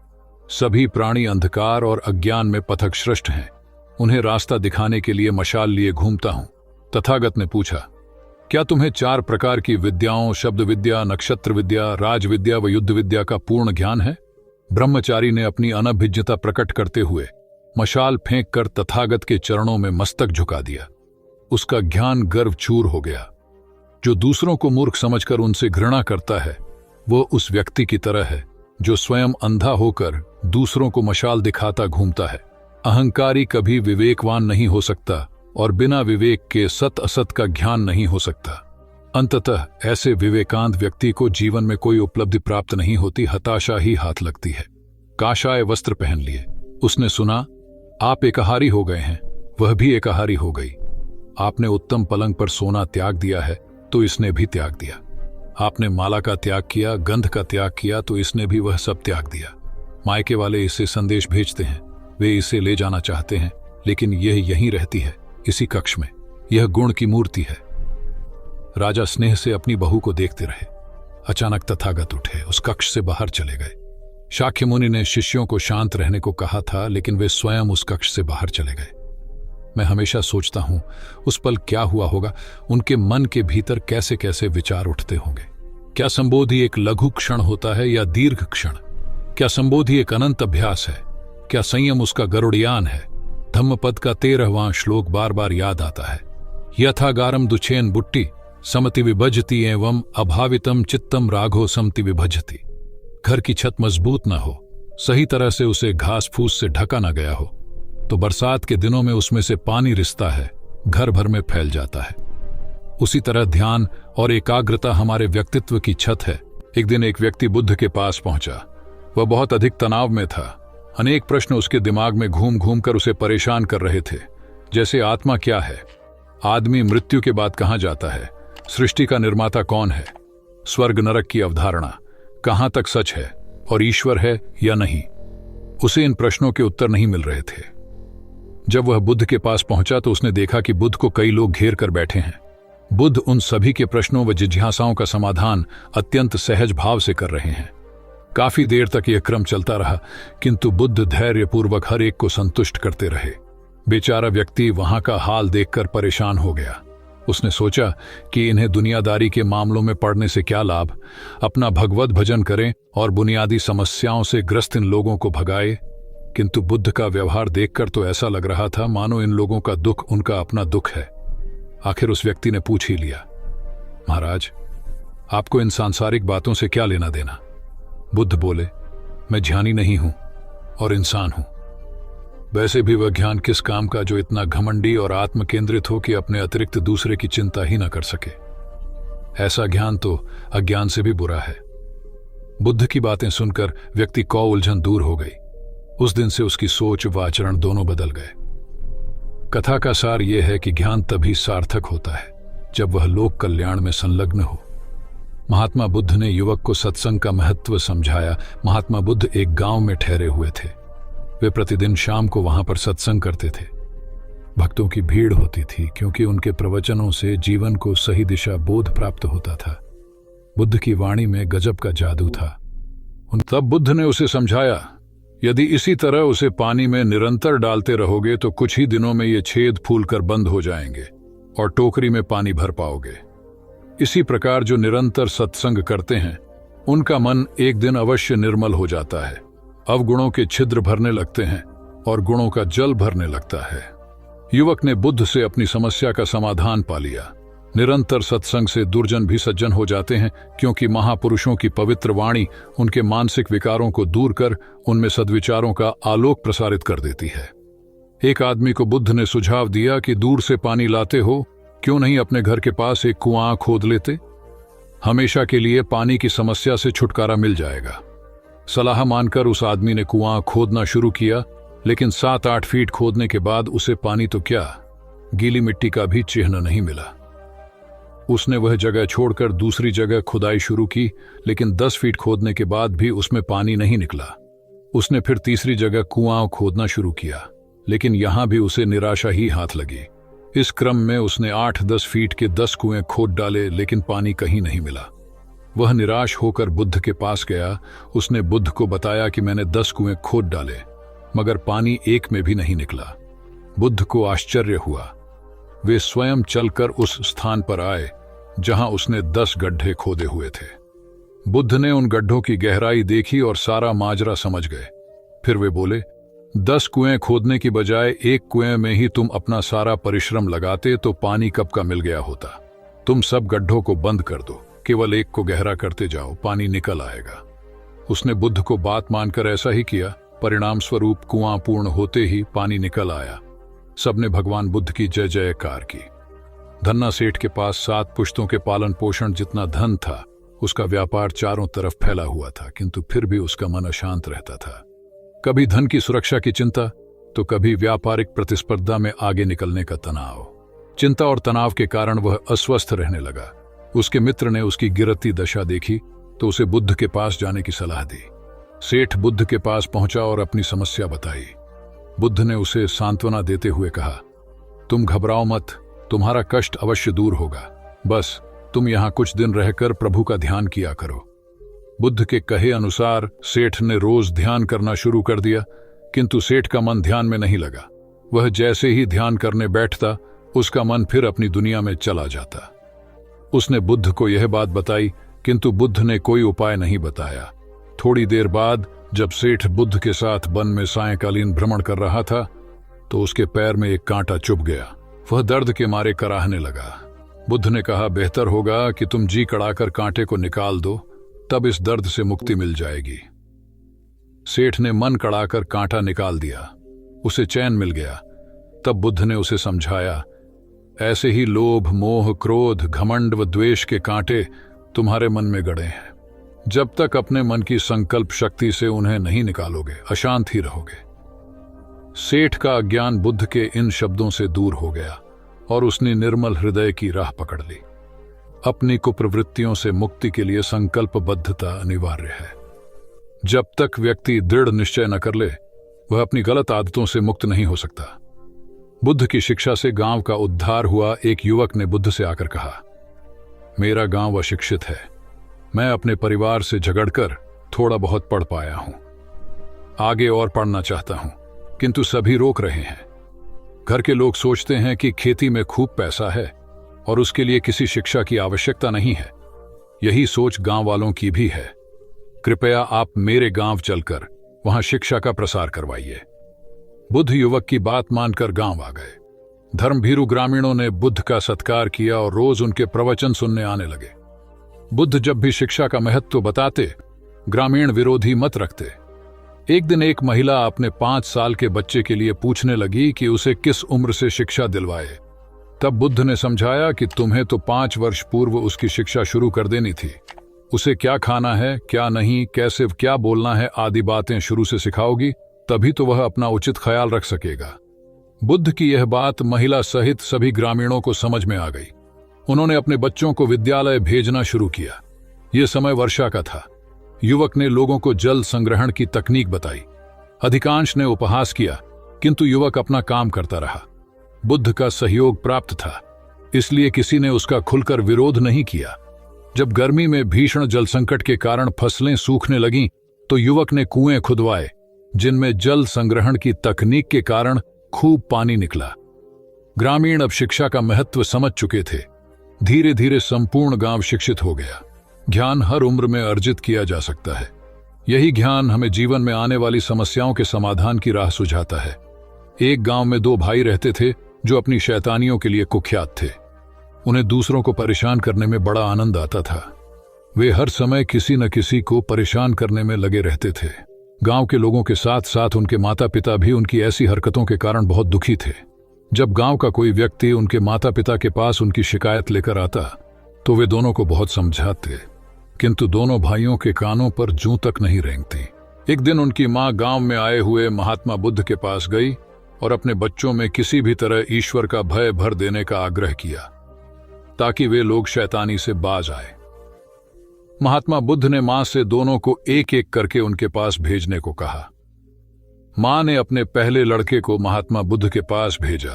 सभी प्राणी अंधकार और अज्ञान में पथभ्रष्ट हैं, उन्हें रास्ता दिखाने के लिए मशाल लिए घूमता हूं। तथागत ने पूछा, क्या तुम्हें 4 प्रकार की विद्याओं, शब्द विद्या, नक्षत्र विद्या, राज विद्या व युद्ध विद्या का पूर्ण ज्ञान है? ब्रह्मचारी ने अपनी अनभिज्ञता प्रकट करते हुए मशाल फेंककर तथागत के चरणों में मस्तक झुका दिया। उसका ज्ञान गर्व चूर हो गया। जो दूसरों को मूर्ख समझकर उनसे घृणा करता है, वो उस व्यक्ति की तरह है जो स्वयं अंधा होकर दूसरों को मशाल दिखाता घूमता है। अहंकारी कभी विवेकवान नहीं हो सकता और बिना विवेक के सत असत का ज्ञान नहीं हो सकता। अंततः ऐसे विवेकांत व्यक्ति को जीवन में कोई उपलब्धि प्राप्त नहीं होती, हताशा ही हाथ लगती है। काशाय वस्त्र पहन लिए। उसने सुना, आप एकाहारी हो गए हैं, वह भी एकाहारी हो गई। आपने उत्तम पलंग पर सोना त्याग दिया है तो इसने भी त्याग दिया। आपने माला का त्याग किया, गंध का त्याग किया तो इसने भी वह सब त्याग दिया। मायके वाले इसे संदेश भेजते हैं, वे इसे ले जाना चाहते हैं, लेकिन यह यहीं रहती है, इसी कक्ष में। यह गुण की मूर्ति है। राजा स्नेह से अपनी बहू को देखते रहे। अचानक तथागत उठे, उस कक्ष से बाहर चले गए। शाक्य मुनि ने शिष्यों को शांत रहने को कहा था, लेकिन वे स्वयं उस कक्ष से बाहर चले गए। मैं हमेशा सोचता हूं, उस पल क्या हुआ होगा, उनके मन के भीतर कैसे कैसे विचार उठते होंगे। क्या संबोधि एक लघु क्षण होता है या दीर्घ क्षण? क्या संबोधि एक अनंत अभ्यास है? क्या संयम उसका गरुड़यान है? धम्मपद का 13वां श्लोक बार बार याद आता है। यथागारम दुछेन बुट्टी समति विभजति एवं अभावितम चित्तम राघो समति विभजति। घर की छत मजबूत ना हो, सही तरह से उसे घास फूस से ढका ना गया हो, तो बरसात के दिनों में उसमें से पानी रिसता है, घर भर में फैल जाता है। उसी तरह ध्यान और एकाग्रता हमारे व्यक्तित्व की छत है। एक दिन एक व्यक्ति बुद्ध के पास पहुंचा। वह बहुत अधिक तनाव में था। अनेक प्रश्न उसके दिमाग में घूम घूम कर उसे परेशान कर रहे थे, जैसे आत्मा क्या है, आदमी मृत्यु के बाद कहां जाता है, सृष्टि का निर्माता कौन है, स्वर्ग नरक की अवधारणा कहां तक सच है और ईश्वर है या नहीं। उसे इन प्रश्नों के उत्तर नहीं मिल रहे थे। जब वह बुद्ध के पास पहुंचा तो उसने देखा कि बुद्ध को कई लोग घेर कर बैठे हैं। बुद्ध उन सभी के प्रश्नों व जिज्ञासाओं का समाधान अत्यंत सहज भाव से कर रहे हैं। काफी देर तक यह क्रम चलता रहा, किंतु बुद्ध धैर्यपूर्वक हर एक को संतुष्ट करते रहे। बेचारा व्यक्ति वहां का हाल देखकर परेशान हो गया। उसने सोचा कि इन्हें दुनियादारी के मामलों में पड़ने से क्या लाभ, अपना भगवत भजन करें और बुनियादी समस्याओं से ग्रस्त इन लोगों को भगाए। किंतु बुद्ध का व्यवहार देखकर तो ऐसा लग रहा था मानो इन लोगों का दुख उनका अपना दुख है। आखिर उस व्यक्ति ने पूछ ही लिया, महाराज, आपको इन सांसारिक बातों से क्या लेना देना? बुद्ध बोले, मैं ज्ञानी नहीं हूं और इंसान हूं। वैसे भी वह ज्ञान किस काम का जो इतना घमंडी और आत्म केंद्रित हो कि अपने अतिरिक्त दूसरे की चिंता ही न कर सके। ऐसा ज्ञान तो अज्ञान से भी बुरा है। बुद्ध की बातें सुनकर व्यक्ति को उलझन दूर हो गई। उस दिन से उसकी सोच व आचरण दोनों बदल गए। कथा का सार यह है कि ज्ञान तभी सार्थक होता है जब वह लोक कल्याण में संलग्न हो। महात्मा बुद्ध ने युवक को सत्संग का महत्व समझाया। महात्मा बुद्ध एक गांव में ठहरे हुए थे। वे प्रतिदिन शाम को वहां पर सत्संग करते थे। भक्तों की भीड़ होती थी क्योंकि उनके प्रवचनों से जीवन को सही दिशा बोध प्राप्त होता था। बुद्ध की वाणी में गजब का जादू था। तब बुद्ध ने उसे समझाया, यदि इसी तरह उसे पानी में निरंतर डालते रहोगे तो कुछ ही दिनों में ये छेद फूलकर बंद हो जाएंगे और टोकरी में पानी भर पाओगे। इसी प्रकार जो निरंतर सत्संग करते हैं उनका मन एक दिन अवश्य निर्मल हो जाता है, अवगुणों के छिद्र भरने लगते हैं और गुणों का जल भरने लगता है। युवक ने बुद्ध से अपनी समस्या का समाधान पा लिया। निरंतर सत्संग से दुर्जन भी सज्जन हो जाते हैं, क्योंकि महापुरुषों की पवित्र वाणी उनके मानसिक विकारों को दूर कर उनमें सद्विचारों का आलोक प्रसारित कर देती है। एक आदमी को बुद्ध ने सुझाव दिया कि दूर से पानी लाते हो, क्यों नहीं अपने घर के पास एक कुआं खोद लेते? हमेशा के लिए पानी की समस्या से छुटकारा मिल जाएगा। सलाह मानकर उस आदमी ने कुआं खोदना शुरू किया, लेकिन 7-8 फीट खोदने के बाद उसे पानी तो क्या, गीली मिट्टी का भी चिन्ह नहीं मिला। उसने वह जगह छोड़कर दूसरी जगह खुदाई शुरू की, लेकिन 10 फीट खोदने के बाद भी उसमें पानी नहीं निकला। उसने फिर तीसरी जगह कुआं खोदना शुरू किया, लेकिन यहां भी उसे निराशा ही हाथ लगी। इस क्रम में उसने 8-10 फीट के 10 कुएं खोद डाले, लेकिन पानी कहीं नहीं मिला। वह निराश होकर बुद्ध के पास गया। उसने बुद्ध को बताया कि मैंने 10 कुएं खोद डाले, मगर पानी एक में भी नहीं निकला। बुद्ध को आश्चर्य हुआ। वे स्वयं चलकर उस स्थान पर आए जहां उसने 10 गड्ढे खोदे हुए थे। बुद्ध ने उन गड्ढों की गहराई देखी और सारा माजरा समझ गए। फिर वे बोले, 10 कुएं खोदने की बजाय एक कुएं में ही तुम अपना सारा परिश्रम लगाते तो पानी कब का मिल गया होता। तुम सब गड्ढों को बंद कर दो, केवल एक को गहरा करते जाओ, पानी निकल आएगा। उसने बुद्ध को बात मानकर ऐसा ही किया। परिणाम स्वरूप कुआं पूर्ण होते ही पानी निकल आया। सबने भगवान बुद्ध की जय जयकार की। धन्ना सेठ के पास 7 पुश्तों के पालन पोषण जितना धन था। उसका व्यापार चारों तरफ फैला हुआ था, किंतु फिर भी उसका मन अशांत रहता था। कभी धन की सुरक्षा की चिंता, तो कभी व्यापारिक प्रतिस्पर्धा में आगे निकलने का तनाव। चिंता और तनाव के कारण वह अस्वस्थ रहने लगा। उसके मित्र ने उसकी गिरती दशा देखी तो उसे बुद्ध के पास जाने की सलाह दी। सेठ बुद्ध के पास पहुंचा और अपनी समस्या बताई। बुद्ध ने उसे सांत्वना देते हुए कहा, तुम घबराओ मत, तुम्हारा कष्ट अवश्य दूर होगा। बस तुम यहां कुछ दिन रहकर प्रभु का ध्यान किया करो। बुद्ध के कहे अनुसार सेठ ने रोज ध्यान करना शुरू कर दिया, किंतु सेठ का मन ध्यान में नहीं लगा। वह जैसे ही ध्यान करने बैठता, उसका मन फिर अपनी दुनिया में चला जाता। उसने बुद्ध को यह बात बताई, किंतु बुद्ध ने कोई उपाय नहीं बताया। थोड़ी देर बाद जब सेठ बुद्ध के साथ वन में सायंकालीन भ्रमण कर रहा था, तो उसके पैर में एक कांटा चुभ गया। वह दर्द के मारे कराहने लगा। बुद्ध ने कहा, बेहतर होगा कि तुम जी कड़ाकर कांटे को निकाल दो, तब इस दर्द से मुक्ति मिल जाएगी। सेठ ने मन कड़ाकर कांटा निकाल दिया। उसे चैन मिल गया। तब बुद्ध ने उसे समझाया, ऐसे ही लोभ, मोह, क्रोध, घमंड व द्वेष के कांटे तुम्हारे मन में गड़े हैं। जब तक अपने मन की संकल्प शक्ति से उन्हें नहीं निकालोगे, अशांत ही रहोगे। सेठ का अज्ञान बुद्ध के इन शब्दों से दूर हो गया और उसने निर्मल हृदय की राह पकड़ ली। अपनी कुप्रवृत्तियों से मुक्ति के लिए संकल्पबद्धता अनिवार्य है। जब तक व्यक्ति दृढ़ निश्चय न कर ले, वह अपनी गलत आदतों से मुक्त नहीं हो सकता। बुद्ध की शिक्षा से गांव का उद्धार हुआ। एक युवक ने बुद्ध से आकर कहा, मेरा गांव अशिक्षित है। मैं अपने परिवार से झगड़कर थोड़ा बहुत पढ़ पाया हूं। आगे और पढ़ना चाहता हूं, किंतु सभी रोक रहे हैं। घर के लोग सोचते हैं कि खेती में खूब पैसा है और उसके लिए किसी शिक्षा की आवश्यकता नहीं है। यही सोच गांव वालों की भी है। कृपया आप मेरे गांव चलकर वहां शिक्षा का प्रसार करवाइए। बुद्ध युवक की बात मानकर गांव आ गए। धर्मभीरू ग्रामीणों ने बुद्ध का सत्कार किया और रोज उनके प्रवचन सुनने आने लगे। बुद्ध जब भी शिक्षा का महत्व बताते, ग्रामीण विरोधी मत रखते। एक दिन एक महिला अपने 5 साल के बच्चे के लिए पूछने लगी कि उसे किस उम्र से शिक्षा दिलवाए। तब बुद्ध ने समझाया कि तुम्हें तो 5 वर्ष पूर्व उसकी शिक्षा शुरू कर देनी थी। उसे क्या खाना है, क्या नहीं, कैसे क्या बोलना है आदि बातें शुरू से सिखाओगी, तभी तो वह अपना उचित ख्याल रख सकेगा। बुद्ध की यह बात महिला सहित सभी ग्रामीणों को समझ में आ गई। उन्होंने अपने बच्चों को विद्यालय भेजना शुरू किया। यह समय वर्षा का था। युवक ने लोगों को जल संग्रहण की तकनीक बताई। अधिकांश ने उपहास किया, किंतु युवक अपना काम करता रहा। बुद्ध का सहयोग प्राप्त था, इसलिए किसी ने उसका खुलकर विरोध नहीं किया। जब गर्मी में भीषण जल संकट के कारण फसलें सूखने लगीं, तो युवक ने कुएं खुदवाए जिनमें जल संग्रहण की तकनीक के कारण खूब पानी निकला। ग्रामीण अब शिक्षा का महत्व समझ चुके थे। धीरे धीरे संपूर्ण गांव शिक्षित हो गया। ज्ञान हर उम्र में अर्जित किया जा सकता है। यही ज्ञान हमें जीवन में आने वाली समस्याओं के समाधान की राह सुझाता है। एक गांव में दो भाई रहते थे जो अपनी शैतानियों के लिए कुख्यात थे। उन्हें दूसरों को परेशान करने में बड़ा आनंद आता था। वे हर समय किसी न किसी को परेशान करने में लगे रहते थे। गांव के लोगों के साथ साथ उनके माता पिता भी उनकी ऐसी हरकतों के कारण बहुत दुखी थे। जब गांव का कोई व्यक्ति उनके माता पिता के पास उनकी शिकायत लेकर आता तो वे दोनों को बहुत समझाते, किंतु दोनों भाइयों के कानों पर जूं तक नहीं रेंगती। एक दिन उनकी मां गांव में आए हुए महात्मा बुद्ध के पास गई और अपने बच्चों में किसी भी तरह ईश्वर का भय भर देने का आग्रह किया ताकि वे लोग शैतानी से बाज आए। महात्मा बुद्ध ने मां से दोनों को एक एक करके उनके पास भेजने को कहा। मां ने अपने पहले लड़के को महात्मा बुद्ध के पास भेजा।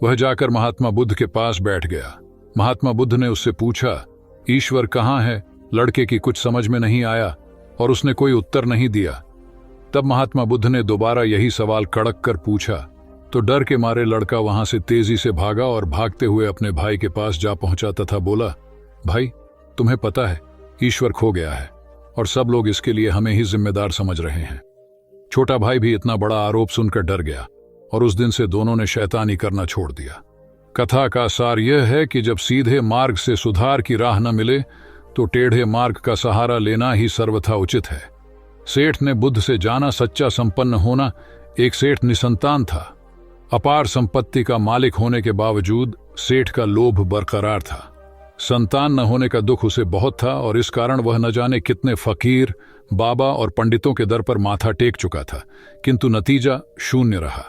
वह जाकर महात्मा बुद्ध के पास बैठ गया। महात्मा बुद्ध ने उससे पूछा, ईश्वर कहाँ है? लड़के की कुछ समझ में नहीं आया और उसने कोई उत्तर नहीं दिया। तब महात्मा बुद्ध ने दोबारा यही सवाल कड़क कर पूछा तो डर के मारे लड़का वहां से तेजी से भागा और भागते हुए अपने भाई के पास जा पहुंचा तथा बोला, भाई तुम्हें पता है ईश्वर खो गया है और सब लोग इसके लिए हमें ही जिम्मेदार समझ रहे हैं। छोटा भाई भी इतना बड़ा आरोप सुनकर डर गया और उस दिन से दोनों ने शैतानी करना छोड़ दिया। कथा का सार यह है कि जब सीधे मार्ग से सुधार की राह न मिले तो टेढ़े मार्ग का सहारा लेना ही सर्वथा उचित है। सेठ ने बुद्ध से जाना सच्चा संपन्न होना। एक सेठ निसंतान था। अपार संपत्ति का मालिक होने के बावजूद सेठ का लोभ बरकरार था। संतान न होने का दुख उसे बहुत था और इस कारण वह न जाने कितने फकीर, बाबा और पंडितों के दर पर माथा टेक चुका था, किंतु नतीजा शून्य रहा।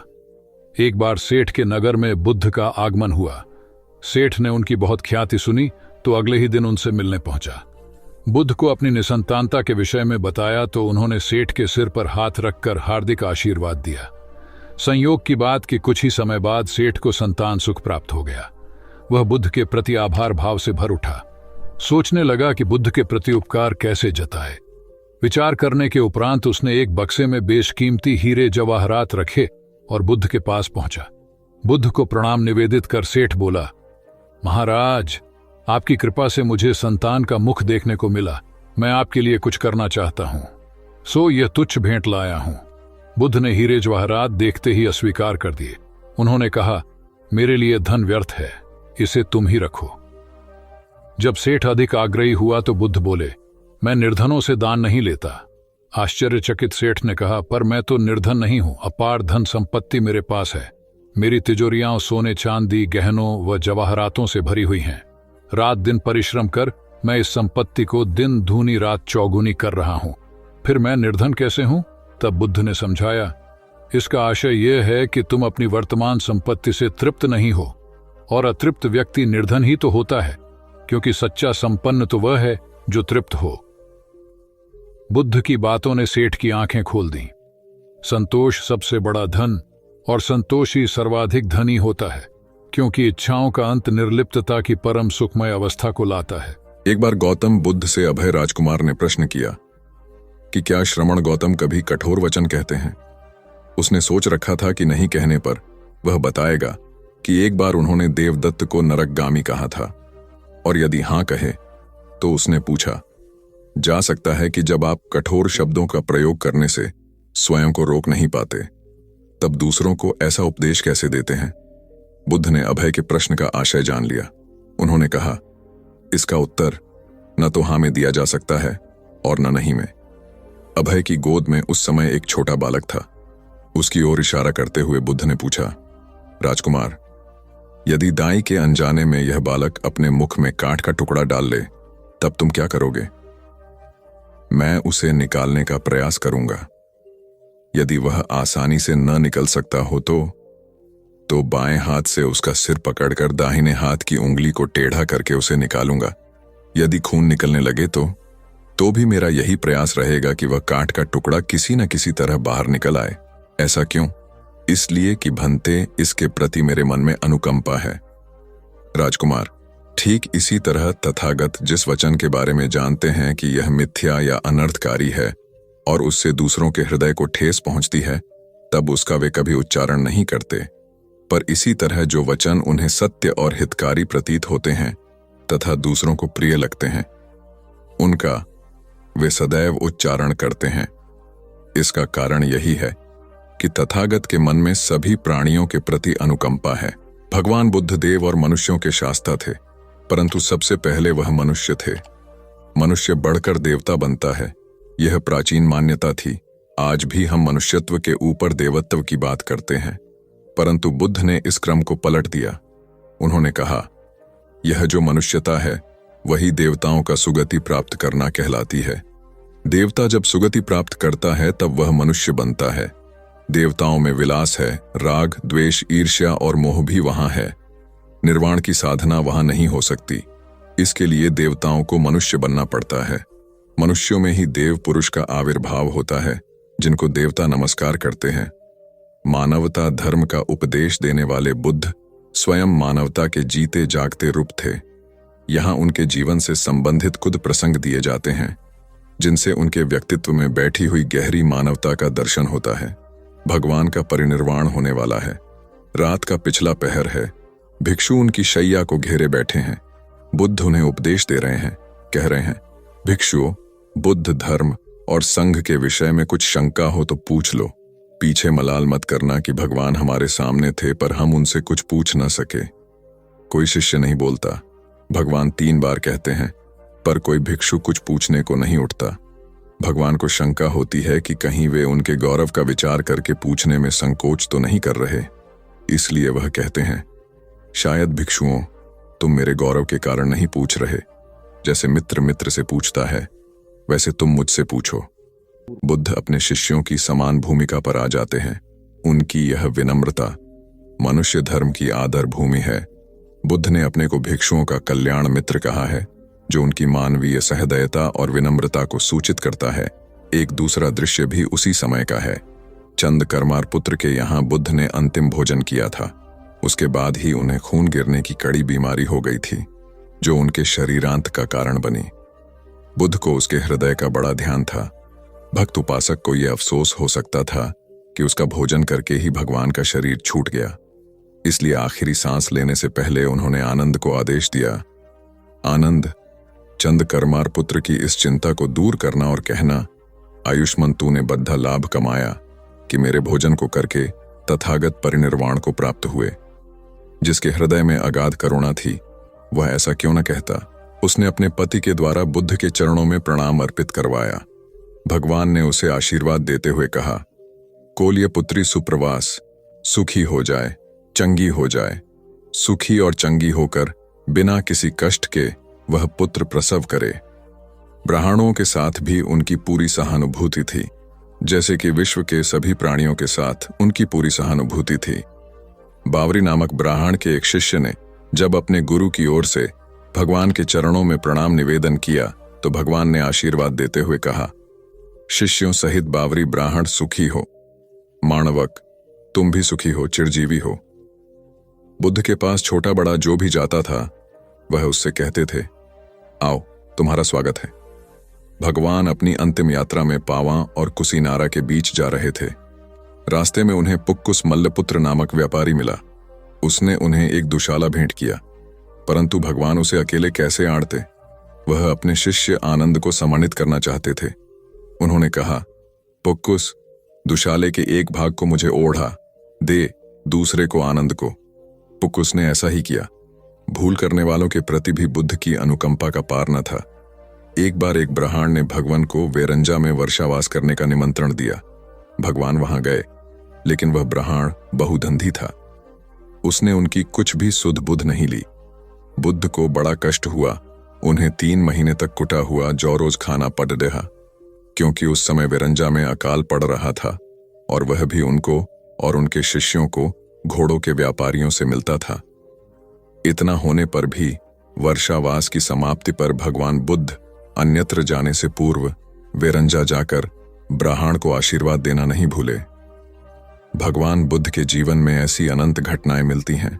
एक बार सेठ के नगर में बुद्ध का आगमन हुआ। सेठ ने उनकी बहुत ख्याति सुनी तो अगले ही दिन उनसे मिलने पहुंचा। बुद्ध को अपनी निसंतानता के विषय में बताया तो उन्होंने सेठ के सिर पर हाथ रखकर हार्दिक आशीर्वाद दिया। संयोग की बात कि कुछ ही समय बाद सेठ को संतान सुख प्राप्त हो गया। वह बुद्ध के प्रति आभार भाव से भर उठा। सोचने लगा कि बुद्ध के प्रति उपकार कैसे जताए। विचार करने के उपरांत उसने एक बक्से में बेशकीमती हीरे जवाहरात रखे और बुद्ध के पास पहुंचा। बुद्ध को प्रणाम निवेदित कर सेठ बोला, महाराज आपकी कृपा से मुझे संतान का मुख देखने को मिला। मैं आपके लिए कुछ करना चाहता हूं, सो यह तुच्छ भेंट लाया हूं। बुद्ध ने हीरे जवाहरात देखते ही अस्वीकार कर दिए। उन्होंने कहा, मेरे लिए धन व्यर्थ है, इसे तुम ही रखो। जब सेठ अधिक आग्रही हुआ तो बुद्ध बोले, मैं निर्धनों से दान नहीं लेता। आश्चर्यचकित सेठ ने कहा, पर मैं तो निर्धन नहीं हूं, अपार धन संपत्ति मेरे पास है। मेरी तिजोरियां सोने चांदी गहनों व जवाहरातों से भरी हुई हैं। रात दिन परिश्रम कर मैं इस संपत्ति को दिन दूनी रात चौगुनी कर रहा हूं, फिर मैं निर्धन कैसे हूं? तब बुद्ध ने समझाया, इसका आशय यह है कि तुम अपनी वर्तमान संपत्ति से तृप्त नहीं हो, और अतृप्त व्यक्ति निर्धन ही तो होता है, क्योंकि सच्चा संपन्न तो वह है जो तृप्त हो। बुद्ध की बातों ने सेठ की आंखें खोल दी। संतोष सबसे बड़ा धन और संतोषी सर्वाधिक धनी होता है, क्योंकि इच्छाओं का अंत निर्लिप्तता की परम सुखमय अवस्था को लाता है। एक बार गौतम बुद्ध से अभय राजकुमार ने प्रश्न किया कि क्या श्रमण गौतम कभी कठोर वचन कहते हैं। उसने सोच रखा था कि नहीं कहने पर वह बताएगा कि एक बार उन्होंने देवदत्त को नरकगामी कहा था, और यदि हां कहे तो उसने पूछा, जा सकता है कि जब आप कठोर शब्दों का प्रयोग करने से स्वयं को रोक नहीं पाते, तब दूसरों को ऐसा उपदेश कैसे देते हैं। बुद्ध ने अभय के प्रश्न का आशय जान लिया। उन्होंने कहा, इसका उत्तर न तो हां में दिया जा सकता है और न नहीं में। अभय की गोद में उस समय एक छोटा बालक था। उसकी ओर इशारा करते हुए बुद्ध ने पूछा, राजकुमार, यदि दाई के अनजाने में यह बालक अपने मुख में कांट का टुकड़ा डाल ले, तब तुम क्या करोगे? मैं उसे निकालने का प्रयास करूंगा। यदि वह आसानी से न निकल सकता हो तो बाएं हाथ से उसका सिर पकड़कर दाहिने हाथ की उंगली को टेढ़ा करके उसे निकालूंगा। यदि खून निकलने लगे तो भी मेरा यही प्रयास रहेगा कि वह कांट का टुकड़ा किसी न किसी तरह बाहर निकल आए। ऐसा क्यों? इसलिए कि भंते इसके प्रति मेरे मन में अनुकंपा है। राजकुमार, ठीक इसी तरह तथागत जिस वचन के बारे में जानते हैं कि यह मिथ्या या अनर्थकारी है और उससे दूसरों के हृदय को ठेस पहुंचती है, तब उसका वे कभी उच्चारण नहीं करते। पर इसी तरह जो वचन उन्हें सत्य और हितकारी प्रतीत होते हैं तथा दूसरों को प्रिय लगते हैं, उनका वे सदैव उच्चारण करते हैं। इसका कारण यही है कि तथागत के मन में सभी प्राणियों के प्रति अनुकंपा है। भगवान बुद्ध देव और मनुष्यों के शास्ता थे, परंतु सबसे पहले वह मनुष्य थे। मनुष्य बढ़कर देवता बनता है, यह प्राचीन मान्यता थी। आज भी हम मनुष्यत्व के ऊपर देवत्व की बात करते हैं, परंतु बुद्ध ने इस क्रम को पलट दिया। उन्होंने कहा, यह जो मनुष्यता है वही देवताओं का सुगति प्राप्त करना कहलाती है। देवता जब सुगति प्राप्त करता है तब वह मनुष्य बनता है। देवताओं में विलास है, राग, द्वेष, ईर्ष्या और मोह भी वहां है। निर्वाण की साधना वहां नहीं हो सकती। इसके लिए देवताओं को मनुष्य बनना पड़ता है। मनुष्यों में ही देव पुरुष का आविर्भाव होता है, जिनको देवता नमस्कार करते हैं। मानवता धर्म का उपदेश देने वाले बुद्ध स्वयं मानवता के जीते जागते रूप थे। यहाँ उनके जीवन से संबंधित कुछ प्रसंग दिए जाते हैं, जिनसे उनके व्यक्तित्व में बैठी हुई गहरी मानवता का दर्शन होता है। भगवान का परिनिर्वाण होने वाला है। रात का पिछला पहर है। भिक्षु उनकी शैया को घेरे बैठे हैं। बुद्ध उन्हें उपदेश दे रहे हैं। कह रहे हैं, भिक्षुओं, बुद्ध धर्म और संघ के विषय में कुछ शंका हो तो पूछ लो। पीछे मलाल मत करना कि भगवान हमारे सामने थे पर हम उनसे कुछ पूछ न सके। कोई शिष्य नहीं बोलता। भगवान 3 बार कहते हैं, पर कोई भिक्षु कुछ पूछने को नहीं उठता। भगवान को शंका होती है कि कहीं वे उनके गौरव का विचार करके पूछने में संकोच तो नहीं कर रहे। इसलिए वह कहते हैं, शायद भिक्षुओं, तुम मेरे गौरव के कारण नहीं पूछ रहे। जैसे मित्र मित्र से पूछता है, वैसे तुम मुझसे पूछो। बुद्ध अपने शिष्यों की समान भूमिका पर आ जाते हैं। उनकी यह विनम्रता मनुष्य धर्म की आदर भूमि है। बुद्ध ने अपने को भिक्षुओं का कल्याण मित्र कहा है, जो उनकी मानवीय सहृदयता और विनम्रता को सूचित करता है। एक दूसरा दृश्य भी उसी समय का है। चंद करमार पुत्र के यहाँ बुद्ध ने अंतिम भोजन किया था। उसके बाद ही उन्हें खून गिरने की कड़ी बीमारी हो गई थी, जो उनके शरीरांत का कारण बनी। बुद्ध को उसके हृदय का बड़ा ध्यान था। भक्त उपासक को यह अफसोस हो सकता था कि उसका भोजन करके ही भगवान का शरीर छूट गया। इसलिए आखिरी सांस लेने से पहले उन्होंने आनंद को आदेश दिया, आनंद, चंद करमार पुत्र की इस चिंता को दूर करना और कहना, आयुष्मान तूने बद्धा लाभ कमाया कि मेरे भोजन को करके तथागत परिनिर्वाण को प्राप्त हुए। जिसके हृदय में अगाध करुणा थी, वह ऐसा क्यों न कहता। उसने अपने पति के द्वारा बुद्ध के चरणों में प्रणाम अर्पित करवाया। भगवान ने उसे आशीर्वाद देते हुए कहा, कोल्य पुत्री सुप्रवास, सुखी हो जाए, चंगी हो जाए। सुखी और चंगी होकर बिना किसी कष्ट के वह पुत्र प्रसव करे। ब्राह्मणों के साथ भी उनकी पूरी सहानुभूति थी, जैसे कि विश्व के सभी प्राणियों के साथ उनकी पूरी सहानुभूति थी। बावरी नामक ब्राह्मण के एक शिष्य ने जब अपने गुरु की ओर से भगवान के चरणों में प्रणाम निवेदन किया, तो भगवान ने आशीर्वाद देते हुए कहा, शिष्यों सहित बावरी ब्राह्मण सुखी हो। माणवक, तुम भी सुखी हो, चिरजीवी हो। बुद्ध के पास छोटा बड़ा जो भी जाता था, वह उससे कहते थे, आओ, तुम्हारा स्वागत है। भगवान अपनी अंतिम यात्रा में पावा और कुसीनारा के बीच जा रहे थे। रास्ते में उन्हें पुक्कुस मल्लपुत्र नामक व्यापारी मिला। उसने उन्हें एक दुशाला भेंट किया, परंतु भगवान उसे अकेले कैसे आड़ते। वह अपने शिष्य आनंद को सम्मानित करना चाहते थे। उन्होंने कहा, पुक्कुस, दुशाले के एक भाग को मुझे ओढ़ा दे, दूसरे को आनंद को। पुक्कुस ने ऐसा ही किया। भूल करने वालों के प्रति भी बुद्ध की अनुकंपा का पार न था। एक बार एक ब्राह्मण ने भगवान को वेरंजा में वर्षावास करने का निमंत्रण दिया। भगवान वहां गए, लेकिन वह ब्राह्मण बहुधंधी था। उसने उनकी कुछ भी सुध बुध नहीं ली। बुद्ध को बड़ा कष्ट हुआ। उन्हें 3 महीने तक कुटा हुआ जौ रोज खाना पड़ रहा, क्योंकि उस समय वेरंजा में अकाल पड़ रहा था और वह भी उनको और उनके शिष्यों को घोड़ों के व्यापारियों से मिलता था। इतना होने पर भी वर्षावास की समाप्ति पर भगवान बुद्ध अन्यत्र जाने से पूर्व वेरंजा जाकर ब्राह्मण को आशीर्वाद देना नहीं भूले। भगवान बुद्ध के जीवन में ऐसी अनंत घटनाएं मिलती हैं।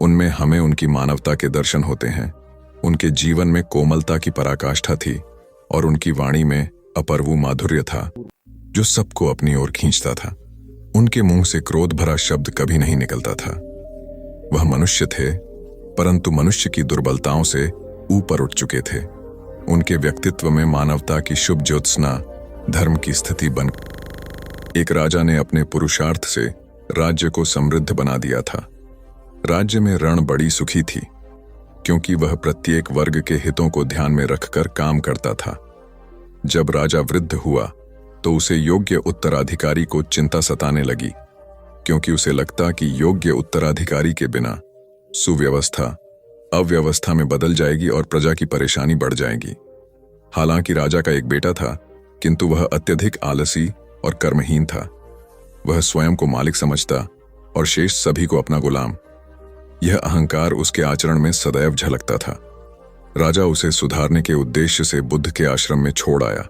उनमें हमें उनकी मानवता के दर्शन होते हैं। उनके जीवन में कोमलता की पराकाष्ठा थी और उनकी वाणी में अपर्वु माधुर्य था जो सबको अपनी ओर खींचता था। उनके मुंह से क्रोध भरा शब्द कभी नहीं निकलता था। वह मनुष्य थे, परंतु मनुष्य की दुर्बलताओं से ऊपर उठ चुके थे। उनके व्यक्तित्व में मानवता की शुभ ज्योत्सना धर्म की स्थिति बन। एक राजा ने अपने पुरुषार्थ से राज्य को समृद्ध बना दिया था। राज्य में रण बड़ी सुखी थी, क्योंकि वह प्रत्येक वर्ग के हितों को ध्यान में रखकर काम करता था। जब राजा वृद्ध हुआ तो उसे योग्य उत्तराधिकारी को चिंता सताने लगी, क्योंकि उसे लगता कि योग्य उत्तराधिकारी के बिना सुव्यवस्था अव्यवस्था में बदल जाएगी और प्रजा की परेशानी बढ़ जाएगी। हालांकि राजा का एक बेटा था, किंतु वह अत्यधिक आलसी और कर्महीन था। वह स्वयं को मालिक समझता और शेष सभी को अपना गुलाम। यह अहंकार उसके आचरण में सदैव झलकता था। राजा उसे सुधारने के उद्देश्य से बुद्ध के आश्रम में छोड़ आया।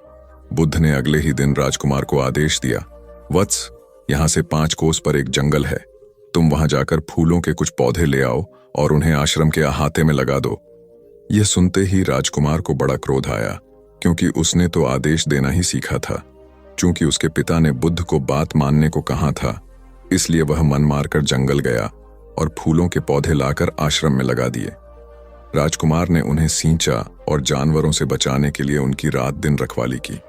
बुद्ध ने अगले ही दिन राजकुमार को आदेश दिया, वत्स, यहां से 5 कोस पर एक जंगल है, तुम वहां जाकर फूलों के कुछ पौधे ले आओ और उन्हें आश्रम के अहाते में लगा दो। यह सुनते ही राजकुमार को बड़ा क्रोध आया, क्योंकि उसने तो आदेश देना ही सीखा था। चूंकि उसके पिता ने बुद्ध को बात मानने को कहा था, इसलिए वह मन मारकर जंगल गया और फूलों के पौधे लाकर आश्रम में लगा दिए। राजकुमार ने उन्हें सींचा और जानवरों से बचाने के लिए उनकी रात दिन रखवाली की।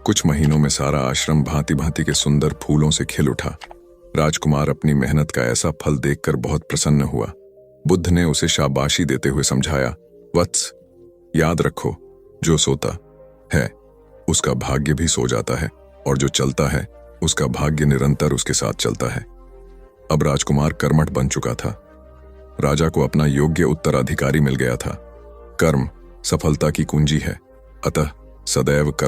कुछ महीनों में सारा आश्रम भांति भांति के सुंदर फूलों से खिल उठा। राजकुमार अपनी मेहनत का ऐसा फल देखकर बहुत प्रसन्न हुआ। बुद्ध ने उसे शाबाशी देते हुए समझाया, वत्स, याद रखो, जो सोता है उसका भाग्य भी सो जाता है, और जो चलता है उसका भाग्य निरंतर उसके साथ चलता है। अब राजकुमार कर्मठ बन चुका था। राजा को अपना योग्य उत्तराधिकारी मिल गया था। कर्म सफलता की कुंजी है, अतः सदैव कर्म